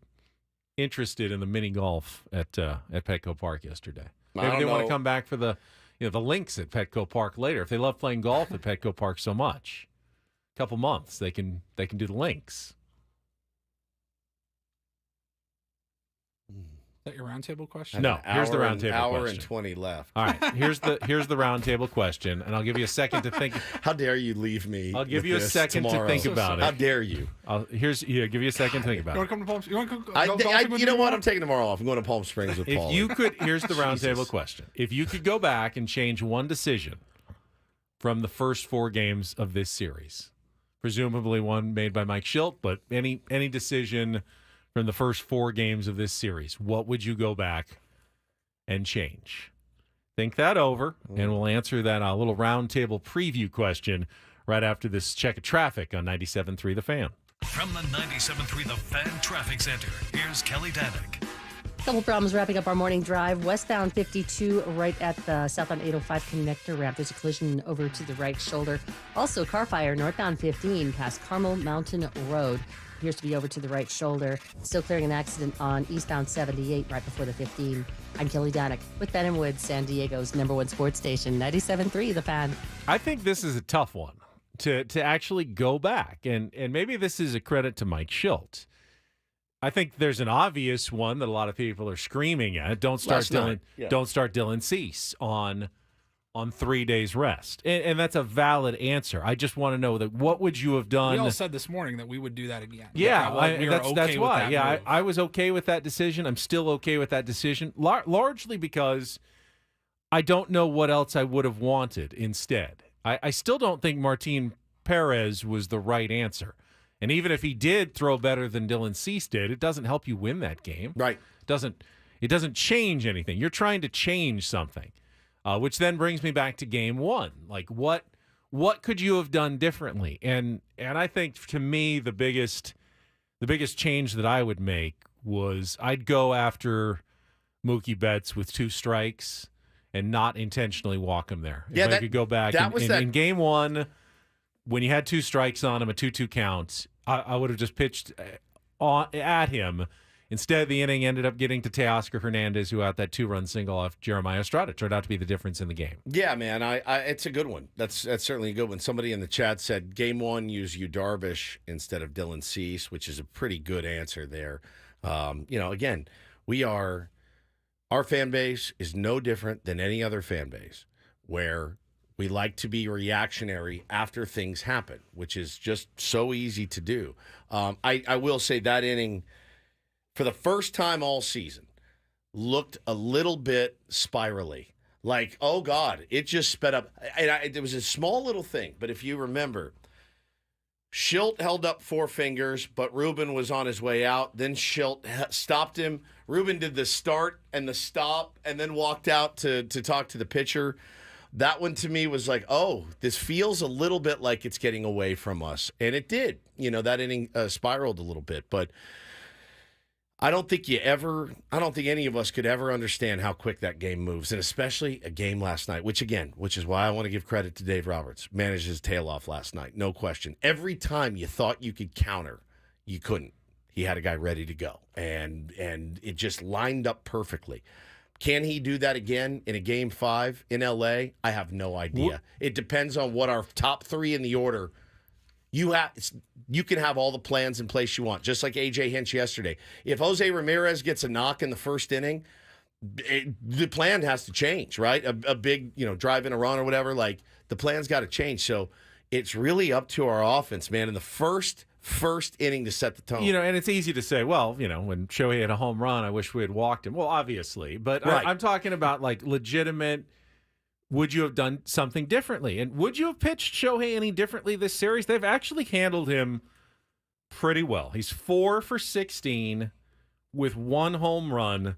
interested in the mini golf at Petco Park yesterday. Maybe they want to come back for the links at Petco Park later. If they love playing golf at Petco Park so much, a couple months they can do the links. Is that your roundtable question? No, here's the roundtable question. Hour and 20 left. All right, here's the roundtable question, and I'll give you a second to think. How dare you leave me? I'll give you a second to think about it. How dare you? Give you a second to think about it. You want to come to Palm? You want to go golfing with you know me what? tomorrow? I'm taking tomorrow off. I'm going to Palm Springs with Paul. Here's the roundtable question. If you could go back and change one decision from the first 4 games of this series, presumably one made by Mike Schilt, but any decision from the first 4 games of this series, what would you go back and change? Think that over, and we'll answer that little roundtable preview question right after this check of traffic on 97.3 The Fan. From the 97.3 The Fan Traffic Center, here's Kelly Danick. Couple problems wrapping up our morning drive. Westbound 52 right at the southbound 805 connector ramp. There's a collision over to the right shoulder. Also, car fire northbound 15 past Carmel Mountain Road. Appears to be over to the right shoulder. Still clearing an accident on eastbound 78 right before the 15. I'm Kelly Danick with Ben and Woods, San Diego's #1 sports station, 97.3 The Fan. I think this is a tough one. to actually go back. And maybe this is a credit to Mike Schilt. I think there's an obvious one that a lot of people are screaming at. Don't start Dylan Cease on 3 days rest. And that's a valid answer. I just want to know that what would you have done? We all said this morning that we would do that again. Yeah, that's why. Yeah, I was okay with that decision. I'm still okay with that decision, largely because I don't know what else I would have wanted instead. I still don't think Martin Perez was the right answer. And even if he did throw better than Dylan Cease did, it doesn't help you win that game. Right. It doesn't change anything. You're trying to change something, which then brings me back to game one. Like, what could you have done differently? And I think, to me, the biggest change that I would make was I'd go after Mookie Betts with 2 strikes and not intentionally walk him there. Yeah, if I could go back in game one, when you had 2 strikes on him, a 2-2 count, I would have just pitched at him. Instead, the inning ended up getting to Teoscar Hernandez, who out that 2-run single off Jeremiah Estrada. Turned out to be the difference in the game. Yeah, man, it's a good one. That's certainly a good one. Somebody in the chat said game one, use Yu Darvish instead of Dylan Cease, which is a pretty good answer there. Again, our fan base is no different than any other fan base, where we like to be reactionary after things happen, which is just so easy to do. I will say that inning, for the first time all season, looked a little bit spirally. Like, oh, God, it just sped up. And it was a small little thing, but if you remember, Schilt held up 4 fingers, but Ruben was on his way out. Then Schilt stopped him. Ruben did the start and the stop and then walked out to talk to the pitcher. That one to me was like, oh, this feels a little bit like it's getting away from us. And it did. That inning spiraled a little bit. But I don't think any of us could ever understand how quick that game moves. And especially a game last night, which is why I want to give credit to Dave Roberts. Managed his tail off last night. No question. Every time you thought you could counter, you couldn't. He had a guy ready to go. And it just lined up perfectly. Can he do that again in a game 5 in L.A.? I have no idea. It depends on what our top 3 in the order. You can have all the plans in place you want, just like A.J. Hinch yesterday. If Jose Ramirez gets a knock in the first inning, the plan has to change, right? A big, drive in a run or whatever. Like, the plan's got to change. So it's really up to our offense, man, in the first inning to set the tone. And it's easy to say, well, when Shohei had a home run, I wish we had walked him. Well, obviously. But right. I'm talking about, like, legitimate, would you have done something differently? And would you have pitched Shohei any differently this series? They've actually handled him pretty well. He's 4 for 16 with 1 home run,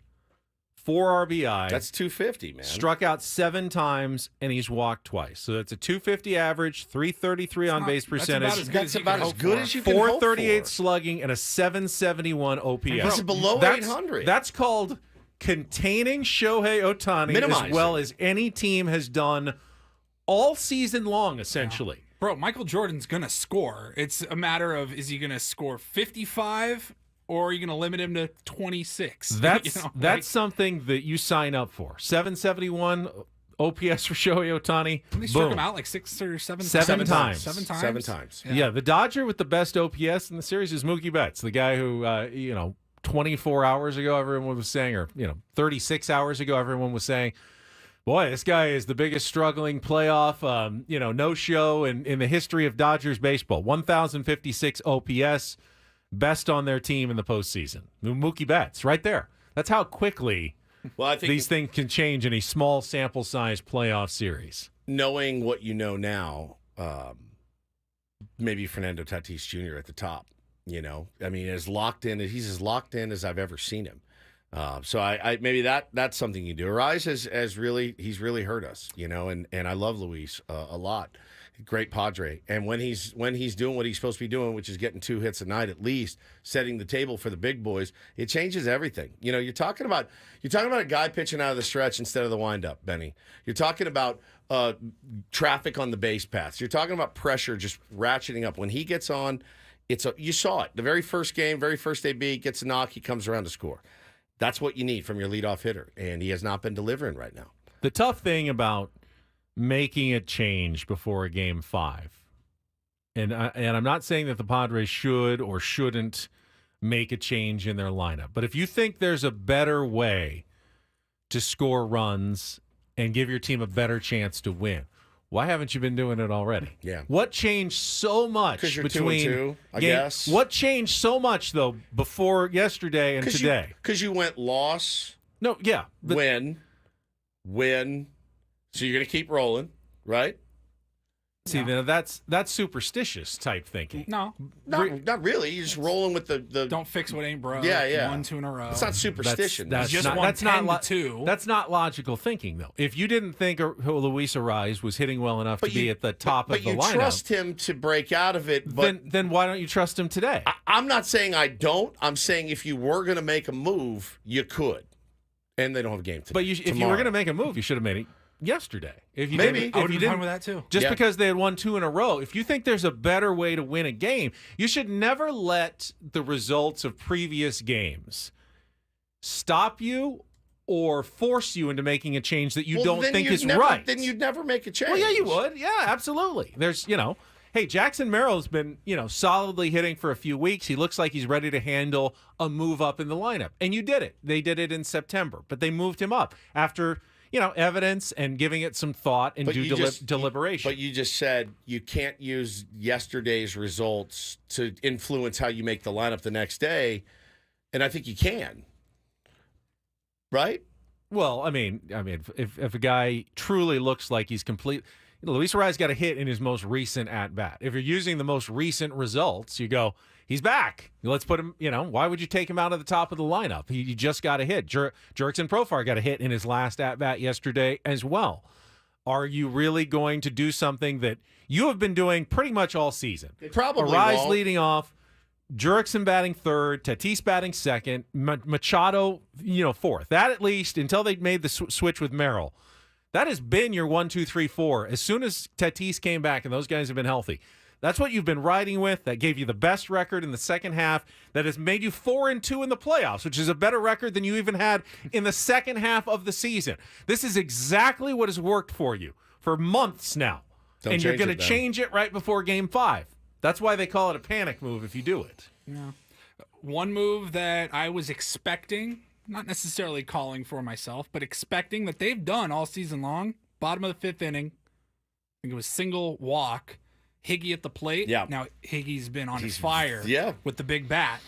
4 RBI. That's 250, man. Struck out 7 times, and he's walked twice. So that's a 250 average, 333 on base percentage. That's about as good as you can hope for. 438 slugging, and a 771 OPS. He's below 800. That's called containing Shohei Ohtani as well as any team has done all season long, essentially. Yeah. Bro, Michael Jordan's going to score. It's a matter of, is he going to score 55 or are you going to limit him to 26? That's something that you sign up for. 771 OPS for Shohei Ohtani. They struck him out like 6 or 7 times. 7 times? 7 times. Yeah, the Dodger with the best OPS in the series is Mookie Betts, the guy who, 24 hours ago, everyone was saying, or, 36 hours ago, everyone was saying, boy, this guy is the biggest struggling playoff, no-show in the history of Dodgers baseball. 1,056 OPS, best on their team in the postseason. Mookie Betts, right there. That's how quickly I think these things can change in a small sample size playoff series. Knowing what you know now, maybe Fernando Tatis Jr. at the top. He's as locked in as I've ever seen him. So I maybe that's something you do. Arise he's really hurt us, and I love Luis a lot. Great Padre. And when he's doing what he's supposed to be doing, which is getting 2 hits a night at least, setting the table for the big boys, it changes everything. You're talking about a guy pitching out of the stretch instead of the windup, Benny. You're talking about traffic on the base paths. You're talking about pressure just ratcheting up. When he gets on, you saw it. The very first game, very first AB, gets a knock, he comes around to score. That's what you need from your leadoff hitter, and he has not been delivering right now. The tough thing about making a change before a game 5 and I'm not saying that the Padres should or shouldn't make a change in their lineup, but if you think there's a better way to score runs and give your team a better chance to win, why haven't you been doing it already? Yeah. What changed so much Because you're between 2-2, I guess. What changed so much though before yesterday and today? Because you went loss. No, yeah. Win. So you're going to keep rolling, right? See, now that's superstitious type thinking. No. Not really. You're just rolling with the Don't fix what ain't broke. Yeah. 1-2 in a row. It's not superstition. That's just not, won that's not 10-2. That's not logical thinking, though. If you didn't think Luis Ariz was hitting well enough to be at the top of the lineup, but you trust him to break out of it. But then why don't you trust him today? I'm not saying I don't. I'm saying if you were going to make a move, you could. And they don't have a game today. But if you were going to make a move, you should have made it yesterday. If you Maybe. didn't, I if would you have been didn't fine with that too. Just because they had won 2 in a row, if you think there's a better way to win a game, you should never let the results of previous games stop you or force you into making a change that you don't think is right. Then you'd never make a change. Well, yeah, you would. Yeah, absolutely. There's, hey, Jackson Merrill's been, solidly hitting for a few weeks. He looks like he's ready to handle a move up in the lineup. And you did it. They did it in September, but they moved him up after, evidence and giving it some thought and deliberation. But you just said you can't use yesterday's results to influence how you make the lineup the next day. And I think you can. Right? Well, I mean, if a guy truly looks like he's complete, Luis Ariz got a hit in his most recent at bat. If you're using the most recent results, you go, he's back. Let's put him. Why would you take him out of the top of the lineup? He just got a hit. Jurickson Profar got a hit in his last at bat yesterday as well. Are you really going to do something that you have been doing pretty much all season? Probably Ariz won't. leading off. Jurickson batting third, Tatis batting second, Machado, fourth. That at least until they made the switch with Merrill. That has been your 1, 2, 3, 4. As soon as Tatis came back and those guys have been healthy, that's what you've been riding with. That gave you the best record in the second half. That has made you 4-2 in the playoffs, which is a better record than you even had in the second half of the season. This is exactly what has worked for you for months now, and you're going to change it right before Game 5. That's why they call it a panic move if you do it. Yeah. One move that I was expecting, not necessarily calling for myself, but expecting that they've done all season long, bottom of the 5th inning, I think it was single walk, Higgy at the plate. Yeah. Now, Higgy's been on fire with the big bat,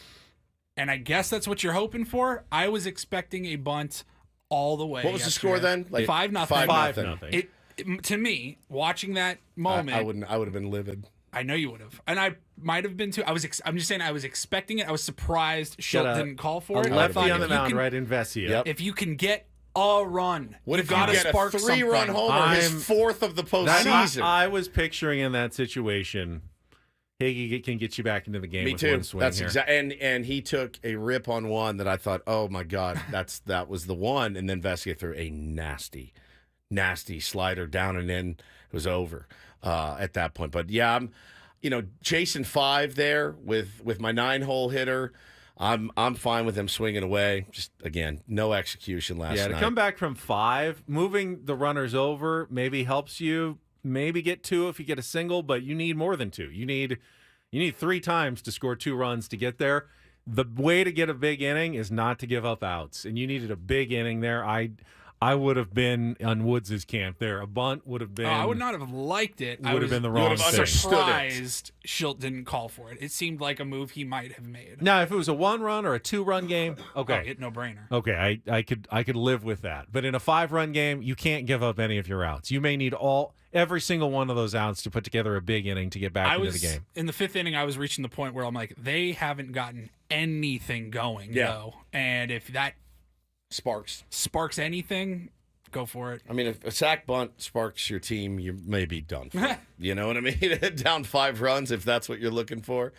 and I guess that's what you're hoping for. I was expecting a bunt all the way. What was the score then? 5-0. 5-0. To me, watching that moment, I would have been livid. I know you would have, and I might have been too. I'm just saying I was expecting it. I was surprised Schilt didn't call for it. Lefty on the mound, right in Vesia. Yep. If you can get a run, what if you got to spark a 3-run homer, his 4th of the postseason? I was picturing in that situation, Higgy can get you back into the game. Me with too. One swing That's here. exactly. And he took a rip on one that I thought, oh my God, that was the one. And then Vesia threw a nasty slider down and in. It was over at that point. But yeah, I'm chasing 5 there with my 9-hole hitter. I'm fine with him swinging away. Just again, no execution last night. Yeah, to come back from 5, moving the runners over maybe helps you. Maybe get 2 if you get a single, but you need more than 2. You need 3 times to score 2 runs to get there. The way to get a big inning is not to give up outs, and you needed a big inning there. I would have been on Woods' camp there. A bunt would have been. I would not have liked it. Would have been the wrong thing. Surprised Schilt didn't call for it. It seemed like a move he might have made. Now, if it was a 1-run or a 2-run game, okay, no brainer. Okay, I could live with that. But in a 5-run game, you can't give up any of your outs. You may need every single one of those outs to put together a big inning to get back into the game. In the 5th inning, I was reaching the point where I'm like, they haven't gotten anything going, though. And if that sparks anything, go for it. I mean, if a sack bunt sparks your team, you may be done for. You know what I mean? Down 5 runs, if that's what you're looking for.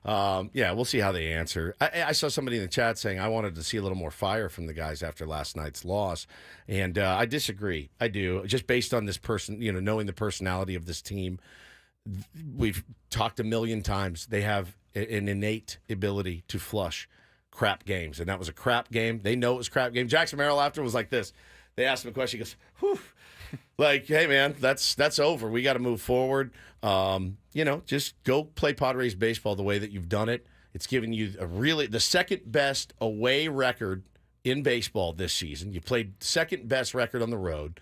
We'll see how they answer. I saw somebody in the chat saying I wanted to see a little more fire from the guys after last night's loss, and I disagree. I do, just based on this person, knowing the personality of this team. We've talked a million times. They have an innate ability to flush crap games, and that was a crap game. They know it was a crap game. Jackson Merrill after was like this. They asked him a question. He goes, "Whew, Like, hey, man, that's over. We got to move forward. Just go play Padres baseball the way that you've done it. It's given you the second best away record in baseball this season. You played second best record on the road.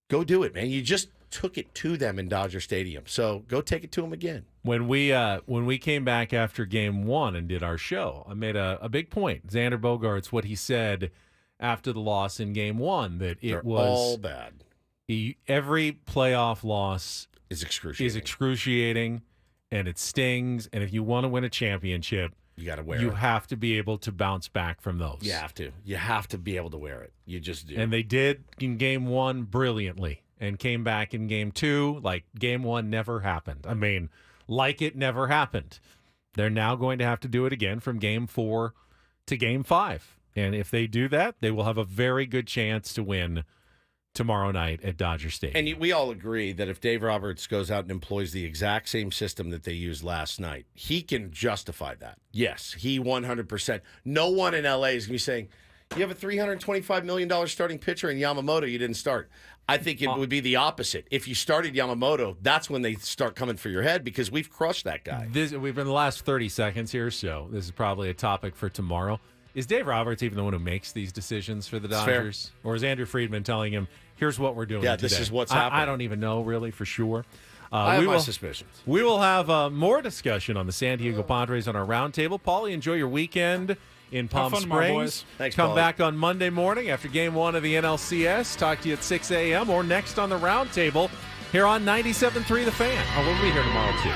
Go do it, man. You just took it to them in Dodger Stadium. So go take it to them again. When we came back after Game 1 and did our show, I made a big point. Xander Bogaerts, what he said after the loss in Game 1, that They're was all bad. Every playoff loss is excruciating, and it stings. And if you want to win a championship, you got to wear it. You have to be able to bounce back from those. You have to. You have to be able to wear it. You just do. And they did in Game 1 brilliantly, and came back in Game 2 like Game 1 never happened. I mean, like it never happened. They're now going to have to do it again from Game 4 to Game 5. And if they do that, they will have a very good chance to win tomorrow night at Dodger Stadium. And we all agree that if Dave Roberts goes out and employs the exact same system that they used last night, he can justify that. Yes, he 100%. No one in L.A. is going to be saying, you have a $325 million starting pitcher in Yamamoto you didn't start. I think it would be the opposite. If you started Yamamoto, that's when they start coming for your head because we've crushed that guy. We've been in the last 30 seconds here, so this is probably a topic for tomorrow. Is Dave Roberts even the one who makes these decisions for the Dodgers? Or is Andrew Friedman telling him, here's what we're doing today? This is what's happening. I don't even know, really, for sure. I have my suspicions. We will have more discussion on the San Diego Padres on our roundtable. Paulie, enjoy your weekend in Palm Springs. Thanks, Come Paulie. back on Monday morning after Game 1 of the NLCS. Talk to you at 6 a.m. or next on the roundtable here on 97.3 The Fan. We'll be here tomorrow, too.